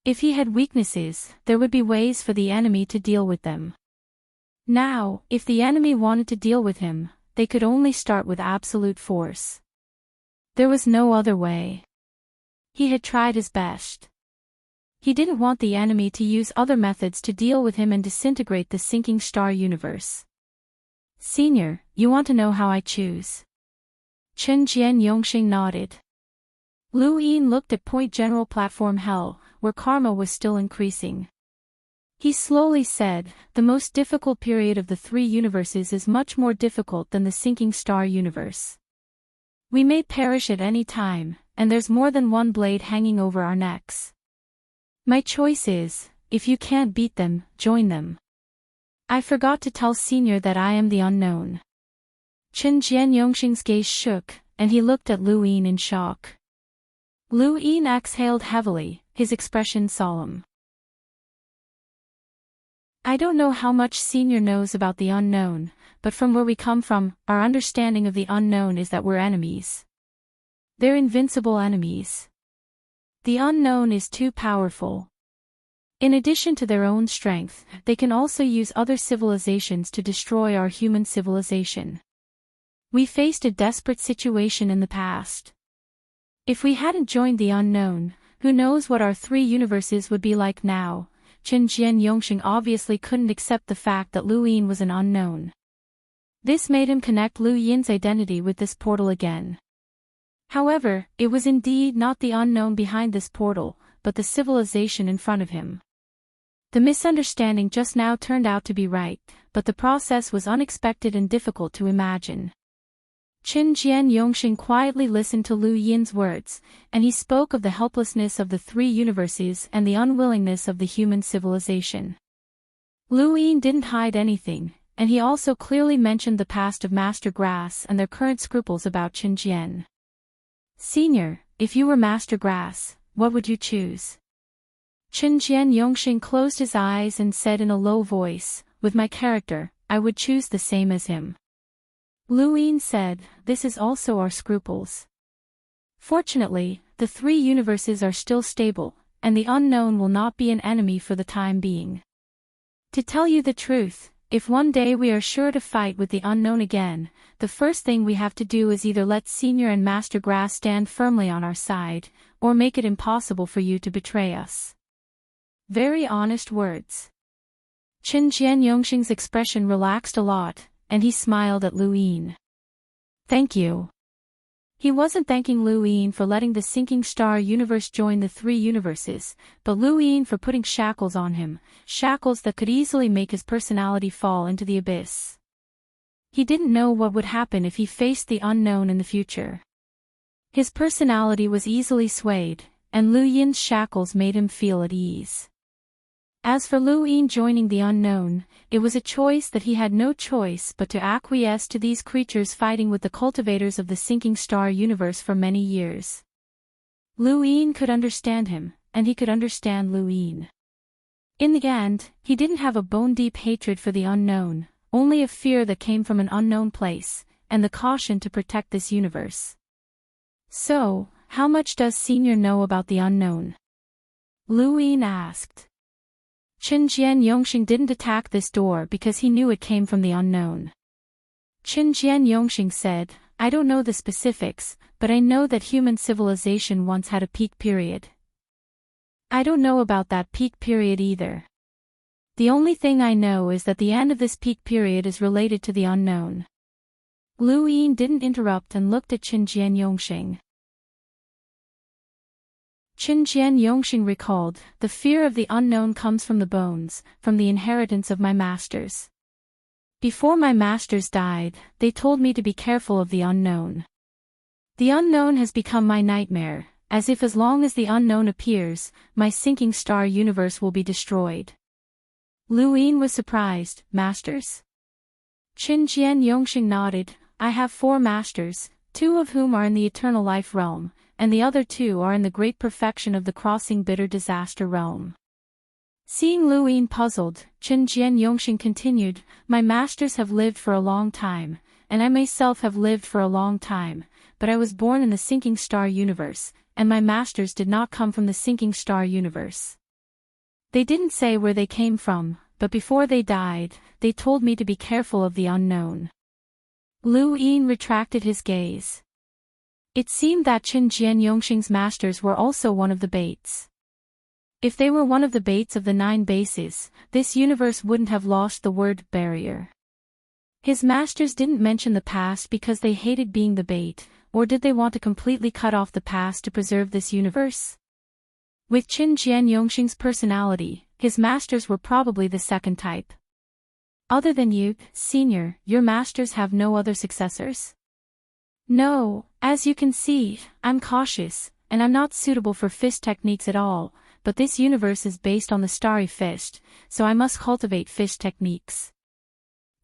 If he had weaknesses, there would be ways for the enemy to deal with them. Now, if the enemy wanted to deal with him, they could only start with absolute force. There was no other way. He had tried his best. He didn't want the enemy to use other methods to deal with him and disintegrate the sinking star universe. Senior, you want to know how I choose? Qin Jian Yongxing nodded. Lu Yin looked at Point General Platform Hell, where karma was still increasing. He slowly said, the most difficult period of the three universes is much more difficult than the sinking star universe. We may perish at any time, and there's more than one blade hanging over our necks. My choice is, if you can't beat them, join them. I forgot to tell Senior that I am the unknown. Qin Jian Yongxing's gaze shook, and he looked at Lu Yin in shock. Lu Yin exhaled heavily, his expression solemn. I don't know how much Senior knows about the unknown, but from where we come from, our understanding of the unknown is that we're enemies. They're invincible enemies. The unknown is too powerful. In addition to their own strength, they can also use other civilizations to destroy our human civilization. We faced a desperate situation in the past. If we hadn't joined the unknown, who knows what our three universes would be like now. Qin Jian Yongxing obviously couldn't accept the fact that Lu Yin was an unknown. This made him connect Lu Yin's identity with this portal again. However, it was indeed not the unknown behind this portal, but the civilization in front of him. The misunderstanding just now turned out to be right, but the process was unexpected and difficult to imagine. Qin Jian Yongxing quietly listened to Lu Yin's words, and he spoke of the helplessness of the three universes and the unwillingness of the human civilization. Lu Yin didn't hide anything, and he also clearly mentioned the past of Master Grass and their current scruples about Qin Jian. Senior, if you were Master Grass, what would you choose? Qin Jian Yongxing closed his eyes and said in a low voice, with my character, I would choose the same as him. Lu Yin said, this is also our scruples. Fortunately, the three universes are still stable, and the unknown will not be an enemy for the time being. To tell you the truth, if one day we are sure to fight with the unknown again, the first thing we have to do is either let Senior and Master Grass stand firmly on our side, or make it impossible for you to betray us. Very honest words. Qin Jian Yongxing's expression relaxed a lot, and he smiled at Lu Yin. Thank you. He wasn't thanking Lu Yin for letting the sinking star universe join the three universes, but Lu Yin for putting shackles on him, shackles that could easily make his personality fall into the abyss. He didn't know what would happen if he faced the unknown in the future. His personality was easily swayed, and Lu Yin's shackles made him feel at ease. As for Lu Yin joining the unknown, it was a choice that he had no choice but to acquiesce to these creatures fighting with the cultivators of the sinking star universe for many years. Lu Yin could understand him, and he could understand Lu Yin. In the end, he didn't have a bone-deep hatred for the unknown, only a fear that came from an unknown place, and the caution to protect this universe. So, how much does Senior know about the unknown? Lu Yin asked. Qin Jian Yongxing didn't attack this door because he knew it came from the unknown. Qin Jian Yongxing said, I don't know the specifics, but I know that human civilization once had a peak period. I don't know about that peak period either. The only thing I know is that the end of this peak period is related to the unknown. Lu Yin didn't interrupt and looked at Qin Jian Yongxing. Qin Jian Yongxing recalled, the fear of the unknown comes from the bones, from the inheritance of my masters. Before my masters died, they told me to be careful of the unknown. The unknown has become my nightmare, as if as long as the unknown appears, my sinking star universe will be destroyed. Lu Yin was surprised, masters? Qin Jian Yongxing nodded, I have 4 masters, 2 of whom are in the eternal life realm, and the other 2 are in the great perfection of the crossing bitter disaster realm. Seeing Lu Yin puzzled, Qin Jian Yongxing continued, my masters have lived for a long time, and I myself have lived for a long time, but I was born in the sinking star universe, and my masters did not come from the sinking star universe. They didn't say where they came from, but before they died, they told me to be careful of the unknown. Lu Yin retracted his gaze. It seemed that Qin Jian Yongxing's masters were also one of the baits. If they were one of the baits of the 9 bases, this universe wouldn't have lost the word barrier. His masters didn't mention the past because they hated being the bait, or did they want to completely cut off the past to preserve this universe? With Qin Jian Yongxing's personality, his masters were probably the second type. Other than you, Senior, your masters have no other successors? No, as you can see, I'm cautious, and I'm not suitable for fist techniques at all, but this universe is based on the starry fist, so I must cultivate fist techniques.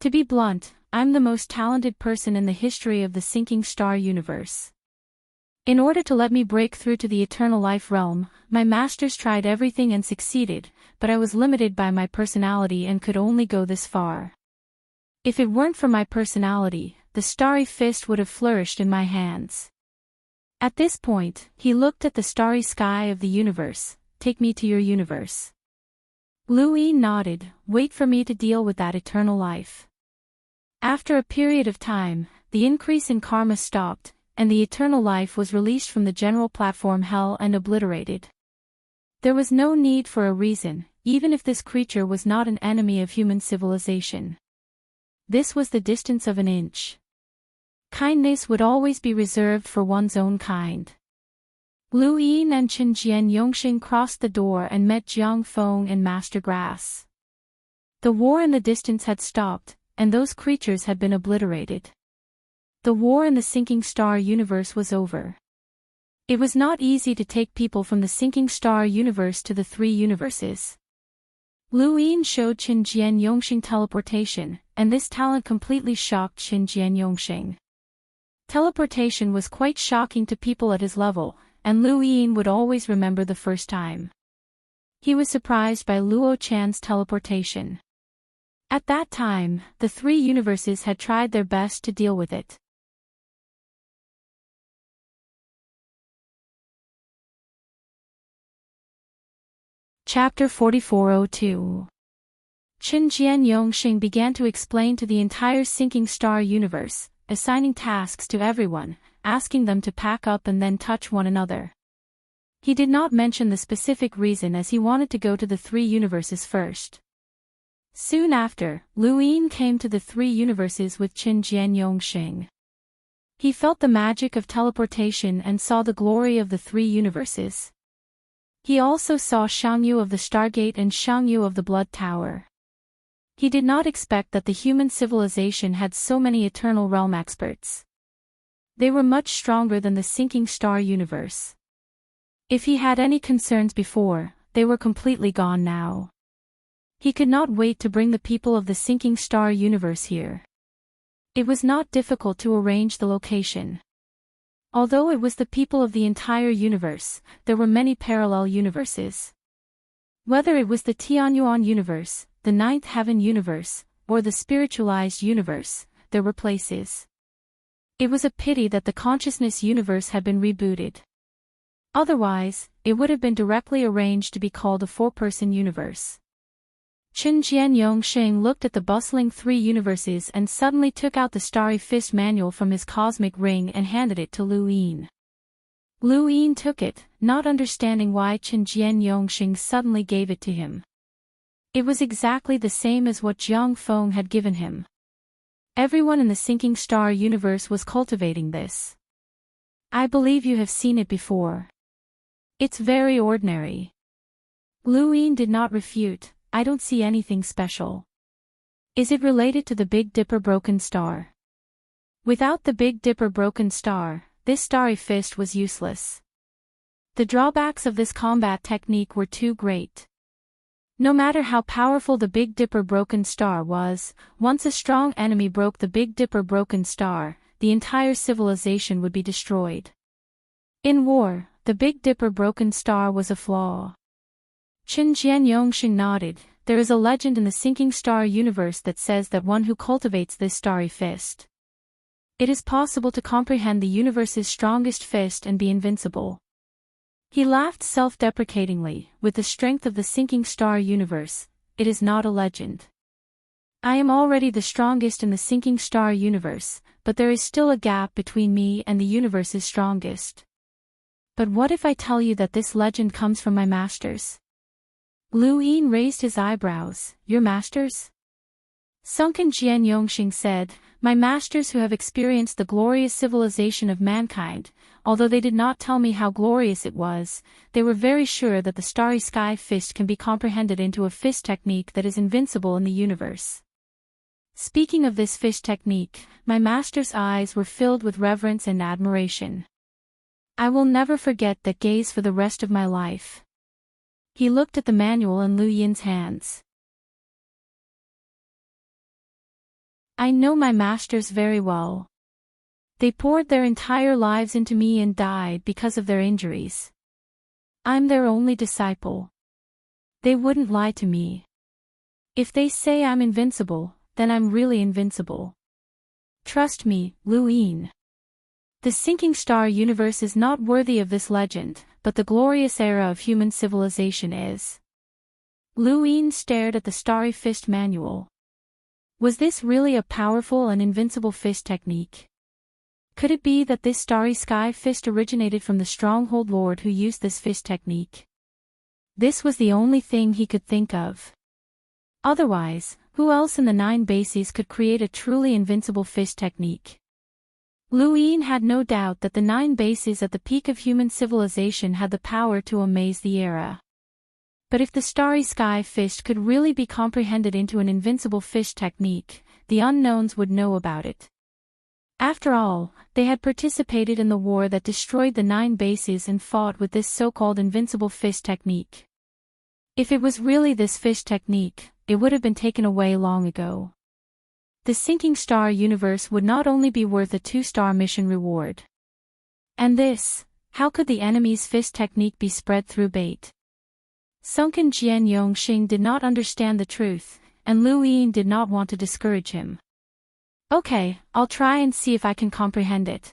To be blunt, I'm the most talented person in the history of the sinking star universe. In order to let me break through to the eternal life realm, my masters tried everything and succeeded, but I was limited by my personality and could only go this far. If it weren't for my personality, the starry fist would have flourished in my hands. At this point, he looked at the starry sky of the universe, take me to your universe. Lu Yin nodded, wait for me to deal with that eternal life. After a period of time, the increase in karma stopped, and the eternal life was released from the general platform hell and obliterated. There was no need for a reason, even if this creature was not an enemy of human civilization. This was the distance of an inch. Kindness would always be reserved for one's own kind. Lu Yin and Chen Jian Yongxing crossed the door and met Jiang Feng and Master Grass. The war in the distance had stopped, and those creatures had been obliterated. The war in the sinking star universe was over. It was not easy to take people from the sinking star universe to the three universes. Lu Yin showed Chen Jian Yongxing teleportation, and this talent completely shocked Chen Jian Yongxing. Teleportation was quite shocking to people at his level, and Lu Yin would always remember the first time. He was surprised by Luo Chan's teleportation. At that time, the three universes had tried their best to deal with it. Chapter 4402. Chen Jian Yongxing began to explain to the entire sinking star universe, assigning tasks to everyone, asking them to pack up and then touch one another. He did not mention the specific reason as he wanted to go to the three universes first. Soon after, Lu Yin came to the three universes with Chen Jian Yongxing. He felt the magic of teleportation and saw the glory of the three universes. He also saw Shangyu of the Stargate and Shangyu of the Blood Tower. He did not expect that the human civilization had so many eternal realm experts. They were much stronger than the sinking star universe. If he had any concerns before, they were completely gone now. He could not wait to bring the people of the sinking star universe here. It was not difficult to arrange the location. Although it was the people of the entire universe, there were many parallel universes. Whether it was the Tianyuan universe, the ninth heaven universe, or the spiritualized universe, there were places. It was a pity that the consciousness universe had been rebooted. Otherwise, it would have been directly arranged to be called a four-person universe. Chen Jian Yongxing looked at the bustling three universes and suddenly took out the Starry Fist manual from his cosmic ring and handed it to Lu Yin. Lu Yin took it, not understanding why Chen Jian Yongxing suddenly gave it to him. It was exactly the same as what Jiang Feng had given him. Everyone in the sinking star universe was cultivating this. I believe you have seen it before. It's very ordinary. Lu Yin did not refute. I don't see anything special. Is it related to the Big Dipper broken star? Without the Big Dipper broken star, this starry fist was useless. The drawbacks of this combat technique were too great. No matter how powerful the Big Dipper broken star was, once a strong enemy broke the Big Dipper broken star, the entire civilization would be destroyed. In war, the Big Dipper broken star was a flaw. Chen Jian Yongxing nodded. There is a legend in the sinking star universe that says that one who cultivates this starry fist. It is possible to comprehend the universe's strongest fist and be invincible. He laughed self-deprecatingly. With the strength of the sinking star universe, it is not a legend. I am already the strongest in the sinking star universe, but there is still a gap between me and the universe's strongest. But what if I tell you that this legend comes from my masters? Lu Yin raised his eyebrows. Your masters? Sunken Jian Yongxing said, my masters who have experienced the glorious civilization of mankind, although they did not tell me how glorious it was, they were very sure that the starry sky fist can be comprehended into a fist technique that is invincible in the universe. Speaking of this fist technique, my master's eyes were filled with reverence and admiration. I will never forget that gaze for the rest of my life. He looked at the manual in Lu Yin's hands. I know my masters very well. They poured their entire lives into me and died because of their injuries. I'm their only disciple. They wouldn't lie to me. If they say I'm invincible, then I'm really invincible. Trust me, Lu Yin. The sinking star universe is not worthy of this legend, but the glorious era of human civilization is. Lu Yin stared at the starry fist manual. Was this really a powerful and invincible fist technique? Could it be that this starry sky fist originated from the stronghold lord who used this fist technique? This was the only thing he could think of. Otherwise, who else in the 9 bases could create a truly invincible fist technique? Lu Yin had no doubt that the 9 bases at the peak of human civilization had the power to amaze the era. But if the starry sky fist could really be comprehended into an invincible fish technique, the unknowns would know about it. After all, they had participated in the war that destroyed the 9 bases and fought with this so-called invincible fish technique. If it was really this fish technique, it would have been taken away long ago. The sinking star universe would not only be worth a 2-star mission reward. And this, how could the enemy's fish technique be spread through bait? Sunken Jian Yongxing did not understand the truth, and Lu Yin did not want to discourage him. Okay, I'll try and see if I can comprehend it.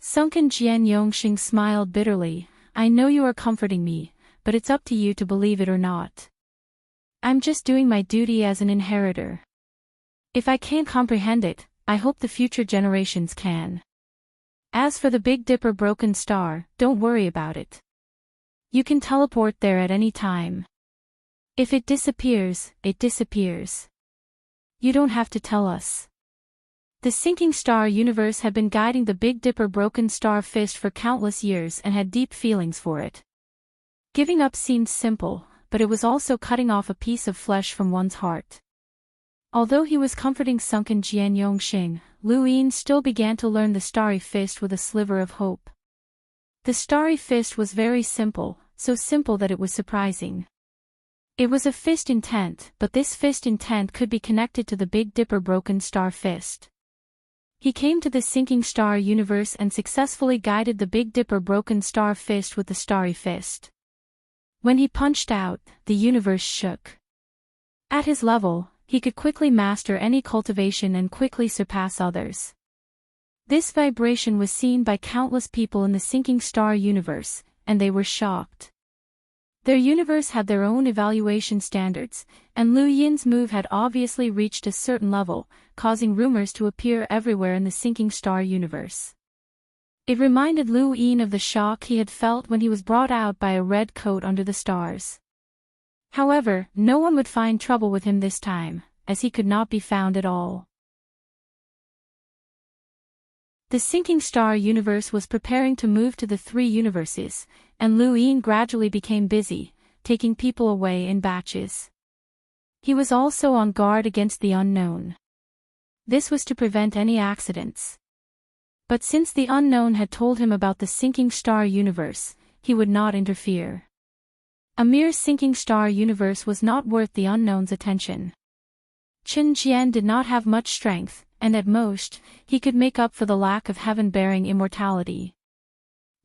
Sunken Jian Yongxing smiled bitterly. I know you are comforting me, but it's up to you to believe it or not. I'm just doing my duty as an inheritor. If I can't comprehend it, I hope the future generations can. As for the Big Dipper broken star, don't worry about it. You can teleport there at any time. If it disappears, it disappears. You don't have to tell us. The sinking star universe had been guiding the Big Dipper broken star fist for countless years and had deep feelings for it. Giving up seemed simple, but it was also cutting off a piece of flesh from one's heart. Although he was comforting sunken Jian Yongxing, Lu Yin still began to learn the starry fist with a sliver of hope. The starry fist was very simple, so simple that it was surprising. It was a fist intent, but this fist intent could be connected to the Big Dipper broken star fist. He came to the sinking star universe and successfully guided the Big Dipper broken star fist with the starry fist. When he punched out, the universe shook. At his level, he could quickly master any cultivation and quickly surpass others. This vibration was seen by countless people in the sinking star universe, and they were shocked. Their universe had their own evaluation standards, and Lu Yin's move had obviously reached a certain level, causing rumors to appear everywhere in the sinking star universe. It reminded Lu Yin of the shock he had felt when he was brought out by a red coat under the stars. However, no one would find trouble with him this time, as he could not be found at all. The sinking star universe was preparing to move to the 3 universes, and Lu Yin gradually became busy, taking people away in batches. He was also on guard against the unknown. This was to prevent any accidents. But since the unknown had told him about the sinking star universe, he would not interfere. A mere sinking star universe was not worth the unknown's attention. Chen Jian did not have much strength, and at most, he could make up for the lack of heaven-bearing immortality.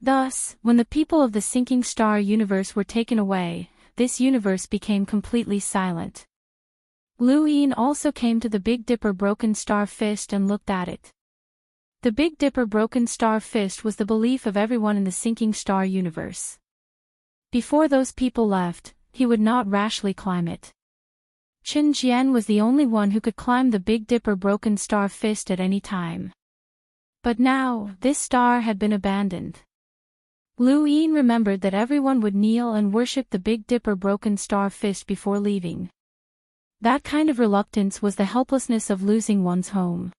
Thus, when the people of the sinking star universe were taken away, this universe became completely silent. Lu Yin also came to the Big Dipper broken star fist and looked at it. The Big Dipper broken star fist was the belief of everyone in the sinking star universe. Before those people left, he would not rashly climb it. Chen Jian was the only one who could climb the Big Dipper broken star fist at any time. But now, this star had been abandoned. Lu Yin remembered that everyone would kneel and worship the Big Dipper broken star fist before leaving. That kind of reluctance was the helplessness of losing one's home.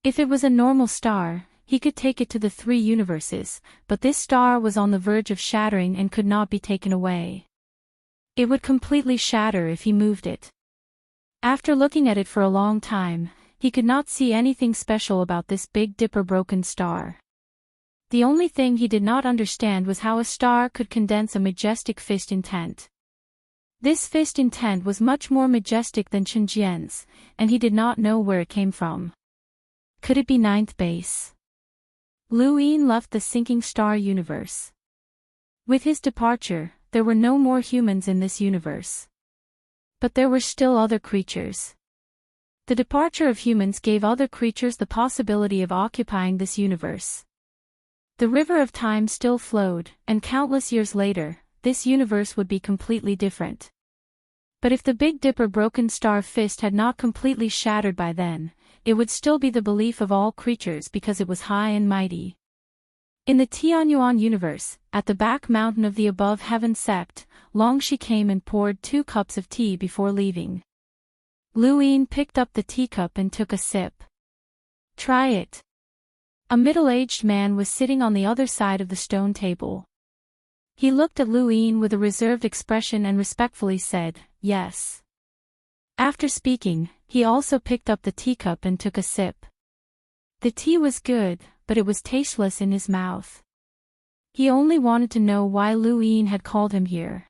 If it was a normal star, he could take it to the 3 universes, but this star was on the verge of shattering and could not be taken away. It would completely shatter if he moved it. After looking at it for a long time, he could not see anything special about this Big Dipper broken star. The only thing he did not understand was how a star could condense a majestic fist intent. This fist intent was much more majestic than Chen Jian's, and he did not know where it came from. Could it be 9th base? Lu Yin left the sinking star universe. With his departure, there were no more humans in this universe. But there were still other creatures. The departure of humans gave other creatures the possibility of occupying this universe. The river of time still flowed, and countless years later, this universe would be completely different. But if the Big Dipper broken star fist had not completely shattered by then, it would still be the belief of all creatures because it was high and mighty. In the Tianyuan universe, at the back mountain of the above heaven sept, Longxi came and poured 2 cups of tea before leaving. Lu Yin picked up the teacup and took a sip. Try it. A middle-aged man was sitting on the other side of the stone table. He looked at Lu Yin with a reserved expression and respectfully said, "Yes." After speaking, he also picked up the teacup and took a sip. The tea was good, but it was tasteless in his mouth. He only wanted to know why Lu Yin had called him here.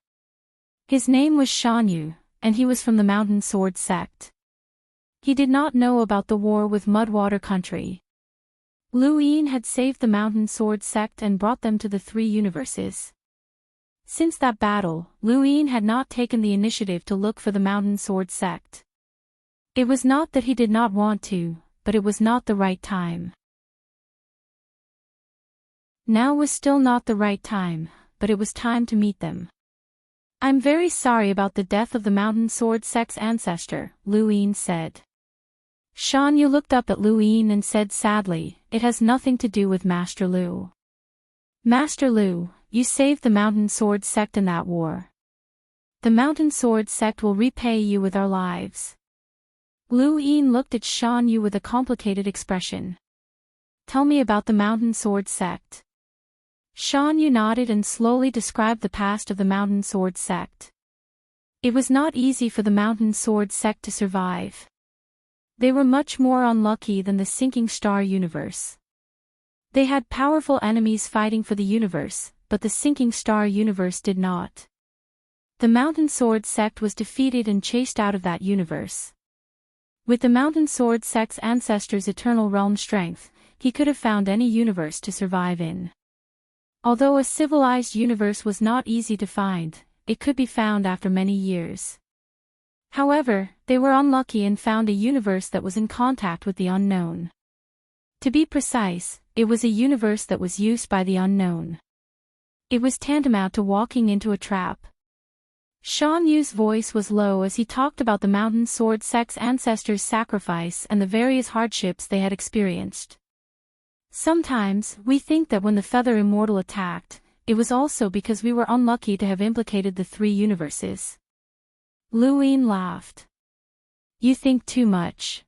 His name was Shan Yu, and he was from the Mountain Sword sect. He did not know about the war with Mudwater country. Lu Yin had saved the Mountain Sword sect and brought them to the three universes. Since that battle, Lu Yin had not taken the initiative to look for the Mountain Sword sect. It was not that he did not want to, but it was not the right time. Now was still not the right time, but it was time to meet them. "I'm very sorry about the death of the Mountain Sword sect's ancestor," Lu Yin said. Shan Yu looked up at Lu Yin and said sadly, "It has nothing to do with Master Lu. Master Lu, you saved the Mountain Sword sect in that war. The Mountain Sword sect will repay you with our lives." Lu Yin looked at Shan Yu with a complicated expression. "Tell me about the Mountain Sword sect." Shan Yu nodded and slowly described the past of the Mountain Sword sect. It was not easy for the Mountain Sword sect to survive. They were much more unlucky than the sinking star universe. They had powerful enemies fighting for the universe, but the sinking star universe did not. The Mountain Sword sect was defeated and chased out of that universe. With the Mountain Sword sect's ancestors' eternal realm strength, he could have found any universe to survive in. Although a civilized universe was not easy to find, it could be found after many years. However, they were unlucky and found a universe that was in contact with the unknown. To be precise, it was a universe that was used by the unknown. It was tantamount to walking into a trap. Shan Yu's voice was low as he talked about the Mountain Sword sect's ancestors' sacrifice and the various hardships they had experienced. "Sometimes, we think that when the Feather Immortal attacked, it was also because we were unlucky to have implicated the three universes." Lu Yin laughed. "You think too much.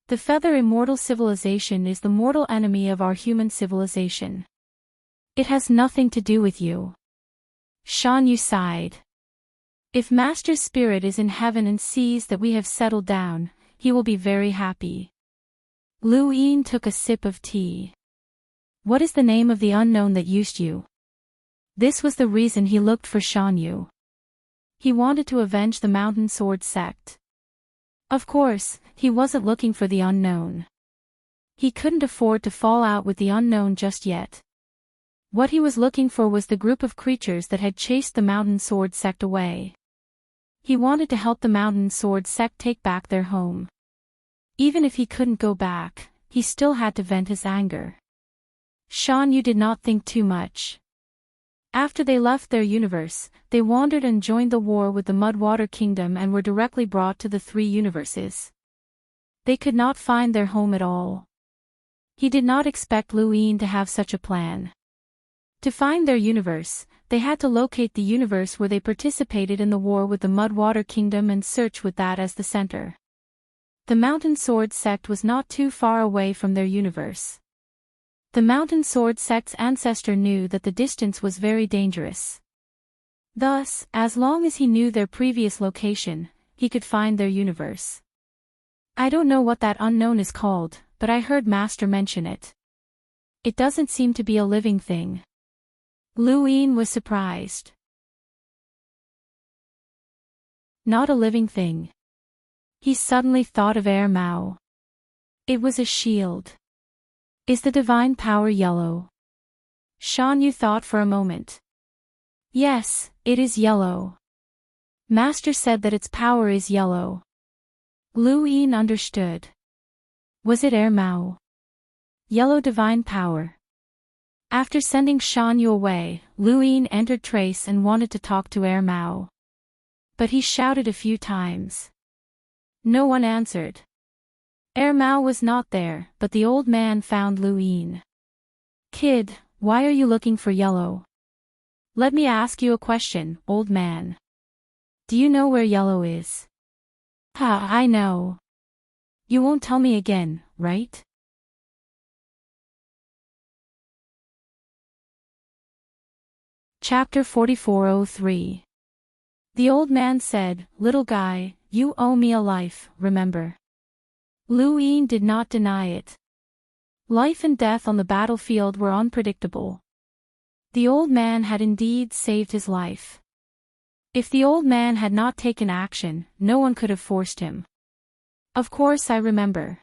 The Feather Immortal civilization is the mortal enemy of our human civilization. It has nothing to do with you." Shan Yu sighed. "If Master Spirit is in heaven and sees that we have settled down, he will be very happy." Lu Yin took a sip of tea. "What is the name of the unknown that used you?" This was the reason he looked for Shan Yu. He wanted to avenge the Mountain Sword sect. Of course, he wasn't looking for the unknown. He couldn't afford to fall out with the unknown just yet. What he was looking for was the group of creatures that had chased the Mountain Sword sect away. He wanted to help the Mountain Sword sect take back their home. Even if he couldn't go back, he still had to vent his anger. Shan Yu did not think too much. After they left their universe, they wandered and joined the war with the Mudwater Kingdom and were directly brought to the three universes. They could not find their home at all. He did not expect Lu Yin to have such a plan. To find their universe, they had to locate the universe where they participated in the war with the Mudwater Kingdom and search with that as the center. The Mountain Sword sect was not too far away from their universe. The Mountain Sword sect's ancestor knew that the distance was very dangerous. Thus, as long as he knew their previous location, he could find their universe. "I don't know what that unknown is called, but I heard Master mention it. It doesn't seem to be a living thing." Lu Yin was surprised. Not a living thing. He suddenly thought of Air Mao. It was a shield. "Is the divine power yellow?" Shan Yu thought for a moment. "Yes, it is yellow. Master said that its power is yellow." Lu Yin understood. Was it Air Mao? Yellow divine power. After sending Shan Yu away, Lu Yin entered Trace and wanted to talk to Air Mao. But he shouted a few times. No one answered. Air Mao was not there, but the old man found Lu Yin. "Kid, why are you looking for yellow?" "Let me ask you a question, old man. Do you know where yellow is?" "Ha, I know." "You won't tell me again, right?" Chapter 4403. The old man said, "Little guy, you owe me a life, remember?" Lu Yin did not deny it. Life and death on the battlefield were unpredictable. The old man had indeed saved his life. If the old man had not taken action, no one could have forced him. "Of course I remember."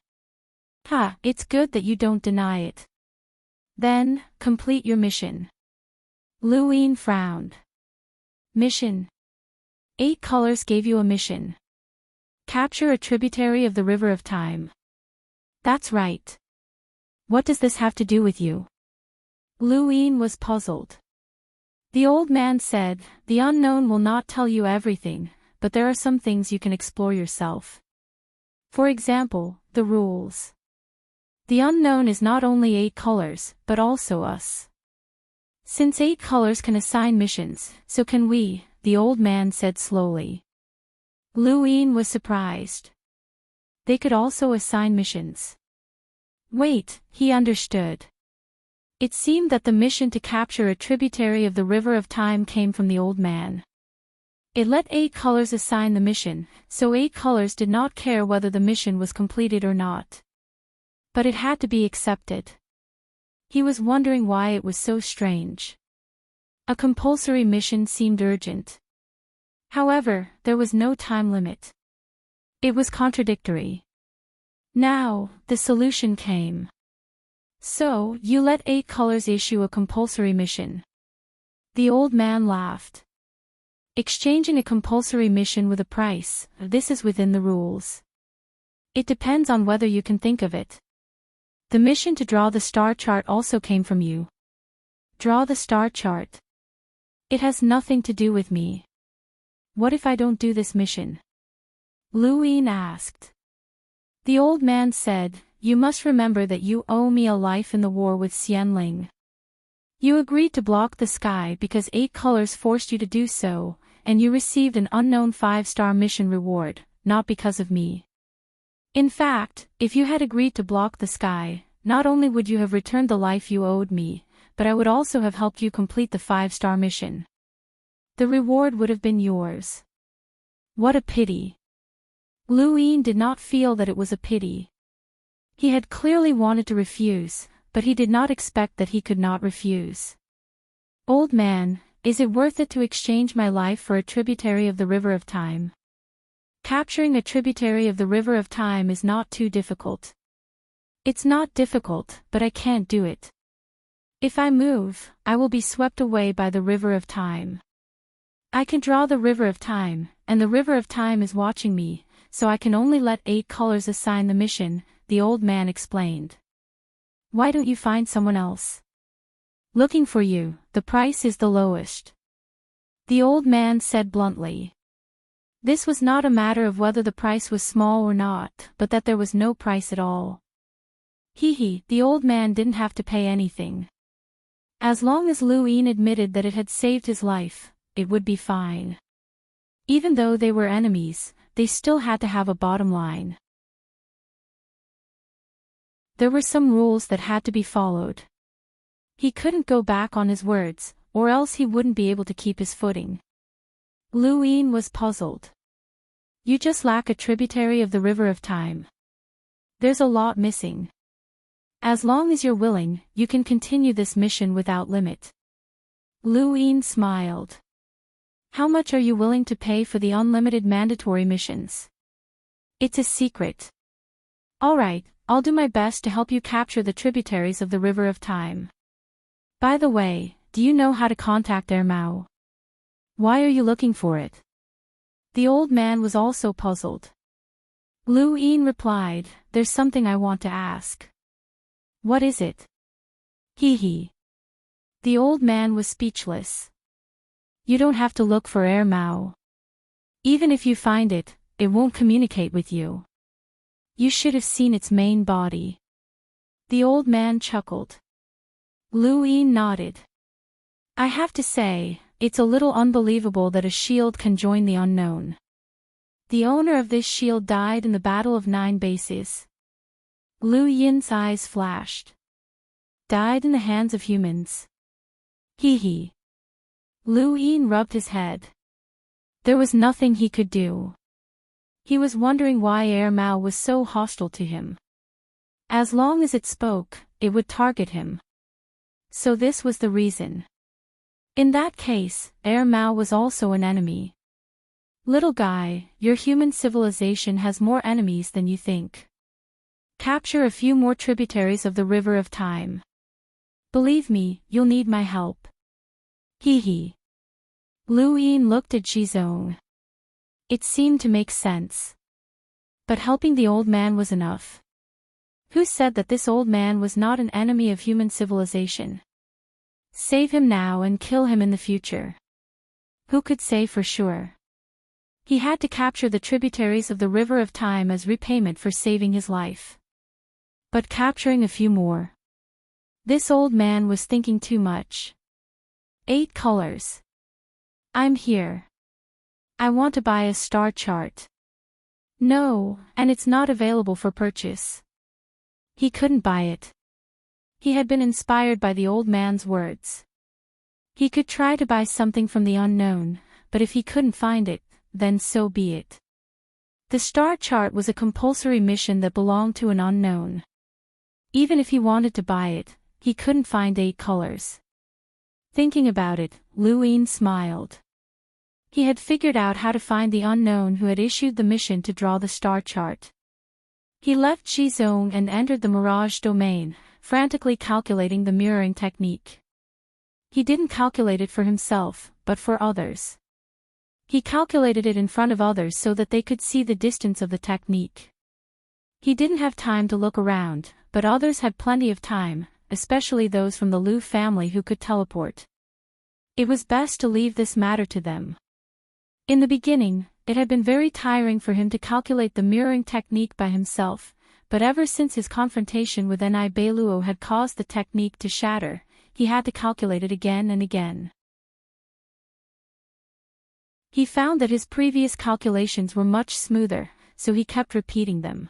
"Ha, it's good that you don't deny it. Then, complete your mission." Lu Yin frowned. "Mission? 8 colors gave you a mission. Capture a tributary of the river of time." "That's right. What does this have to do with you?" Lu Yin was puzzled. The old man said, "The unknown will not tell you everything, but there are some things you can explore yourself. For example, the rules. The unknown is not only 8 colors, but also us. Since 8 colors can assign missions, so can we," the old man said slowly. Lu Yin was surprised. They could also assign missions. Wait, he understood. It seemed that the mission to capture a tributary of the river of time came from the old man. It let 8 colors assign the mission, so 8 colors did not care whether the mission was completed or not. But it had to be accepted. He was wondering why it was so strange. A compulsory mission seemed urgent. However, there was no time limit. It was contradictory. Now, the solution came. "So, you let 8 colors issue a compulsory mission." The old man laughed. "Exchanging a compulsory mission with a price, this is within the rules. It depends on whether you can think of it. The mission to draw the star chart also came from you." "Draw the star chart? It has nothing to do with me. What if I don't do this mission?" Lu Yin asked. The old man said, "You must remember that you owe me a life in the war with Xianling. You agreed to block the sky because 8 colors forced you to do so, and you received an unknown 5-star mission reward, not because of me. In fact, if you had agreed to block the sky, not only would you have returned the life you owed me, but I would also have helped you complete the 5-star mission. The reward would have been yours." What a pity. Lu Yin did not feel that it was a pity. He had clearly wanted to refuse, but he did not expect that he could not refuse. "Old man, is it worth it to exchange my life for a tributary of the river of time?" Capturing a tributary of the river of time is not too difficult. "It's not difficult, but I can't do it. If I move, I will be swept away by the river of time. I can draw the river of time, and the river of time is watching me, so I can only let 8 colors assign the mission," the old man explained. "Why don't you find someone else?" "Looking for you, the price is the lowest," the old man said bluntly. This was not a matter of whether the price was small or not, but that there was no price at all. The old man didn't have to pay anything. As long as Lu Yin admitted that it had saved his life, it would be fine. Even though they were enemies, they still had to have a bottom line. There were some rules that had to be followed. He couldn't go back on his words, or else he wouldn't be able to keep his footing. Lu Yin was puzzled. "You just lack a tributary of the river of time. There's a lot missing. As long as you're willing, you can continue this mission without limit." Lu Yin smiled. "How much are you willing to pay for the unlimited mandatory missions?" "It's a secret." "All right, I'll do my best to help you capture the tributaries of the river of time. By the way, do you know how to contact Air Mao?" "Why are you looking for it?" The old man was also puzzled. Lu Yin replied, "There's something I want to ask." "What is it?" The old man was speechless. "You don't have to look for Air Mao. Even if you find it, it won't communicate with you. You should have seen its main body." The old man chuckled. Lu Yin nodded. "I have to say, it's a little unbelievable that a shield can join the unknown. The owner of this shield died in the Battle of 9 Bases." Lu Yin's eyes flashed. "Died in the hands of humans?" Lu Yin rubbed his head. There was nothing he could do. He was wondering why Air Mao was so hostile to him. As long as it spoke, it would target him. So this was the reason. In that case, Air Mao was also an enemy. Little guy, your human civilization has more enemies than you think. Capture a few more tributaries of the river of time. Believe me, you'll need my help. Hee hee. Lu Yin looked at Xizong. It seemed to make sense. But helping the old man was enough. Who said that this old man was not an enemy of human civilization? Save him now and kill him in the future. Who could say for sure? He had to capture the tributaries of the river of time as repayment for saving his life. But capturing a few more. This old man was thinking too much. 8 colors. I'm here. I want to buy a star chart. No, and it's not available for purchase. He couldn't buy it. He had been inspired by the old man's words. He could try to buy something from the unknown, but if he couldn't find it, then so be it. The star chart was a compulsory mission that belonged to an unknown. Even if he wanted to buy it, he couldn't find 8 colors. Thinking about it, Lu Yin smiled. He had figured out how to find the unknown who had issued the mission to draw the star chart. He left Xizong and entered the mirage domain, frantically calculating the mirroring technique. He didn't calculate it for himself, but for others. He calculated it in front of others so that they could see the distance of the technique. He didn't have time to look around, but others had plenty of time, especially those from the Lu family who could teleport. It was best to leave this matter to them. In the beginning, it had been very tiring for him to calculate the mirroring technique by himself, but ever since his confrontation with Ni Beiluo had caused the technique to shatter, he had to calculate it again and again. He found that his previous calculations were much smoother, so he kept repeating them.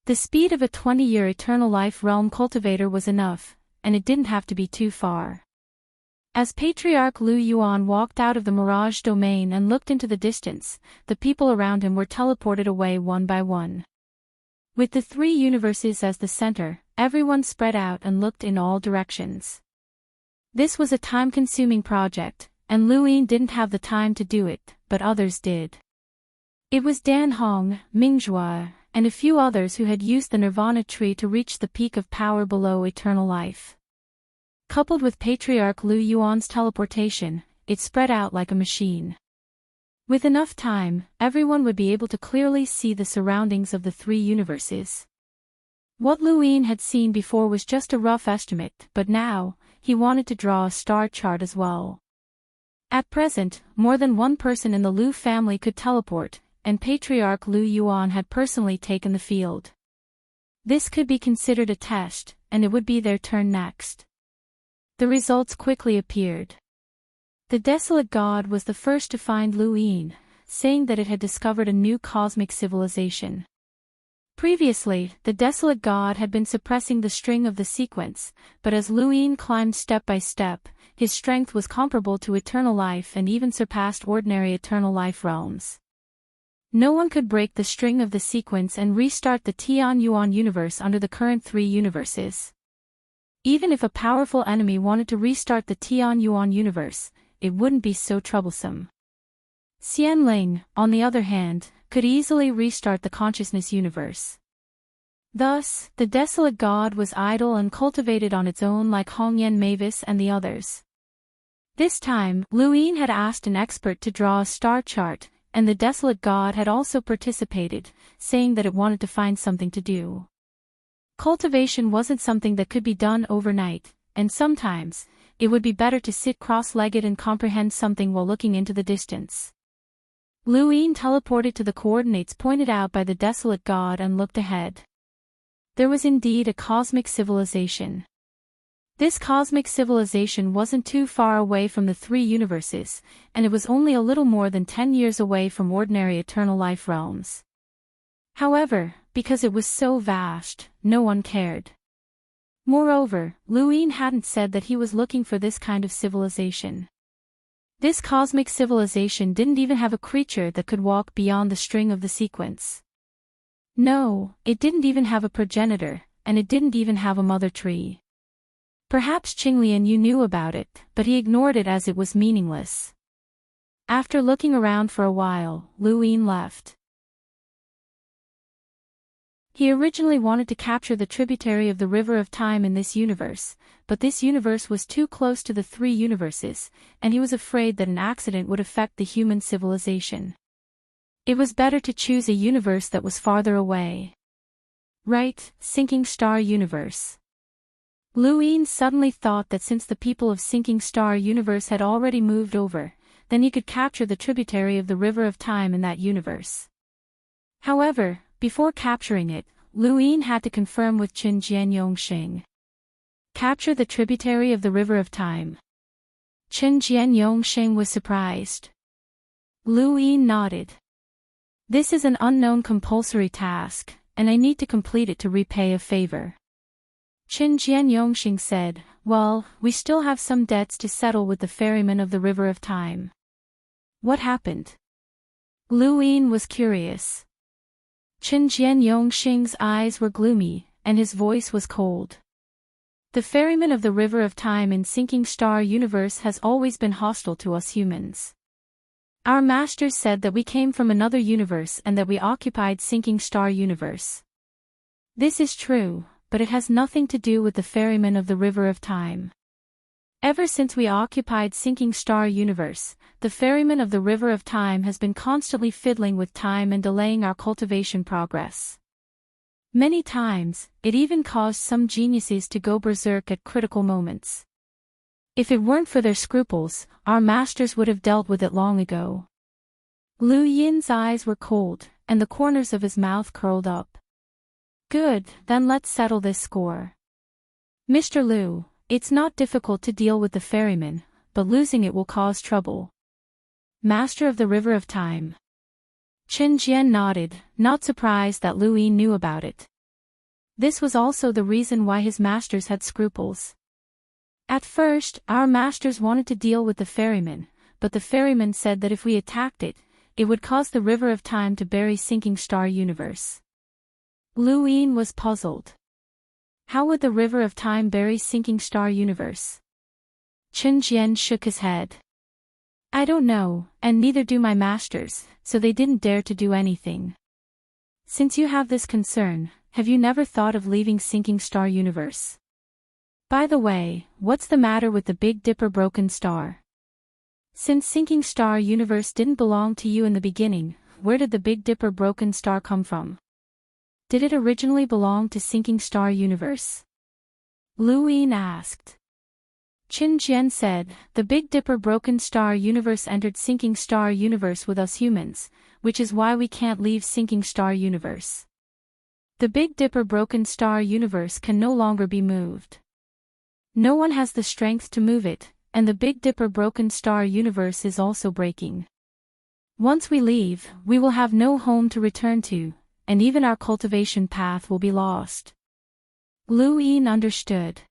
The speed of a 20-year eternal life realm cultivator was enough, and it didn't have to be too far. As Patriarch Lu Yuan walked out of the mirage domain and looked into the distance, the people around him were teleported away one by one. With the 3 universes as the center, everyone spread out and looked in all directions. This was a time-consuming project, and Lu Yin didn't have the time to do it, but others did. It was Dan Hong, Mingzhua, and a few others who had used the Nirvana tree to reach the peak of power below eternal life. Coupled with Patriarch Lu Yuan's teleportation, it spread out like a machine. With enough time, everyone would be able to clearly see the surroundings of the 3 universes. What Lu Yin had seen before was just a rough estimate, but now, he wanted to draw a star chart as well. At present, more than one person in the Lu family could teleport, and Patriarch Lu Yuan had personally taken the field. This could be considered a test, and it would be their turn next. The results quickly appeared. The Desolate God was the first to find Lu Yin, saying that it had discovered a new cosmic civilization. Previously, the Desolate God had been suppressing the string of the sequence, but as Lu Yin climbed step by step, his strength was comparable to eternal life and even surpassed ordinary eternal life realms. No one could break the string of the sequence and restart the Tianyuan universe under the current 3 universes. Even if a powerful enemy wanted to restart the Tianyuan universe, it wouldn't be so troublesome. Xianling, on the other hand, could easily restart the consciousness universe. Thus, the Desolate God was idle and cultivated on its own like Hongyan Mavis and the others. This time, Lu Yin had asked an expert to draw a star chart, and the Desolate God had also participated, saying that it wanted to find something to do. Cultivation wasn't something that could be done overnight, and sometimes, it would be better to sit cross-legged and comprehend something while looking into the distance. Lu Yin teleported to the coordinates pointed out by the Desolate God and looked ahead. There was indeed a cosmic civilization. This cosmic civilization wasn't too far away from the 3 universes, and it was only a little more than 10 years away from ordinary eternal life realms. However, because it was so vast, no one cared. Moreover, Lu Yin hadn't said that he was looking for this kind of civilization. This cosmic civilization didn't even have a creature that could walk beyond the string of the sequence. No, it didn't even have a progenitor, and it didn't even have a mother tree. Perhaps Qinglian Yu knew about it, but he ignored it as it was meaningless. After looking around for a while, Lu Yin left. He originally wanted to capture the tributary of the river of time in this universe, but this universe was too close to the three universes, and he was afraid that an accident would affect the human civilization. It was better to choose a universe that was farther away. Right, Sinking Star Universe. Lu Yin suddenly thought that since the people of Sinking Star Universe had already moved over, then he could capture the tributary of the river of time in that universe. However, before capturing it, Lu Yin had to confirm with Qin Jian Yongxing. Capture the tributary of the river of time. Qin Jian Yongxing was surprised. Lu Yin nodded. This is an unknown compulsory task, and I need to complete it to repay a favor. Qin Jian Yongxing said, well, we still have some debts to settle with the ferryman of the river of time. What happened? Lu Yin was curious. Qin Jian Yongxing's eyes were gloomy, and his voice was cold. The ferryman of the river of time in Sinking Star Universe has always been hostile to us humans. Our masters said that we came from another universe and that we occupied Sinking Star Universe. This is true, but it has nothing to do with the ferryman of the river of time. Ever since we occupied Sinking Star Universe, the ferryman of the river of time has been constantly fiddling with time and delaying our cultivation progress. Many times, it even caused some geniuses to go berserk at critical moments. If it weren't for their scruples, our masters would have dealt with it long ago. Lu Yin's eyes were cold, and the corners of his mouth curled up. Good, then let's settle this score. Mr. Lu, it's not difficult to deal with the ferryman, but losing it will cause trouble. Master of the River of Time. Qin Jian nodded, not surprised that Lu Yin knew about it. This was also the reason why his masters had scruples. At first, our masters wanted to deal with the ferryman, but the ferryman said that if we attacked it, it would cause the River of Time to bury Sinking Star Universe. Lu Yin was puzzled. How would the River of Time bury Sinking Star Universe? Qin Jian shook his head. I don't know, and neither do my masters, so they didn't dare to do anything. Since you have this concern, have you never thought of leaving Sinking Star Universe? By the way, what's the matter with the Big Dipper broken star? Since Sinking Star Universe didn't belong to you in the beginning, where did the Big Dipper broken star come from? Did it originally belong to Sinking Star Universe? Lu Yin asked. Qin Jian said, the Big Dipper broken star universe entered Sinking Star Universe with us humans, which is why we can't leave Sinking Star Universe. The Big Dipper broken star universe can no longer be moved. No one has the strength to move it, and the Big Dipper broken star universe is also breaking. Once we leave, we will have no home to return to, and even our cultivation path will be lost. Lu Yin understood.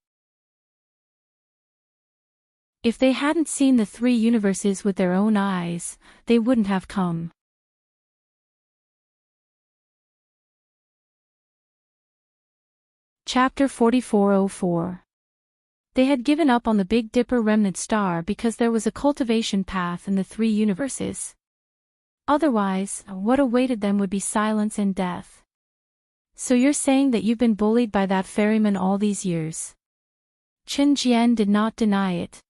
If they hadn't seen the three universes with their own eyes, they wouldn't have come. Chapter 4404. They had given up on the Big Dipper remnant star because there was a cultivation path in the three universes. Otherwise, what awaited them would be silence and death. So you're saying that you've been bullied by that ferryman all these years? Qin Jian did not deny it.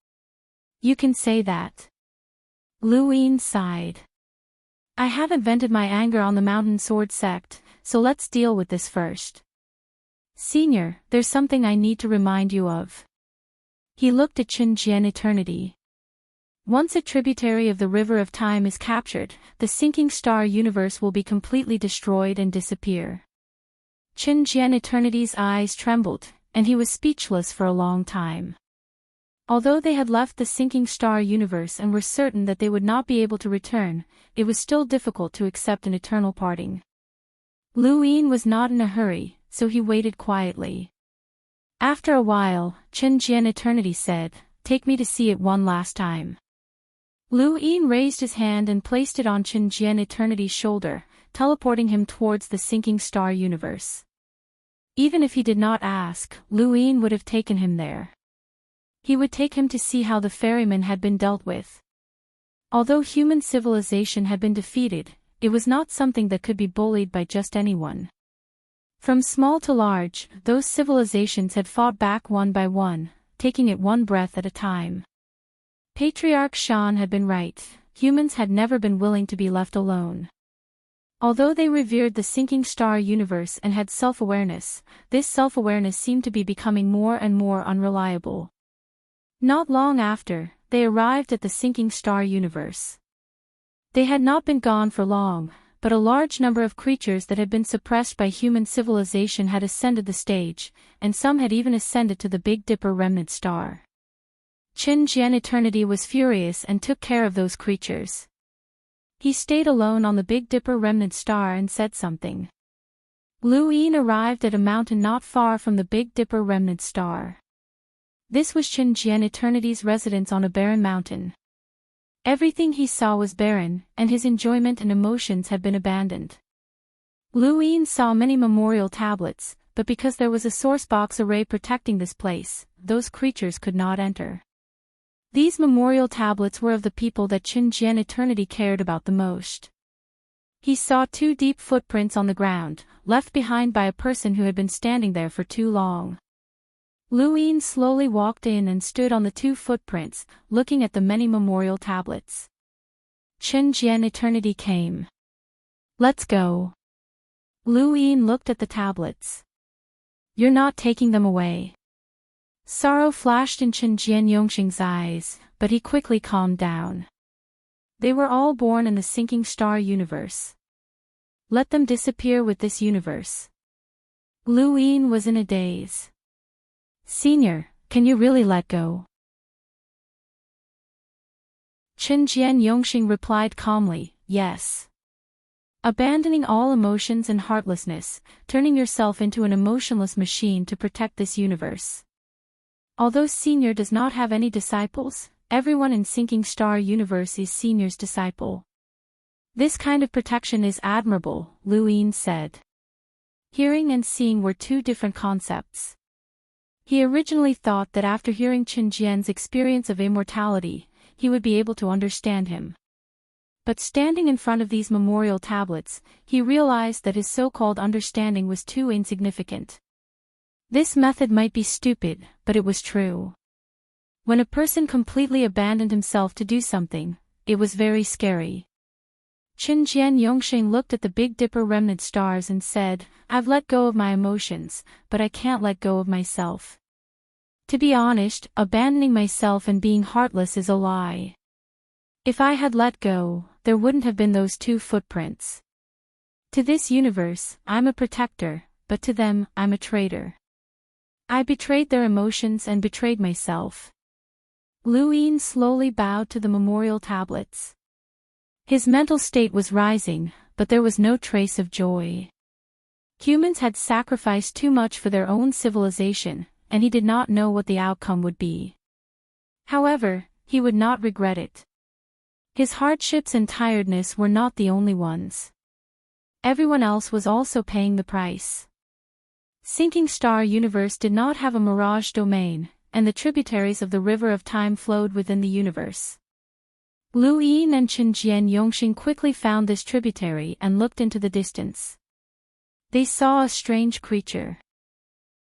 You can say that. Lu Yin sighed. I haven't vented my anger on the Mountain Sword sect, so let's deal with this first. Senior, there's something I need to remind you of. He looked at Qin Jian Eternity. Once a tributary of the River of Time is captured, the Sinking Star Universe will be completely destroyed and disappear. Qin Jian Eternity's eyes trembled, and he was speechless for a long time. Although they had left the Sinking Star Universe and were certain that they would not be able to return, it was still difficult to accept an eternal parting. Lu Yin was not in a hurry, so he waited quietly. After a while, Qin Jian Eternity said, "Take me to see it one last time." Lu Yin raised his hand and placed it on Chen Jian Eternity's shoulder, teleporting him towards the sinking star universe. Even if he did not ask, Lu Yin would have taken him there. He would take him to see how the ferryman had been dealt with. Although human civilization had been defeated, it was not something that could be bullied by just anyone. From small to large, those civilizations had fought back one by one, taking it one breath at a time. Patriarch Shan had been right, humans had never been willing to be left alone. Although they revered the sinking star universe and had self-awareness, this self-awareness seemed to be becoming more and more unreliable. Not long after, they arrived at the sinking star universe. They had not been gone for long, but a large number of creatures that had been suppressed by human civilization had ascended the stage, and some had even ascended to the Big Dipper remnant star. Chen Jian Eternity was furious and took care of those creatures. He stayed alone on the Big Dipper remnant star and said something. Lu Yin arrived at a mountain not far from the Big Dipper remnant star. This was Chen Jian Eternity's residence on a barren mountain. Everything he saw was barren, and his enjoyment and emotions had been abandoned. Lu Yin saw many memorial tablets, but because there was a source box array protecting this place, those creatures could not enter. These memorial tablets were of the people that Chen Jian Eternity cared about the most. He saw 2 deep footprints on the ground, left behind by a person who had been standing there for too long. Lu Yin slowly walked in and stood on the 2 footprints, looking at the many memorial tablets. Chen Jian Eternity came. Let's go. Lu Yin looked at the tablets. You're not taking them away. Sorrow flashed in Chen Jian Yongxing's eyes, but he quickly calmed down. They were all born in the sinking star universe. Let them disappear with this universe. Lu Yin was in a daze. Senior, can you really let go? Chen Jian Yongxing replied calmly, yes. Abandoning all emotions and heartlessness, turning yourself into an emotionless machine to protect this universe. Although Senior does not have any disciples, everyone in Sinking Star Universe is Senior's disciple. This kind of protection is admirable, Lu Yin said. Hearing and seeing were 2 different concepts. He originally thought that after hearing Chen Jian's experience of immortality, he would be able to understand him. But standing in front of these memorial tablets, he realized that his so-called understanding was too insignificant. This method might be stupid, but it was true. When a person completely abandoned himself to do something, it was very scary. Chen Jian Yongxing looked at the Big Dipper remnant stars and said, I've let go of my emotions, but I can't let go of myself. To be honest, abandoning myself and being heartless is a lie. If I had let go, there wouldn't have been those 2 footprints. To this universe, I'm a protector, but to them, I'm a traitor. I betrayed their emotions and betrayed myself. Lu Yin slowly bowed to the memorial tablets. His mental state was rising, but there was no trace of joy. Humans had sacrificed too much for their own civilization, and he did not know what the outcome would be. However, he would not regret it. His hardships and tiredness were not the only ones. Everyone else was also paying the price. Sinking Star Universe did not have a mirage domain, and the tributaries of the River of Time flowed within the universe. Lu Yin and Chen Jian Yongxing quickly found this tributary and looked into the distance. They saw a strange creature.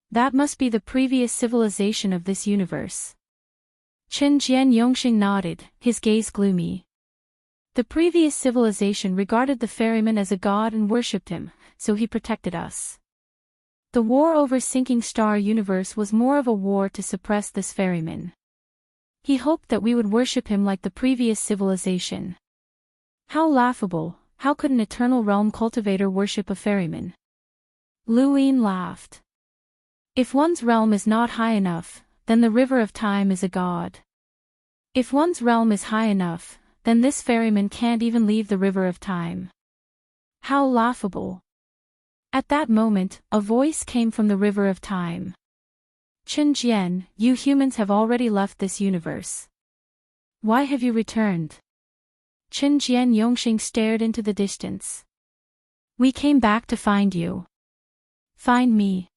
That must be the previous civilization of this universe. Chen Jian Yongxing nodded, his gaze gloomy. The previous civilization regarded the ferryman as a god and worshipped him, so he protected us. The war over Sinking Star Universe was more of a war to suppress this ferryman. He hoped that we would worship him like the previous civilization. How laughable, how could an eternal realm cultivator worship a ferryman? Lu Yin laughed. If one's realm is not high enough, then the River of Time is a god. If one's realm is high enough, then this ferryman can't even leave the River of Time. How laughable. At that moment, a voice came from the River of Time. Chen Jian, you humans have already left this universe. Why have you returned? Chen Jian Yongxing stared into the distance. We came back to find you. Find me.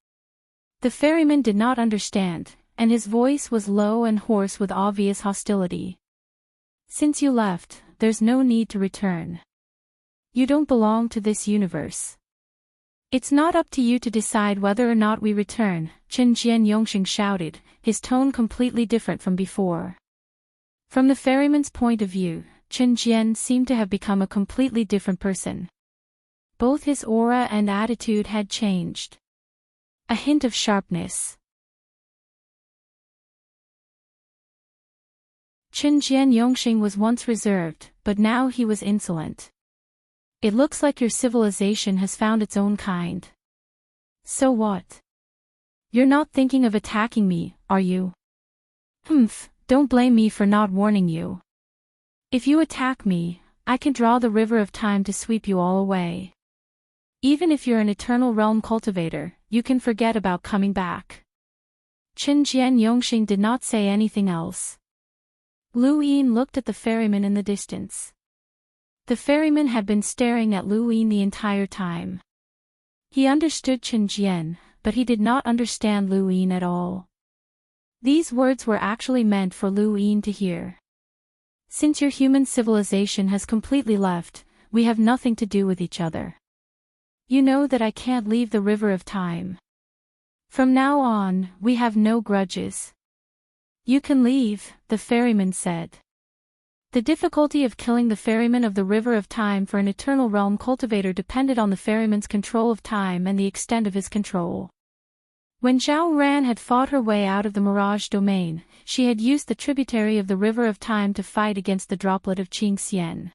The ferryman did not understand, and his voice was low and hoarse with obvious hostility. Since you left, there's no need to return. You don't belong to this universe. It's not up to you to decide whether or not we return, Chen Jian Yongxing shouted, his tone completely different from before. From the ferryman's point of view, Chen Jian seemed to have become a completely different person. Both his aura and attitude had changed. A hint of sharpness. Chen Jian Yongxing was once reserved, but now he was insolent. It looks like your civilization has found its own kind. So what? You're not thinking of attacking me, are you? Don't blame me for not warning you. If you attack me, I can draw the river of time to sweep you all away. Even if you're an eternal realm cultivator, you can forget about coming back. Chen Jian Yongxing did not say anything else. Lu Yin looked at the ferryman in the distance. The ferryman had been staring at Lu Yin the entire time. He understood Chen Jian, but he did not understand Lu Yin at all. These words were actually meant for Lu Yin to hear. Since your human civilization has completely left, we have nothing to do with each other. You know that I can't leave the river of time. From now on, we have no grudges. You can leave, the ferryman said. The difficulty of killing the ferryman of the river of time for an eternal realm cultivator depended on the ferryman's control of time and the extent of his control. When Zhao Ran had fought her way out of the mirage domain, she had used the tributary of the river of time to fight against the droplet of Qing Xian.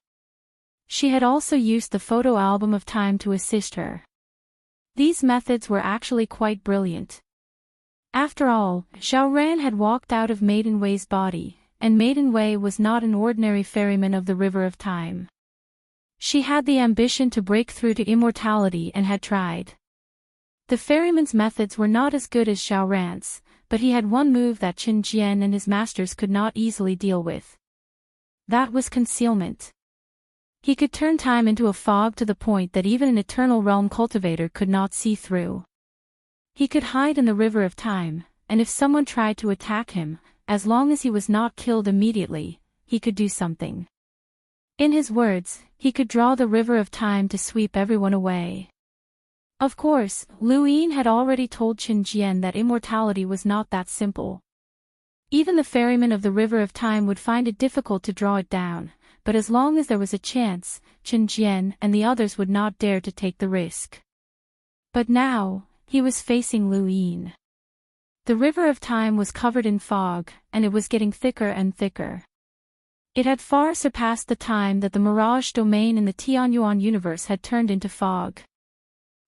She had also used the photo album of time to assist her. These methods were actually quite brilliant. After all, Zhao Ran had walked out of Maiden Wei's body, and Maiden Wei was not an ordinary ferryman of the river of time. She had the ambition to break through to immortality and had tried. The ferryman's methods were not as good as Zhao Ran's, but he had one move that Chen Jian and his masters could not easily deal with. That was concealment. He could turn time into a fog to the point that even an eternal realm cultivator could not see through. He could hide in the river of time, and if someone tried to attack him, as long as he was not killed immediately, he could do something. In his words, he could draw the river of time to sweep everyone away. Of course, Lu Yin had already told Chen Jian that immortality was not that simple. Even the ferryman of the river of time would find it difficult to draw it down, but as long as there was a chance, Chen Jian and the others would not dare to take the risk. But now, he was facing Lu Yin. The river of time was covered in fog, and it was getting thicker and thicker. It had far surpassed the time that the mirage domain in the Tianyuan universe had turned into fog.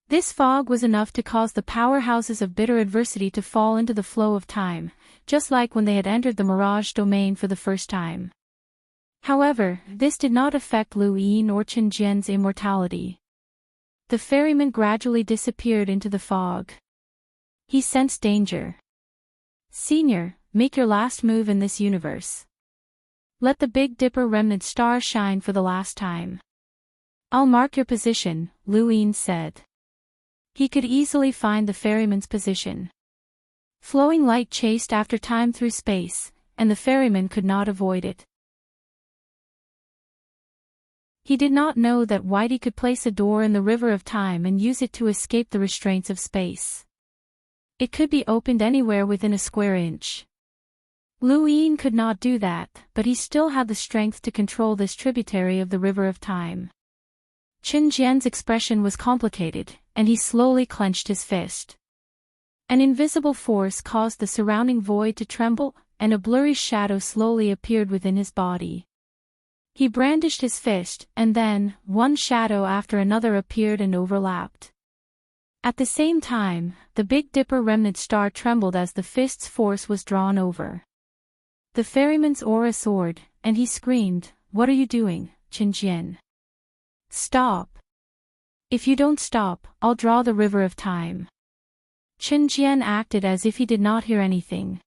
This fog was enough to cause the powerhouses of bitter adversity to fall into the flow of time, just like when they had entered the mirage domain for the first time. However, this did not affect Lu Yin or Chen Jian's immortality. The ferryman gradually disappeared into the fog. He sensed danger. Senior, make your last move in this universe. Let the Big Dipper remnant star shine for the last time. I'll mark your position, Lu Yin said. He could easily find the ferryman's position. Flowing light chased after time through space, and the ferryman could not avoid it. He did not know that Whitey could place a door in the river of time and use it to escape the restraints of space. It could be opened anywhere within a square inch. Lu Yin could not do that, but he still had the strength to control this tributary of the river of time. Chen Jian's expression was complicated, and he slowly clenched his fist. An invisible force caused the surrounding void to tremble, and a blurry shadow slowly appeared within his body. He brandished his fist, and then, one shadow after another appeared and overlapped. At the same time, the Big Dipper remnant star trembled as the fist's force was drawn over. The ferryman's aura soared, and he screamed, "What are you doing, Chen Jian? Stop! If you don't stop, I'll draw the river of time." Chen Jian acted as if he did not hear anything.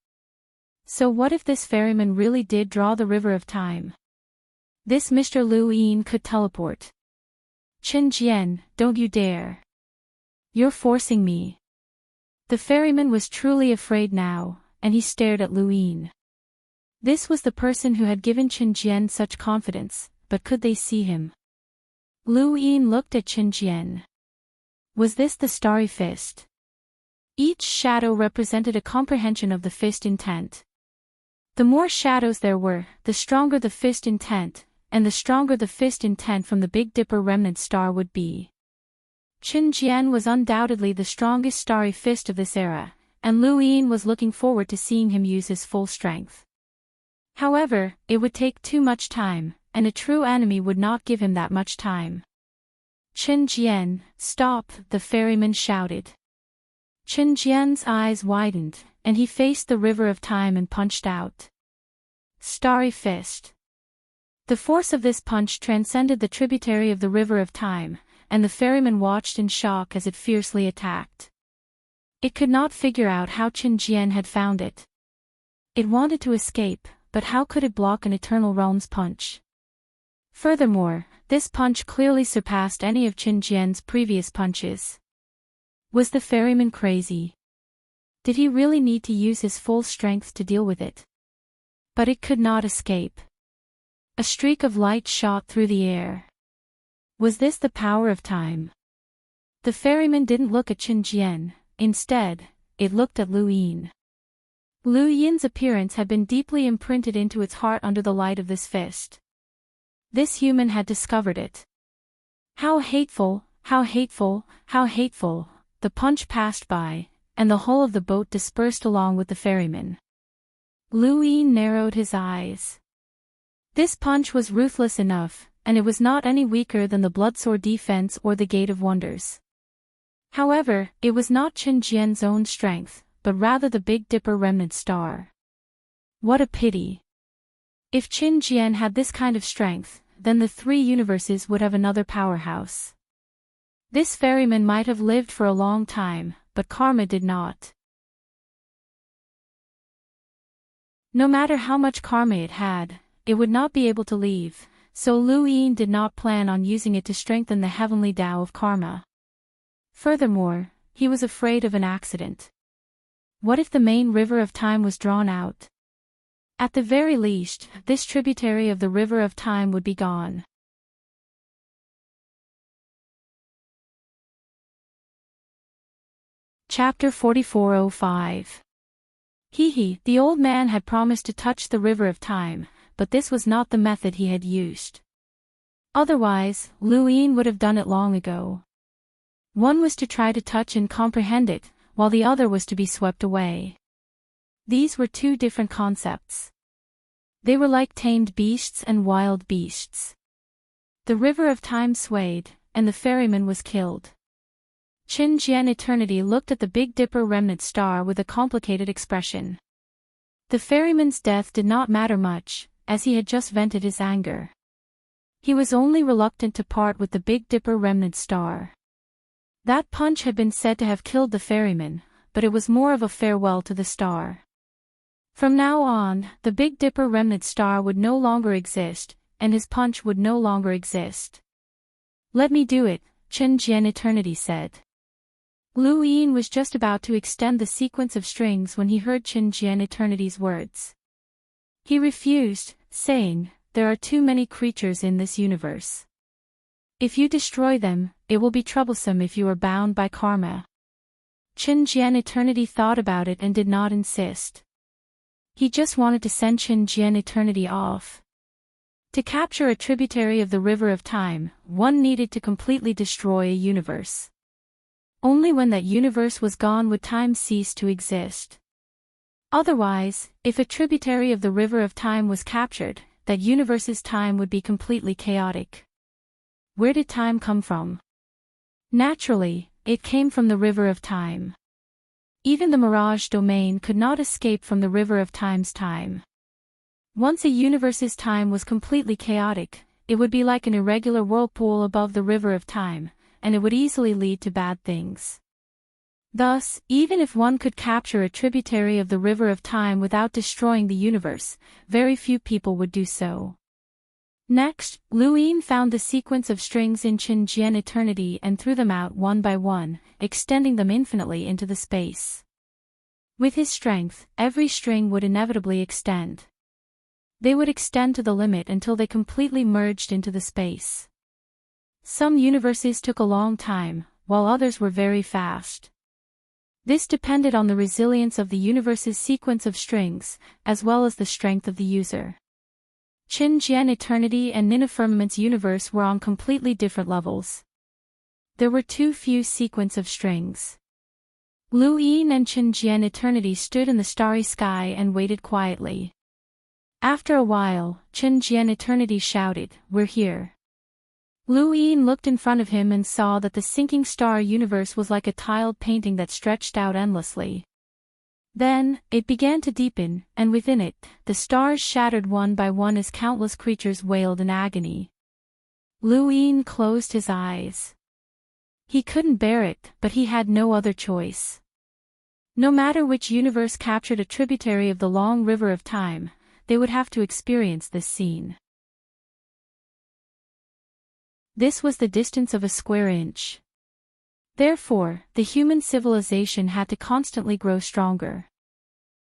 So what if this ferryman really did draw the river of time? This Mr. Lu Yin could teleport. Chen Jian, don't you dare. You're forcing me. The ferryman was truly afraid now, and he stared at Lu Yin. This was the person who had given Chen Jian such confidence, but could they see him? Lu Yin looked at Chen Jian. Was this the starry fist? Each shadow represented a comprehension of the fist intent. The more shadows there were, the stronger the fist intent, and the stronger the fist intent from the Big Dipper remnant star would be. Chen Jian was undoubtedly the strongest starry fist of this era, and Lu Yin was looking forward to seeing him use his full strength. However, it would take too much time, and a true enemy would not give him that much time. Chen Jian, stop, the ferryman shouted. Chen Jian's eyes widened, and he faced the river of time and punched out. Starry fist. The force of this punch transcended the tributary of the river of time, and the ferryman watched in shock as it fiercely attacked. It could not figure out how Chen Jian had found it. It wanted to escape, but how could it block an Eternal Realm's punch? Furthermore, this punch clearly surpassed any of Chen Jian's previous punches. Was the ferryman crazy? Did he really need to use his full strength to deal with it? But it could not escape. A streak of light shot through the air. Was this the power of time? The ferryman didn't look at Chen Jian, instead, it looked at Lu Yin. Lu Yin's appearance had been deeply imprinted into its heart under the light of this fist. This human had discovered it. How hateful, how hateful, how hateful. The punch passed by, and the hull of the boat dispersed along with the ferryman. Lu Yin narrowed his eyes. This punch was ruthless enough, and it was not any weaker than the Bloodsword defense or the Gate of Wonders. However, it was not Chen Jian's own strength, but rather the Big Dipper remnant star. What a pity. If Chen Jian had this kind of strength, then the three universes would have another powerhouse. This ferryman might have lived for a long time, but karma did not. No matter how much karma it had, it would not be able to leave, so Lu Yin did not plan on using it to strengthen the heavenly Tao of karma. Furthermore, he was afraid of an accident. What if the main river of time was drawn out? At the very least, this tributary of the river of time would be gone. Chapter 4405. The old man had promised to touch the river of time, but this was not the method he had used. Otherwise, Lu Yin would have done it long ago. One was to try to touch and comprehend it, while the other was to be swept away. These were two different concepts. They were like tamed beasts and wild beasts. The river of time swayed, and the ferryman was killed. Chen Jian Eternity looked at the Big Dipper remnant star with a complicated expression. The ferryman's death did not matter much, as he had just vented his anger. He was only reluctant to part with the Big Dipper remnant star. That punch had been said to have killed the ferryman, but it was more of a farewell to the star. From now on, the Big Dipper remnant star would no longer exist, and his punch would no longer exist. Let me do it, Chen Jian Eternity said. Lu Yin was just about to extend the sequence of strings when he heard Chen Jian Eternity's words. He refused, saying, "There are too many creatures in this universe. If you destroy them, it will be troublesome if you are bound by karma." Chen Jian Eternity thought about it and did not insist. He just wanted to send Chen Jian Eternity off. To capture a tributary of the river of time, one needed to completely destroy a universe. Only when that universe was gone would time cease to exist. Otherwise, if a tributary of the river of time was captured, that universe's time would be completely chaotic. Where did time come from? Naturally, it came from the river of time. Even the mirage domain could not escape from the river of time's time. Once a universe's time was completely chaotic, it would be like an irregular whirlpool above the river of time, and it would easily lead to bad things. Thus, even if one could capture a tributary of the river of time without destroying the universe, very few people would do so. Next, Lu Yin found the sequence of strings in Qin Jian eternity and threw them out one by one, extending them infinitely into the space. With his strength, every string would inevitably extend. They would extend to the limit until they completely merged into the space. Some universes took a long time, while others were very fast. This depended on the resilience of the universe's sequence of strings, as well as the strength of the user. Qin Jian Eternity and Nina Firmament's universe were on completely different levels. There were too few sequence of strings. Lu Yin and Qin Jian Eternity stood in the starry sky and waited quietly. After a while, Qin Jian Eternity shouted, "We're here." Lu Yin looked in front of him and saw that the sinking star universe was like a tiled painting that stretched out endlessly. Then, it began to deepen, and within it, the stars shattered one by one as countless creatures wailed in agony. Lu Yin closed his eyes. He couldn't bear it, but he had no other choice. No matter which universe captured a tributary of the long river of time, they would have to experience this scene. This was the distance of a square inch. Therefore, the human civilization had to constantly grow stronger.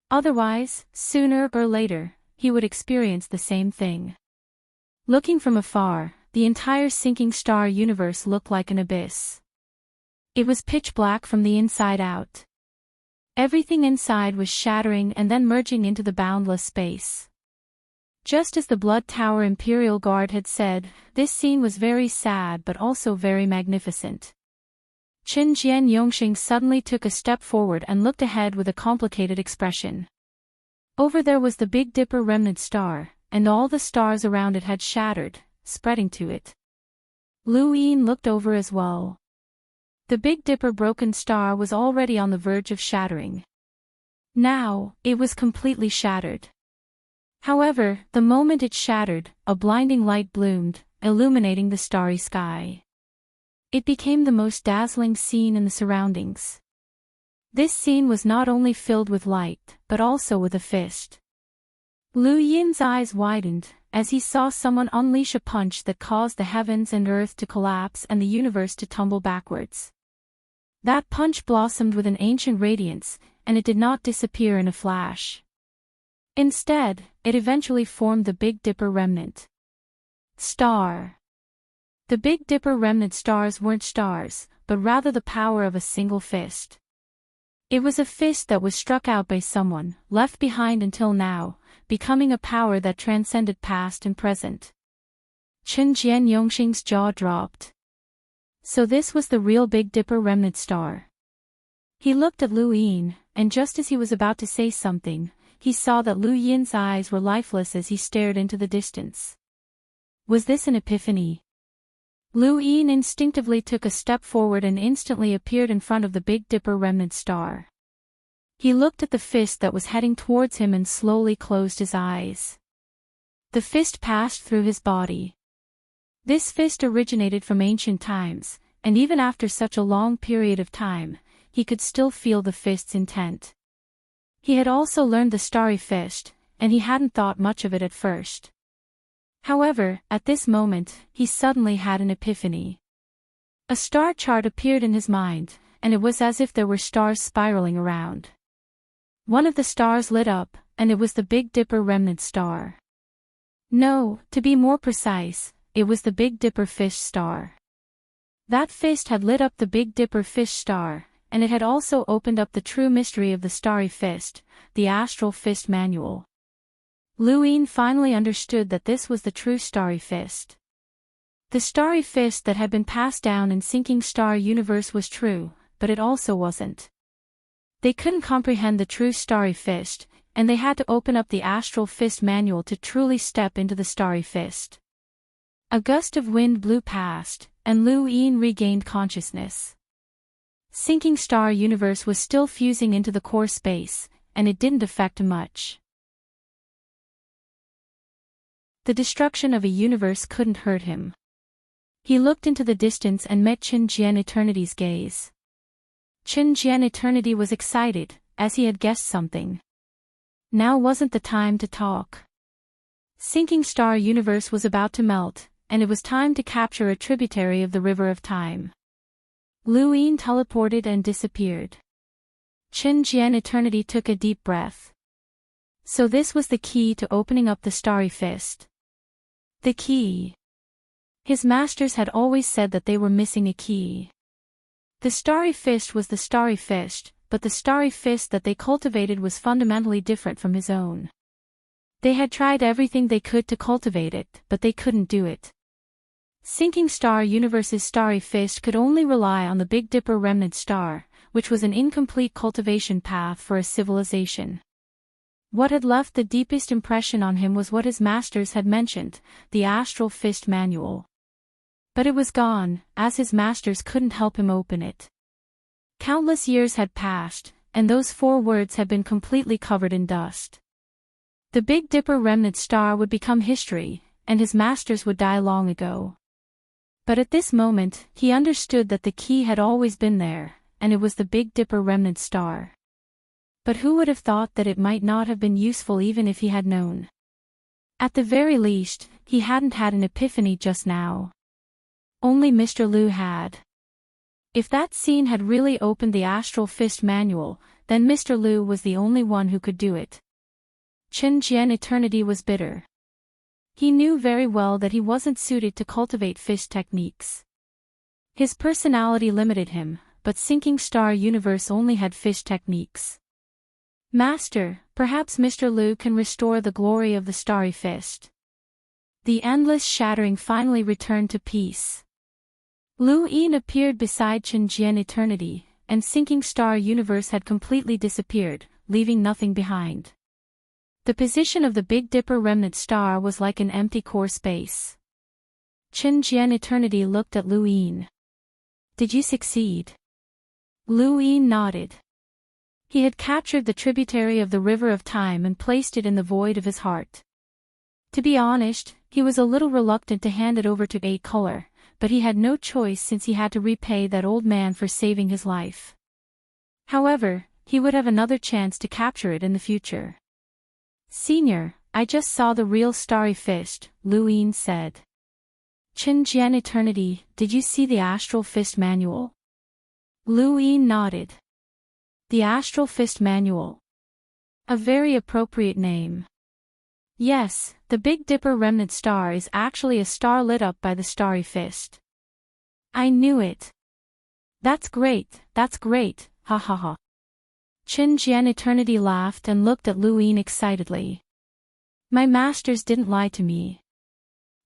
Otherwise, sooner or later, he would experience the same thing. Looking from afar, the entire sinking star universe looked like an abyss. It was pitch black from the inside out. Everything inside was shattering and then merging into the boundless space. Just as the Blood Tower Imperial Guard had said, this scene was very sad but also very magnificent. Qin Jian Yongxing suddenly took a step forward and looked ahead with a complicated expression. Over there was the Big Dipper remnant star, and all the stars around it had shattered, spreading to it. Lu Yin looked over as well. The Big Dipper broken star was already on the verge of shattering. Now, it was completely shattered. However, the moment it shattered, a blinding light bloomed, illuminating the starry sky. It became the most dazzling scene in the surroundings. This scene was not only filled with light, but also with a fist. Lu Yin's eyes widened, as he saw someone unleash a punch that caused the heavens and earth to collapse and the universe to tumble backwards. That punch blossomed with an ancient radiance, and it did not disappear in a flash. Instead, it eventually formed the Big Dipper remnant star. The Big Dipper remnant stars weren't stars, but rather the power of a single fist. It was a fist that was struck out by someone, left behind until now, becoming a power that transcended past and present. Qin Jian Yongxing's jaw dropped. So this was the real Big Dipper remnant star. He looked at Lu Yin, and just as he was about to say something, he saw that Lu Yin's eyes were lifeless as he stared into the distance. Was this an epiphany? Lu Yin instinctively took a step forward and instantly appeared in front of the Big Dipper remnant star. He looked at the fist that was heading towards him and slowly closed his eyes. The fist passed through his body. This fist originated from ancient times, and even after such a long period of time, he could still feel the fist's intent. He had also learned the starry fist, and he hadn't thought much of it at first. However, at this moment, he suddenly had an epiphany. A star chart appeared in his mind, and it was as if there were stars spiraling around. One of the stars lit up, and it was the Big Dipper remnant star. No, to be more precise, it was the Big Dipper fish star. That fist had lit up the Big Dipper fish star, and it had also opened up the true mystery of the starry fist, the astral fist manual. Lu Yin finally understood that this was the true starry fist. The starry fist that had been passed down in sinking star universe was true, but it also wasn't. They couldn't comprehend the true starry fist, and they had to open up the astral fist manual to truly step into the starry fist. A gust of wind blew past, and Lu Yin regained consciousness. Sinking star universe was still fusing into the core space, and it didn't affect him much. The destruction of a universe couldn't hurt him. He looked into the distance and met Qin Jian Eternity's gaze. Qin Jian Eternity was excited, as he had guessed something. Now wasn't the time to talk. Sinking star universe was about to melt, and it was time to capture a tributary of the river of time. Lu Yin teleported and disappeared. Qin Jian Eternity took a deep breath. So this was the key to opening up the starry fist. The key. His masters had always said that they were missing a key. The starry fist was the starry fist, but the starry fist that they cultivated was fundamentally different from his own. They had tried everything they could to cultivate it, but they couldn't do it. Sinking Star Universe's starry fist could only rely on the Big Dipper remnant star, which was an incomplete cultivation path for a civilization. What had left the deepest impression on him was what his masters had mentioned, the Astral Fist Manual. But it was gone, as his masters couldn't help him open it. Countless years had passed, and those 4 words had been completely covered in dust. The Big Dipper remnant star would become history, and his masters would die long ago. But at this moment, he understood that the key had always been there, and it was the Big Dipper remnant star. But who would have thought that it might not have been useful even if he had known? At the very least, he hadn't had an epiphany just now. Only Mr. Liu had. If that scene had really opened the Astral Fist Manual, then Mr. Liu was the only one who could do it. Qin Jian Eternity was bitter. He knew very well that he wasn't suited to cultivate fist techniques. His personality limited him, but Sinking Star Universe only had fist techniques. Master, perhaps Mr. Liu can restore the glory of the starry fist. The endless shattering finally returned to peace. Lu Yin appeared beside Qin Jian Eternity, and Sinking Star Universe had completely disappeared, leaving nothing behind. The position of the Big Dipper remnant star was like an empty core space. Qin Jian Eternity looked at Lu Yin. Did you succeed? Lu Yin nodded. He had captured the tributary of the river of time and placed it in the void of his heart. To be honest, he was a little reluctant to hand it over to 8-Color, but he had no choice since he had to repay that old man for saving his life. However, he would have another chance to capture it in the future. Senior, I just saw the real starry fist, Lu Yin said. Qin Jian Eternity, did you see the Astral Fist Manual? Lu Yin nodded. The Astral Fist Manual. A very appropriate name. Yes, the Big Dipper remnant star is actually a star lit up by the starry fist. I knew it. That's great, ha ha ha. Qin Jian Eternity laughed and looked at Lu Yin excitedly. My masters didn't lie to me.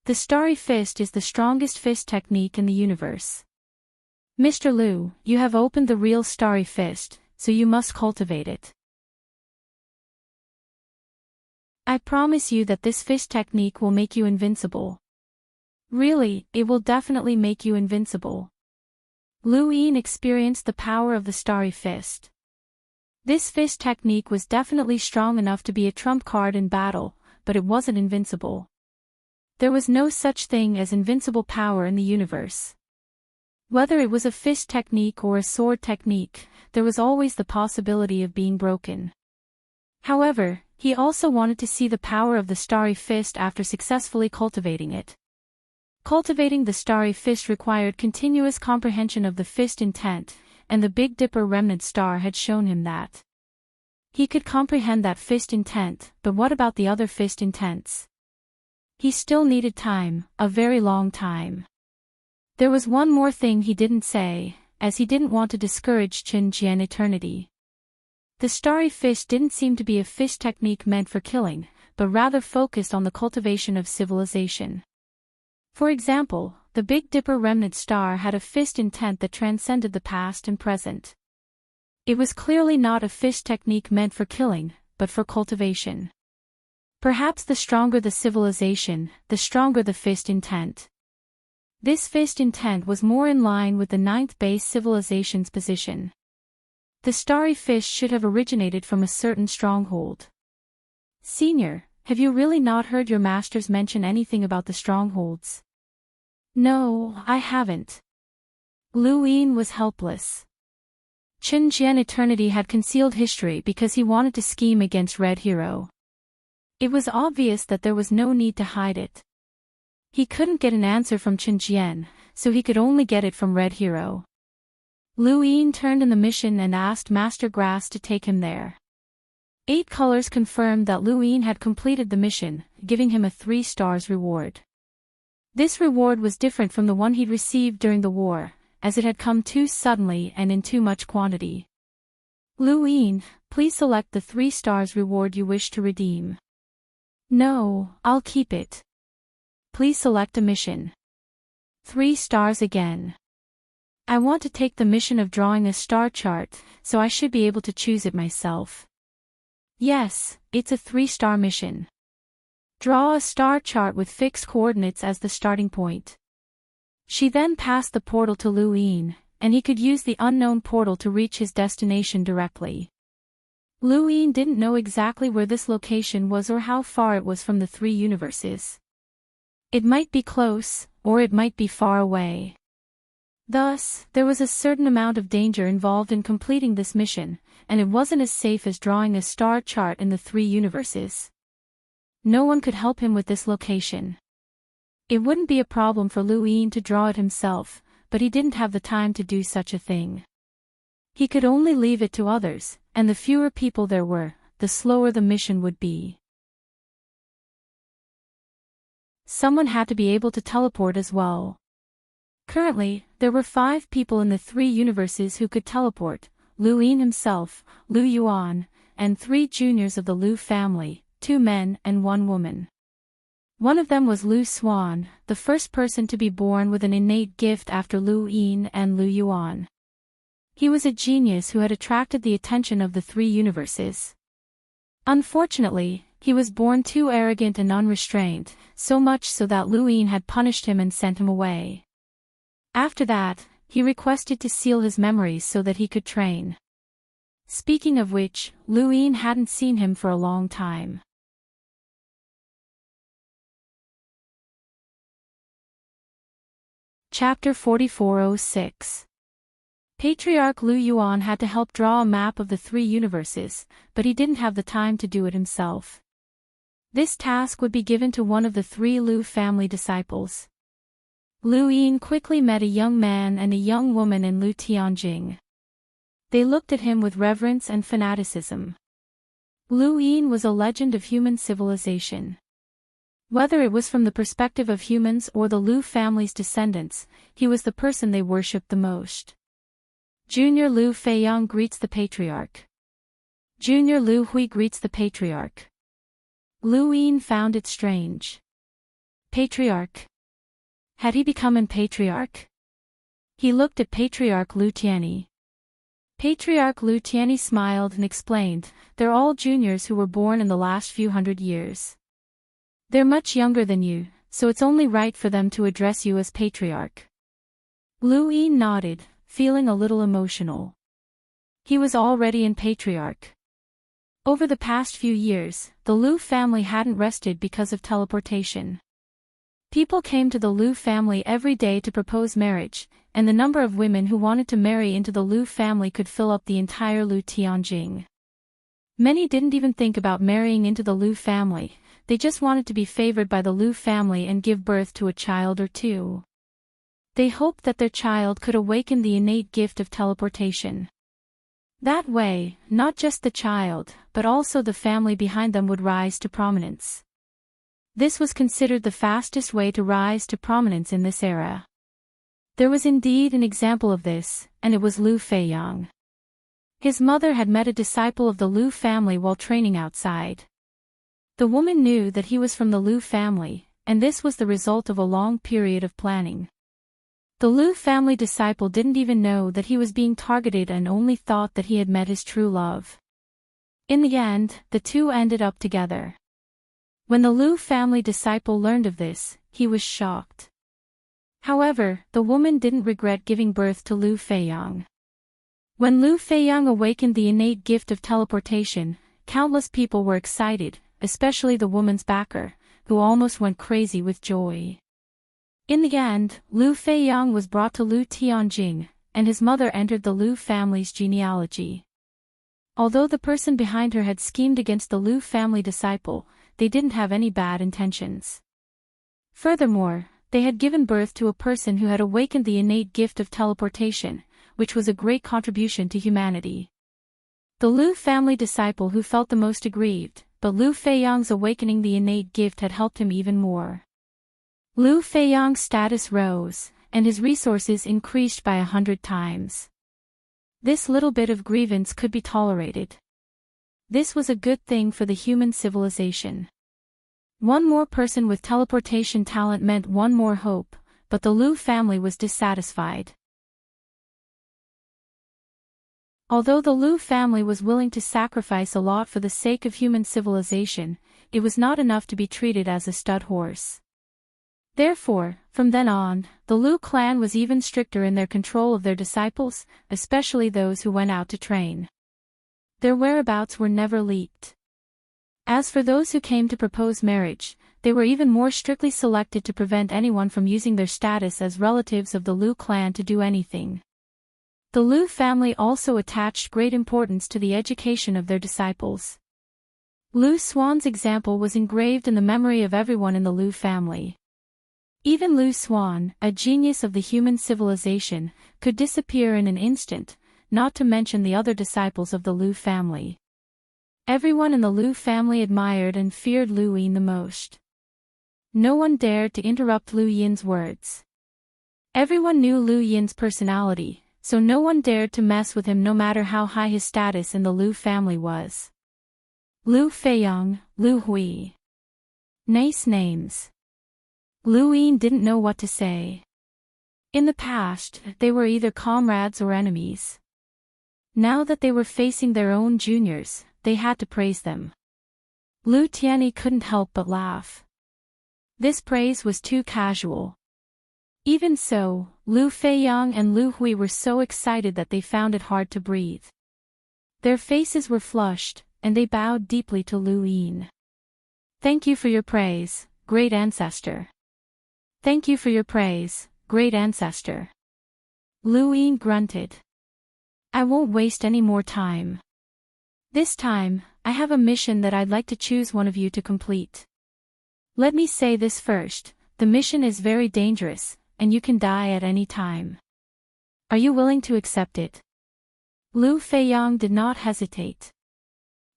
The starry fist is the strongest fist technique in the universe. Mr. Liu, you have opened the real starry fist, so you must cultivate it. I promise you that this fist technique will make you invincible. Really, it will definitely make you invincible. Lu Yin experienced the power of the starry fist. This fist technique was definitely strong enough to be a trump card in battle, but it wasn't invincible. There was no such thing as invincible power in the universe. Whether it was a fist technique or a sword technique, there was always the possibility of being broken. However, he also wanted to see the power of the starry fist after successfully cultivating it. Cultivating the starry fist required continuous comprehension of the fist intent, and the Big Dipper remnant star had shown him that. He could comprehend that fist intent, but what about the other fist intents? He still needed time, a very long time. There was one more thing he didn't say, as he didn't want to discourage Qin Jian Eternity. The starry fist didn't seem to be a fist technique meant for killing, but rather focused on the cultivation of civilization. For example, the Big Dipper remnant star had a fist intent that transcended the past and present. It was clearly not a fist technique meant for killing, but for cultivation. Perhaps the stronger the civilization, the stronger the fist intent. This fist intent was more in line with the 9th base civilization's position. The starry fist should have originated from a certain stronghold. Senior, have you really not heard your masters mention anything about the strongholds? No, I haven't. Lu Yin was helpless. Qin Jian Eternity had concealed history because he wanted to scheme against Red Hero. It was obvious that there was no need to hide it. He couldn't get an answer from Chen Jian, so he could only get it from Red Hero. Lu Yin turned in the mission and asked Master Grass to take him there. 8 colors confirmed that Lu Yin had completed the mission, giving him a 3 stars reward. This reward was different from the one he'd received during the war, as it had come too suddenly and in too much quantity. Lu Yin, please select the 3 stars reward you wish to redeem. No, I'll keep it. Please select a mission. 3 stars again. I want to take the mission of drawing a star chart, so I should be able to choose it myself. Yes, it's a 3-star mission. Draw a star chart with fixed coordinates as the starting point. She then passed the portal to Lu Yin, and he could use the unknown portal to reach his destination directly. Lu Yin didn't know exactly where this location was or how far it was from the 3 universes. It might be close, or it might be far away. Thus, there was a certain amount of danger involved in completing this mission, and it wasn't as safe as drawing a star chart in the 3 universes. No one could help him with this location. It wouldn't be a problem for Lu Yin to draw it himself, but he didn't have the time to do such a thing. He could only leave it to others, and the fewer people there were, the slower the mission would be. Someone had to be able to teleport as well. Currently, there were 5 people in the 3 universes who could teleport: Lu Yin himself, Lu Yuan, and 3 juniors of the Lu family, 2 men and 1 woman. One of them was Lu Xuan, the first person to be born with an innate gift after Lu Yin and Lu Yuan. He was a genius who had attracted the attention of the 3 universes. Unfortunately, he was born too arrogant and unrestrained, so much so that Lu Yin had punished him and sent him away. After that, he requested to seal his memories so that he could train. Speaking of which, Lu Yin hadn't seen him for a long time. Chapter 4406. Patriarch Lu Yuan had to help draw a map of the 3 universes, but he didn't have the time to do it himself. This task would be given to one of the 3 Lu family disciples. Lu Yin quickly met a young man and a young woman in Lu Tianjing. They looked at him with reverence and fanaticism. Lu Yin was a legend of human civilization. Whether it was from the perspective of humans or the Lu family's descendants, he was the person they worshipped the most. Junior Lu Feiyang greets the patriarch. Junior Lu Hui greets the patriarch. Lu Yin found it strange. Patriarch. Had he become an patriarch? He looked at Patriarch Lu Tianyi. Patriarch Lu Tianyi smiled and explained, "They're all juniors who were born in the last few hundred years. They're much younger than you, so it's only right for them to address you as patriarch." Lu Yin nodded, feeling a little emotional. He was already an patriarch. Over the past few years, the Lu family hadn't rested because of teleportation. People came to the Lu family every day to propose marriage, and the number of women who wanted to marry into the Lu family could fill up the entire Lu Tianjing. Many didn't even think about marrying into the Lu family, they just wanted to be favored by the Lu family and give birth to a child or 2. They hoped that their child could awaken the innate gift of teleportation. That way, not just the child, but also the family behind them would rise to prominence. This was considered the fastest way to rise to prominence in this era. There was indeed an example of this, and it was Lu Feiyang. His mother had met a disciple of the Lu family while training outside. The woman knew that he was from the Lu family, and this was the result of a long period of planning. The Lu family disciple didn't even know that he was being targeted and only thought that he had met his true love. In the end, the 2 ended up together. When the Lu family disciple learned of this, he was shocked. However, the woman didn't regret giving birth to Lu Feiyang. When Lu Feiyang awakened the innate gift of teleportation, countless people were excited, especially the woman's backer, who almost went crazy with joy. In the end, Lu Feiyang was brought to Lu Tianjing, and his mother entered the Lu family's genealogy. Although the person behind her had schemed against the Lu family disciple, they didn't have any bad intentions. Furthermore, they had given birth to a person who had awakened the innate gift of teleportation, which was a great contribution to humanity. The Lu family disciple who felt the most aggrieved, but Lu Feiyang's awakening the innate gift had helped him even more. Lu Feiyang's status rose, and his resources increased by 100 times. This little bit of grievance could be tolerated. This was a good thing for the human civilization. One more person with teleportation talent meant one more hope, but the Lu family was dissatisfied. Although the Lu family was willing to sacrifice a lot for the sake of human civilization, it was not enough to be treated as a stud horse. Therefore, from then on, the Lu clan was even stricter in their control of their disciples, especially those who went out to train. Their whereabouts were never leaked. As for those who came to propose marriage, they were even more strictly selected to prevent anyone from using their status as relatives of the Lu clan to do anything. The Lu family also attached great importance to the education of their disciples. Lu Xuan's example was engraved in the memory of everyone in the Lu family. Even Lu Xuan, a genius of the human civilization, could disappear in an instant, not to mention the other disciples of the Lu family. Everyone in the Lu family admired and feared Lu Yin the most. No one dared to interrupt Lu Yin's words. Everyone knew Lu Yin's personality, so no one dared to mess with him no matter how high his status in the Lu family was. Lu Feiyang, Lu Hui. Nice names. Lu Yin didn't know what to say. In the past, they were either comrades or enemies. Now that they were facing their own juniors, they had to praise them. Lu Tianyi couldn't help but laugh. This praise was too casual. Even so, Lu Feiyang and Lu Hui were so excited that they found it hard to breathe. Their faces were flushed, and they bowed deeply to Lu Yin. "Thank you for your praise, great ancestor." "Thank you for your praise, great ancestor." Lu Yin grunted. "I won't waste any more time. This time, I have a mission that I'd like to choose one of you to complete. Let me say this first, the mission is very dangerous, and you can die at any time. Are you willing to accept it?" Lu Feiyang did not hesitate.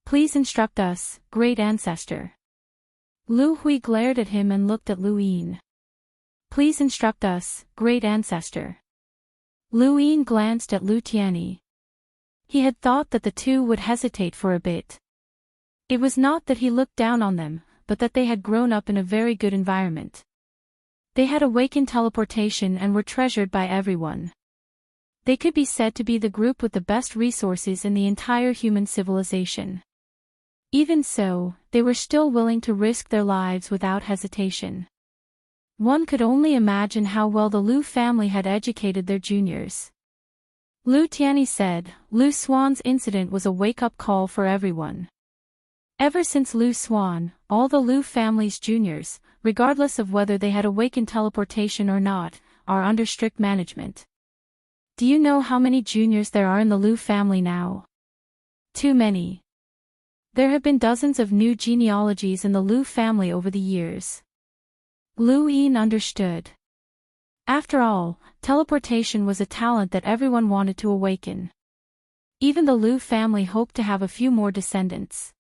"Please instruct us, great ancestor." Lu Hui glared at him and looked at Lu Yin. "Please instruct us, great ancestor." Lu Yin glanced at Lu Tianyi. He had thought that the two would hesitate for a bit. It was not that he looked down on them, but that they had grown up in a very good environment. They had awakened teleportation and were treasured by everyone. They could be said to be the group with the best resources in the entire human civilization. Even so, they were still willing to risk their lives without hesitation. One could only imagine how well the Lu family had educated their juniors. Lu Tianyi said, Lu Xuan's incident was a wake-up call for everyone. Ever since Lu Xuan, all the Lu family's juniors, regardless of whether they had awakened teleportation or not, are under strict management. Do you know how many juniors there are in the Lu family now? Too many. There have been dozens of new genealogies in the Lu family over the years. Lu Yin understood. After all, teleportation was a talent that everyone wanted to awaken. Even the Lu family hoped to have a few more descendants.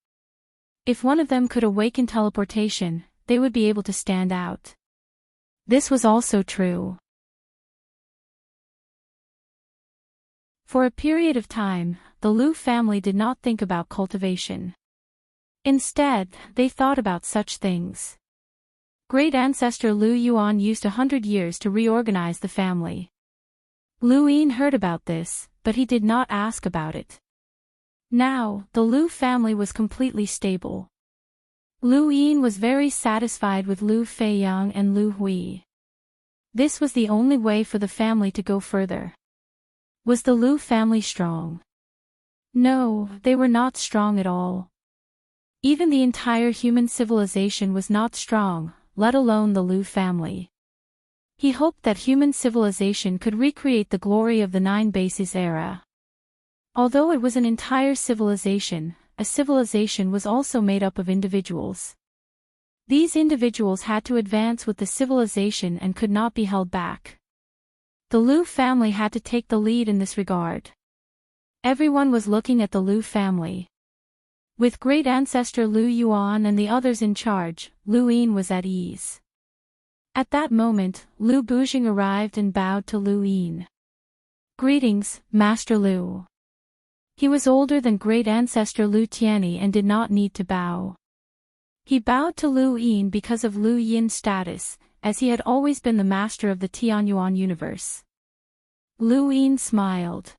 If one of them could awaken teleportation, they would be able to stand out. This was also true. For a period of time, the Lu family did not think about cultivation. Instead, they thought about such things. Great ancestor Lu Yuan used 100 years to reorganize the family. Lu Yin heard about this, but he did not ask about it. Now, the Lu family was completely stable. Lu Yin was very satisfied with Lu Feiyang and Lu Hui. This was the only way for the family to go further. Was the Lu family strong? No, they were not strong at all. Even the entire human civilization was not strong, let alone the Lu family. He hoped that human civilization could recreate the glory of the Nine Bases era. Although it was an entire civilization, a civilization was also made up of individuals. These individuals had to advance with the civilization and could not be held back. The Lu family had to take the lead in this regard. Everyone was looking at the Lu family. With great ancestor Lu Yuan and the others in charge, Lu Yin was at ease. At that moment, Lu Bujing arrived and bowed to Lu Yin. "Greetings, Master Lu." He was older than great ancestor Lu Tianyi and did not need to bow. He bowed to Lu Yin because of Lu Yin's status, as he had always been the master of the Tianyuan universe. Lu Yin smiled.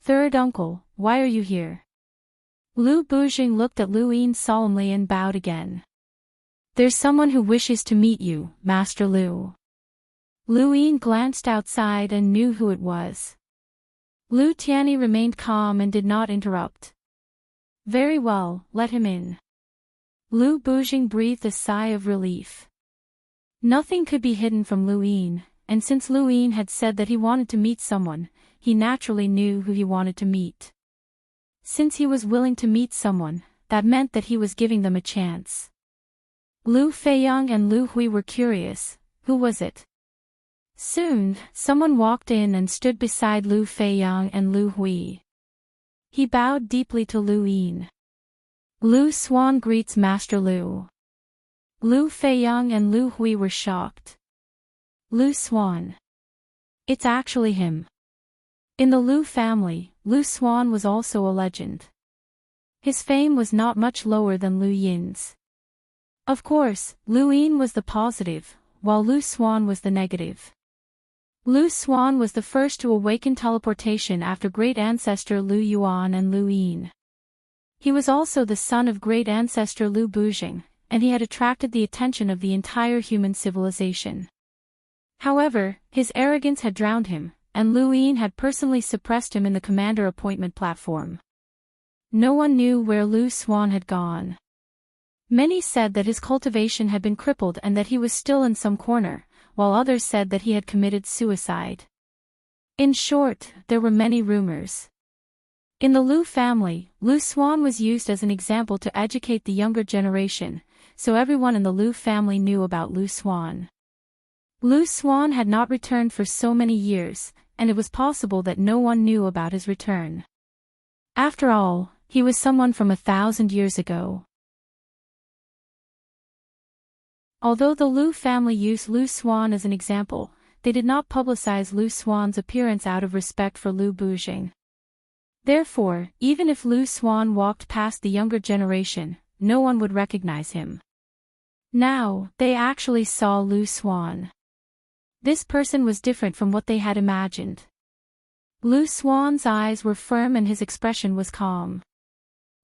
"Third uncle, why are you here?" Lu Bujing looked at Lu Yin solemnly and bowed again. "There's someone who wishes to meet you, Master Lu." Lu Yin glanced outside and knew who it was. Lu Tianyi remained calm and did not interrupt. "Very well, let him in." Lu Bujing breathed a sigh of relief. Nothing could be hidden from Lu Yin, and since Lu Yin had said that he wanted to meet someone, he naturally knew who he wanted to meet. Since he was willing to meet someone, that meant that he was giving them a chance. Lu Feiyang and Lu Hui were curious. Who was it? Soon, someone walked in and stood beside Lu Feiyang and Lu Hui. He bowed deeply to Lu Yin. "Lu Xuan greets Master Lu." Lu Feiyang and Lu Hui were shocked. "Lu Xuan. It's actually him." In the Lu family, Lu Xuan was also a legend. His fame was not much lower than Lu Yin's. Of course, Lu Yin was the positive, while Lu Xuan was the negative. Lu Xuan was the first to awaken teleportation after great ancestor Lu Yuan and Lu Yin. He was also the son of great ancestor Lu Bujing, and he had attracted the attention of the entire human civilization. However, his arrogance had drowned him, and Lu Yin had personally suppressed him in the commander appointment platform. No one knew where Lu Xuan had gone. Many said that his cultivation had been crippled and that he was still in some corner, while others said that he had committed suicide. In short, there were many rumors. In the Lu family, Lu Xuan was used as an example to educate the younger generation, so everyone in the Lu family knew about Lu Xuan. Lu Xuan had not returned for so many years, and it was possible that no one knew about his return. After all, he was someone from 1,000 years ago. Although the Lu family used Lu Xuan as an example, they did not publicize Lu Xuan's appearance out of respect for Lu Bujing. Therefore, even if Lu Xuan walked past the younger generation, no one would recognize him. Now, they actually saw Lu Xuan. This person was different from what they had imagined. Lu Xuan's eyes were firm and his expression was calm.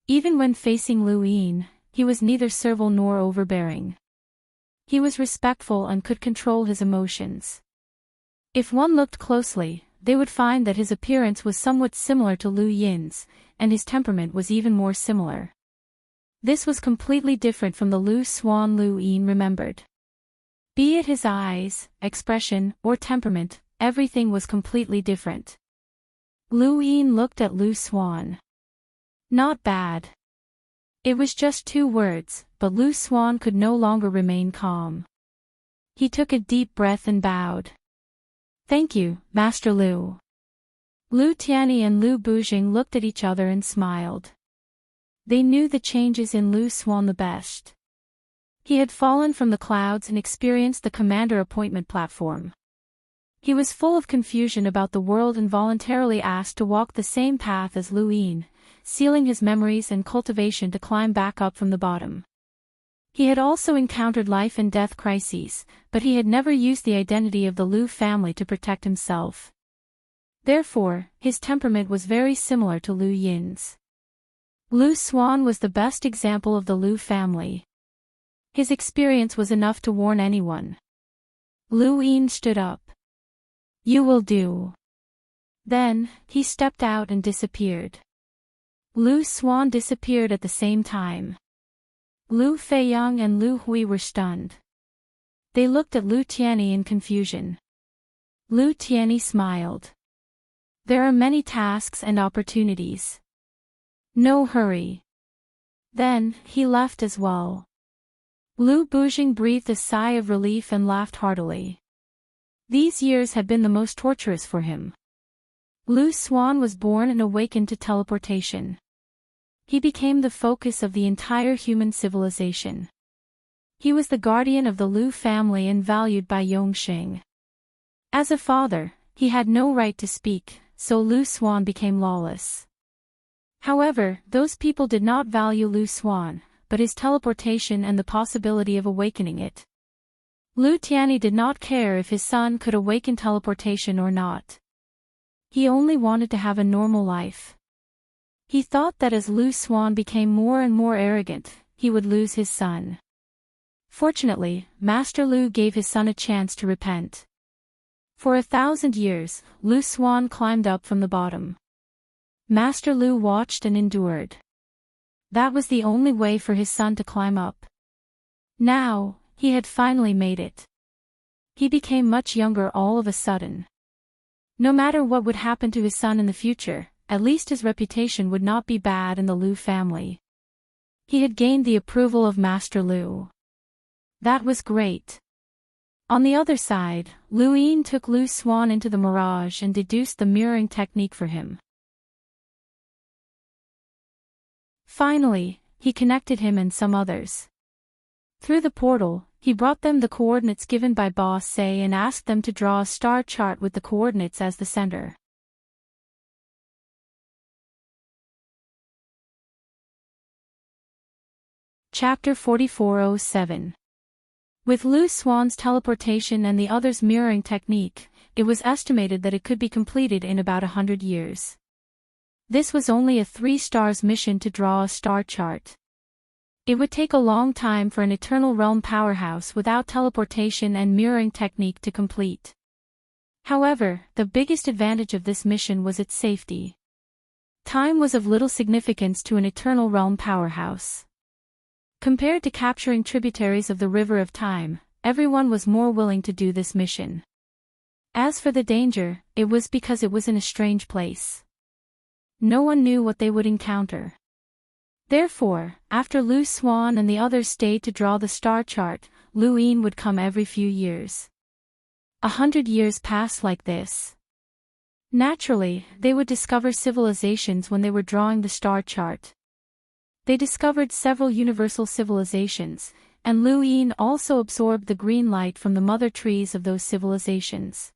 Even when facing Lu Yin, he was neither servile nor overbearing. He was respectful and could control his emotions. If one looked closely, they would find that his appearance was somewhat similar to Lu Yin's, and his temperament was even more similar. This was completely different from the Lu Xuan Lu Yin remembered. Be it his eyes, expression, or temperament, everything was completely different. Lu Yin looked at Lu Xuan. Not bad. It was just 2 words, but Lu Xuan could no longer remain calm. He took a deep breath and bowed. "Thank you, Master Lu." Lu Tianyi and Lu Bujing looked at each other and smiled. They knew the changes in Lu Xuan the best. He had fallen from the clouds and experienced the commander appointment platform. He was full of confusion about the world and voluntarily asked to walk the same path as Lu Yin, sealing his memories and cultivation to climb back up from the bottom. He had also encountered life and death crises, but he had never used the identity of the Lu family to protect himself. Therefore, his temperament was very similar to Lu Yin's. Lu Xuan was the best example of the Lu family. His experience was enough to warn anyone. Lu Yin stood up. "You will do." Then, he stepped out and disappeared. Lu Xuan disappeared at the same time. Lu Feiyang and Lu Hui were stunned. They looked at Lu Tianyi in confusion. Lu Tianyi smiled. "There are many tasks and opportunities. No hurry." Then, he left as well. Lu Bujing breathed a sigh of relief and laughed heartily. These years had been the most torturous for him. Lu Xuan was born and awakened to teleportation. He became the focus of the entire human civilization. He was the guardian of the Lu family and valued by Yongxing. As a father, he had no right to speak, so Lu Xuan became lawless. However, those people did not value Lu Xuan, but his teleportation and the possibility of awakening it. Lu Tianyi did not care if his son could awaken teleportation or not. He only wanted to have a normal life. He thought that as Lu Xuan became more and more arrogant, he would lose his son. Fortunately, Master Lu gave his son a chance to repent. For 1,000 years, Lu Xuan climbed up from the bottom. Master Lu watched and endured. That was the only way for his son to climb up. Now, he had finally made it. He became much younger all of a sudden. No matter what would happen to his son in the future, at least his reputation would not be bad in the Lu family. He had gained the approval of Master Lu. That was great. On the other side, Lu Yin took Lu Xuan into the mirage and deduced the mirroring technique for him. Finally, he connected him and some others. Through the portal, he brought them the coordinates given by Boss Say and asked them to draw a star chart with the coordinates as the center. Chapter 4407. With Lu Xuan's teleportation and the others' mirroring technique, it was estimated that it could be completed in about 100 years. This was only a 3-stars mission to draw a star chart. It would take a long time for an Eternal Realm powerhouse without teleportation and mirroring technique to complete. However, the biggest advantage of this mission was its safety. Time was of little significance to an Eternal Realm powerhouse. Compared to capturing tributaries of the River of Time, everyone was more willing to do this mission. As for the danger, it was because it was in a strange place. No one knew what they would encounter. Therefore, after Lu Xuan and the others stayed to draw the star chart, Lu Yin would come every few years. 100 years passed like this. Naturally, they would discover civilizations when they were drawing the star chart. They discovered several universal civilizations, and Lu Yin also absorbed the green light from the mother trees of those civilizations.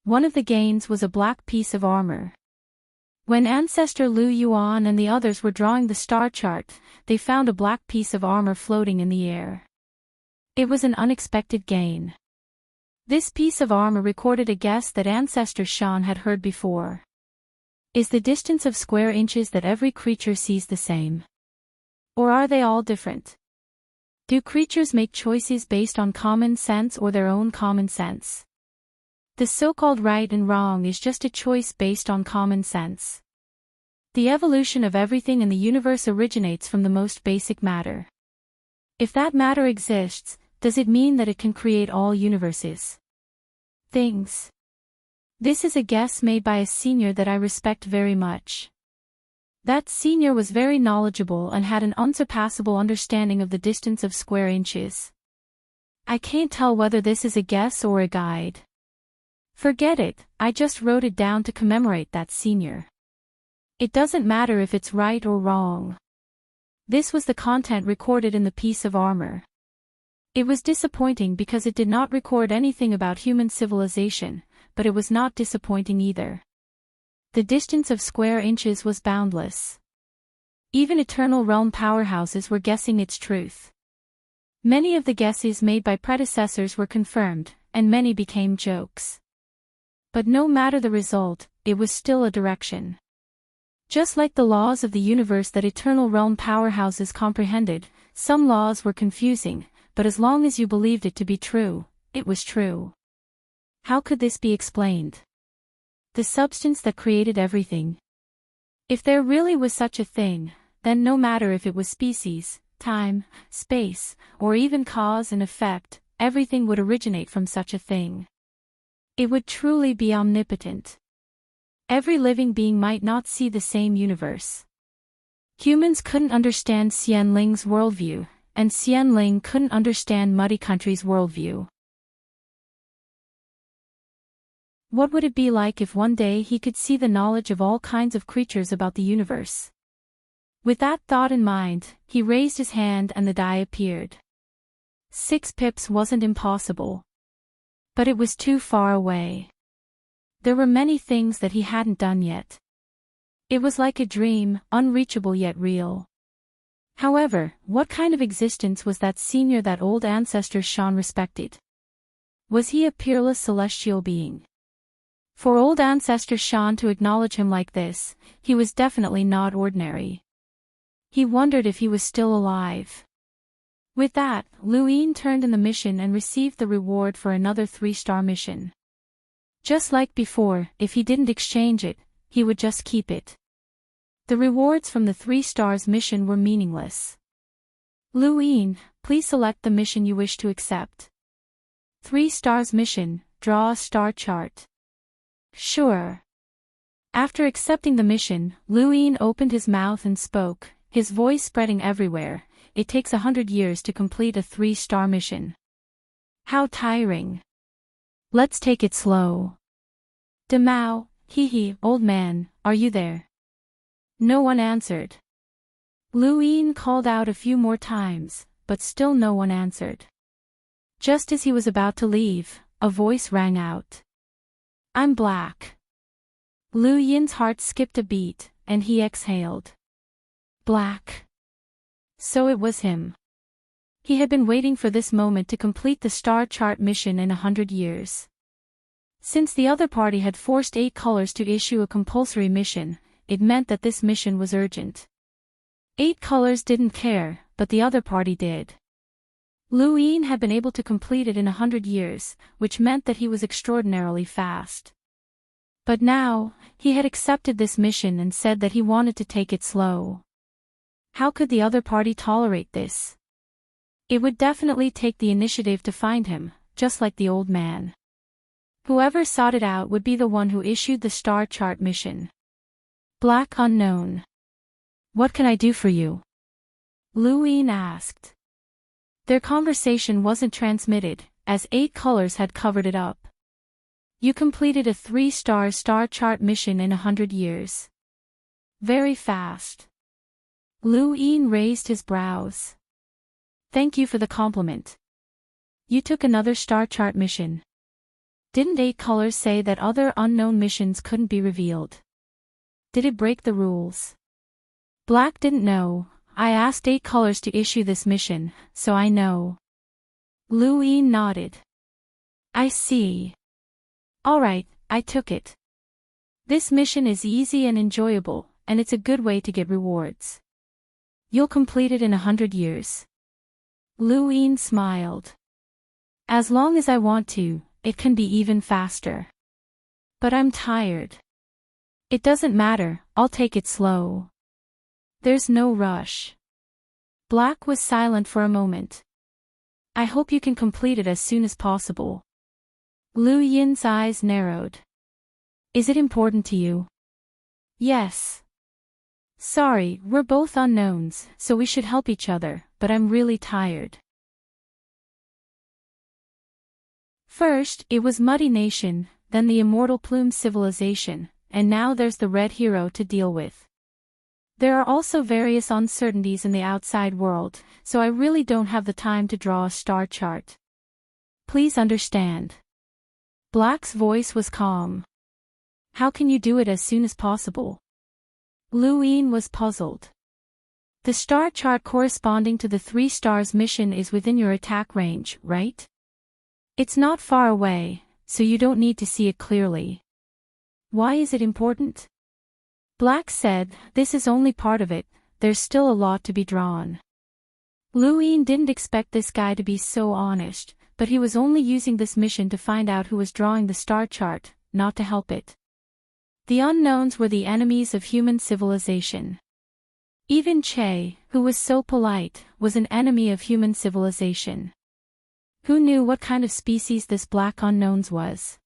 One of the gains was a black piece of armor. When Ancestor Lu Yuan and the others were drawing the star chart, they found a black piece of armor floating in the air. It was an unexpected gain. This piece of armor recorded a guess that Ancestor Shan had heard before. Is the distance of square inches that every creature sees the same? Or are they all different? Do creatures make choices based on common sense or their own common sense? The so-called right and wrong is just a choice based on common sense. The evolution of everything in the universe originates from the most basic matter. If that matter exists, does it mean that it can create all universes? Things. This is a guess made by a senior that I respect very much. That senior was very knowledgeable and had an unsurpassable understanding of the distance of square inches. I can't tell whether this is a guess or a guide. Forget it, I just wrote it down to commemorate that senior. It doesn't matter if it's right or wrong. This was the content recorded in the piece of armor. It was disappointing because it did not record anything about human civilization, but it was not disappointing either. The distance of square inches was boundless. Even Eternal Realm powerhouses were guessing its truth. Many of the guesses made by predecessors were confirmed, and many became jokes. But no matter the result, it was still a direction. Just like the laws of the universe that Eternal Realm powerhouses comprehended, some laws were confusing, but as long as you believed it to be true, it was true. How could this be explained? The substance that created everything. If there really was such a thing, then no matter if it was species, time, space, or even cause and effect, everything would originate from such a thing. It would truly be omnipotent. Every living being might not see the same universe. Humans couldn't understand Xian Ling's worldview, and Xian Ling couldn't understand Muddy Country's worldview. What would it be like if one day he could see the knowledge of all kinds of creatures about the universe? With that thought in mind, he raised his hand and the die appeared. 6 pips wasn't impossible. But it was too far away. There were many things that he hadn't done yet. It was like a dream, unreachable yet real. However, what kind of existence was that senior that old ancestor Shan respected? Was he a peerless celestial being? For old ancestor Shan to acknowledge him like this, he was definitely not ordinary. He wondered if he was still alive. With that, Lu Yin turned in the mission and received the reward for another 3-star mission. Just like before, if he didn't exchange it, he would just keep it. The rewards from the 3 stars mission were meaningless. Lu Yin, please select the mission you wish to accept. 3 stars mission, draw a star chart. Sure. After accepting the mission, Lu Yin opened his mouth and spoke, his voice spreading everywhere. It takes 100 years to complete a 3-star mission. How tiring. Let's take it slow. Demao, hee, old man, are you there? No one answered. Lu Yin called out a few more times, but still no one answered. Just as he was about to leave, a voice rang out. I'm Black. Lu Yin's heart skipped a beat, and he exhaled. Black. So it was him. He had been waiting for this moment to complete the star chart mission in 100 years. Since the other party had forced 8 colors to issue a compulsory mission, it meant that this mission was urgent. 8 colors didn't care, but the other party did. Lu Yin had been able to complete it in 100 years, which meant that he was extraordinarily fast. But now, he had accepted this mission and said that he wanted to take it slow. How could the other party tolerate this? It would definitely take the initiative to find him, just like the old man. Whoever sought it out would be the one who issued the star chart mission. Black unknown. What can I do for you? Lu Yin asked. Their conversation wasn't transmitted, as 8 colors had covered it up. You completed a 3-star star chart mission in 100 years. Very fast. Lu Yin raised his brows. Thank you for the compliment. You took another star chart mission. Didn't 8 colors say that other unknown missions couldn't be revealed? Did it break the rules? Black didn't know. I asked 8 colors to issue this mission, so I know. Lu Yin nodded. I see. Alright, I took it. This mission is easy and enjoyable, and it's a good way to get rewards. You'll complete it in 100 years. Lu Yin smiled. As long as I want to, it can be even faster. But I'm tired. It doesn't matter, I'll take it slow. There's no rush. Black was silent for a moment. I hope you can complete it as soon as possible. Lu Yin's eyes narrowed. Is it important to you? Yes. Sorry, we're both unknowns, so we should help each other, but I'm really tired. First, it was Muddy Nation, then the Immortal Plume Civilization, and now there's the Red Hero to deal with. There are also various uncertainties in the outside world, so I really don't have the time to draw a star chart. Please understand. Black's voice was calm. How can you do it as soon as possible? Lu Yin was puzzled. The star chart corresponding to the 3 stars mission is within your attack range, right? It's not far away, so you don't need to see it clearly. Why is it important? Black said, this is only part of it, there's still a lot to be drawn. Lu Yin didn't expect this guy to be so honest, but he was only using this mission to find out who was drawing the star chart, not to help it. The unknowns were the enemies of human civilization. Even Che, who was so polite, was an enemy of human civilization. Who knew what kind of species this Black Unknowns was?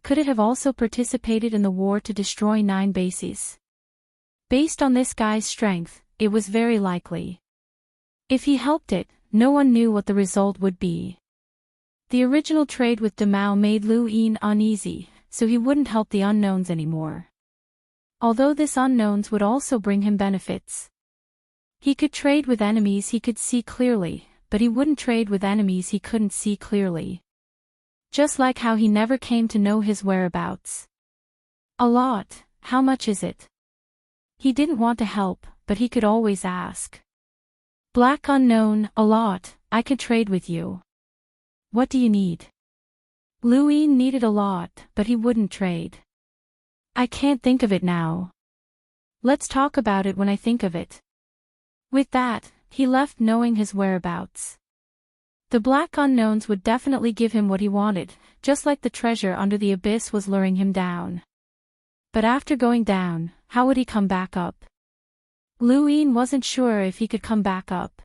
Could it have also participated in the war to destroy 9 bases? Based on this guy's strength, it was very likely. If he helped it, no one knew what the result would be. The original trade with Demao made Lu Yin uneasy, so he wouldn't help the unknowns anymore. Although this unknowns would also bring him benefits. He could trade with enemies he could see clearly, but he wouldn't trade with enemies he couldn't see clearly. Just like how he never came to know his whereabouts. A lot, how much is it? He didn't want to help, but he could always ask. Black unknown, a lot, I could trade with you. What do you need? Lu Yin needed a lot, but he wouldn't trade. I can't think of it now. Let's talk about it when I think of it. With that, he left knowing his whereabouts. The black unknowns would definitely give him what he wanted, just like the treasure under the abyss was luring him down. But after going down, how would he come back up? Lu Yin wasn't sure if he could come back up.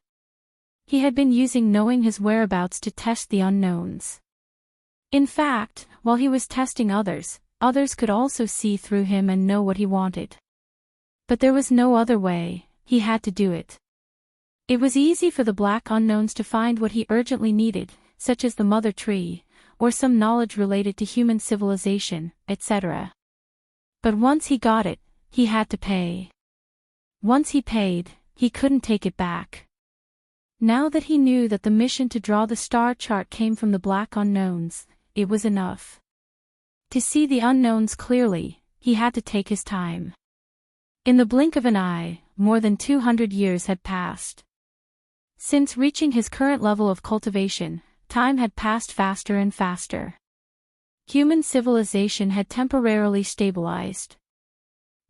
He had been using knowing his whereabouts to test the unknowns. In fact, while he was testing others could also see through him and know what he wanted. But there was no other way, he had to do it. It was easy for the black unknowns to find what he urgently needed, such as the mother tree, or some knowledge related to human civilization, etc. But once he got it, he had to pay. Once he paid, he couldn't take it back. Now that he knew that the mission to draw the star chart came from the black unknowns, it was enough. To see the unknowns clearly, he had to take his time. In the blink of an eye, more than 200 years had passed. Since reaching his current level of cultivation, time had passed faster and faster. Human civilization had temporarily stabilized.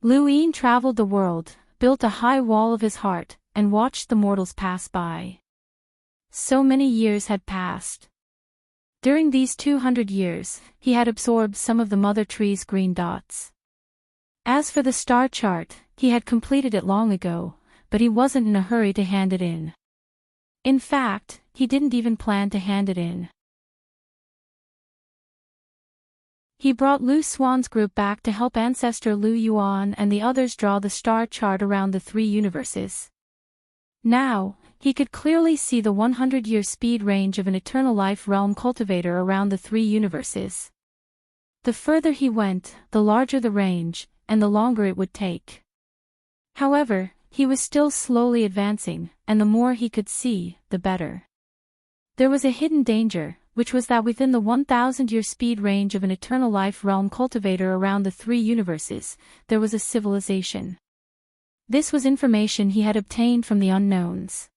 Lu Yin traveled the world, built a high wall of his heart, and watched the mortals pass by. So many years had passed. During these 200 years, he had absorbed some of the mother tree's green dots. As for the star chart, he had completed it long ago, but he wasn't in a hurry to hand it in. In fact, he didn't even plan to hand it in. He brought Lu Xuan's group back to help ancestor Lu Yuan and the others draw the star chart around the three universes. Now, he could clearly see the 100-year speed range of an eternal life realm cultivator around the three universes. The further he went, the larger the range, and the longer it would take. However, he was still slowly advancing, and the more he could see, the better. There was a hidden danger, which was that within the 1,000-year speed range of an eternal life realm cultivator around the three universes, there was a civilization. This was information he had obtained from the unknowns.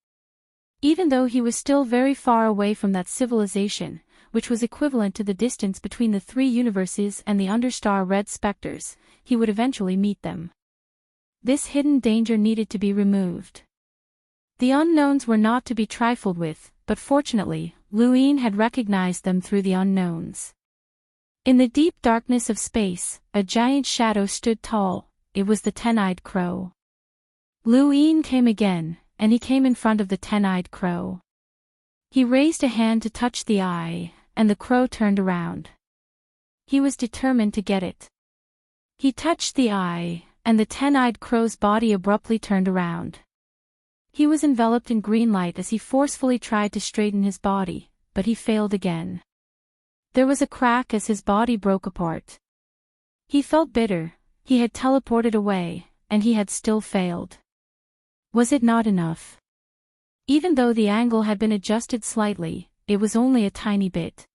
Even though he was still very far away from that civilization, which was equivalent to the distance between the three universes and the understar red specters, he would eventually meet them. This hidden danger needed to be removed. The unknowns were not to be trifled with, but fortunately, Lu Yin had recognized them through the unknowns. In the deep darkness of space, a giant shadow stood tall. It was the ten-eyed crow. Lu Yin came again, and he came in front of the ten-eyed crow. He raised a hand to touch the eye, and the crow turned around. He was determined to get it. He touched the eye, and the ten-eyed crow's body abruptly turned around. He was enveloped in green light as he forcefully tried to straighten his body, but he failed again. There was a crack as his body broke apart. He felt bitter. He had teleported away, and he had still failed. Was it not enough? Even though the angle had been adjusted slightly, it was only a tiny bit.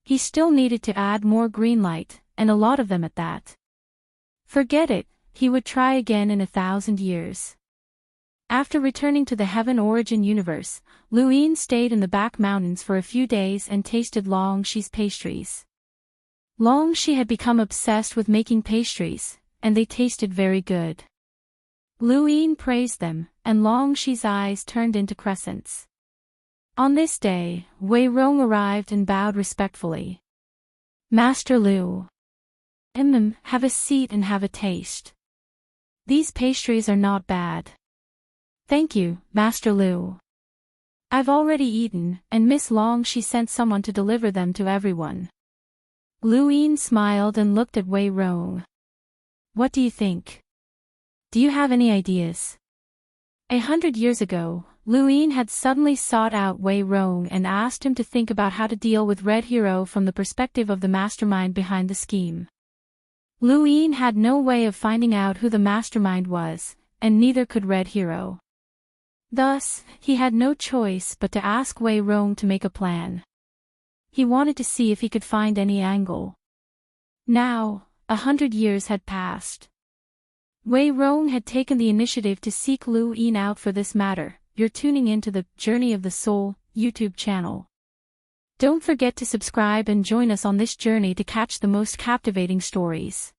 He still needed to add more green light, and a lot of them at that. Forget it, he would try again in 1,000 years. After returning to the Heaven Origin universe, Lu Yin stayed in the back mountains for a few days and tasted Long Shi's pastries. Long Shi had become obsessed with making pastries, and they tasted very good. Lu Yin praised them, and Long Shi's eyes turned into crescents. On this day, Wei Rong arrived and bowed respectfully. Master Lu. Have a seat and have a taste. These pastries are not bad. Thank you, Master Lu. I've already eaten, and Miss Long Shi sent someone to deliver them to everyone. Lu Yin smiled and looked at Wei Rong. What do you think? Do you have any ideas? 100 years ago, Luin had suddenly sought out Wei Rong and asked him to think about how to deal with Red Hero from the perspective of the mastermind behind the scheme. Luin had no way of finding out who the mastermind was, and neither could Red Hero. Thus, he had no choice but to ask Wei Rong to make a plan. He wanted to see if he could find any angle. Now, 100 years had passed. Wei Rong had taken the initiative to seek Luin out for this matter. You're tuning into the Journey of the Soul YouTube channel. Don't forget to subscribe and join us on this journey to catch the most captivating stories.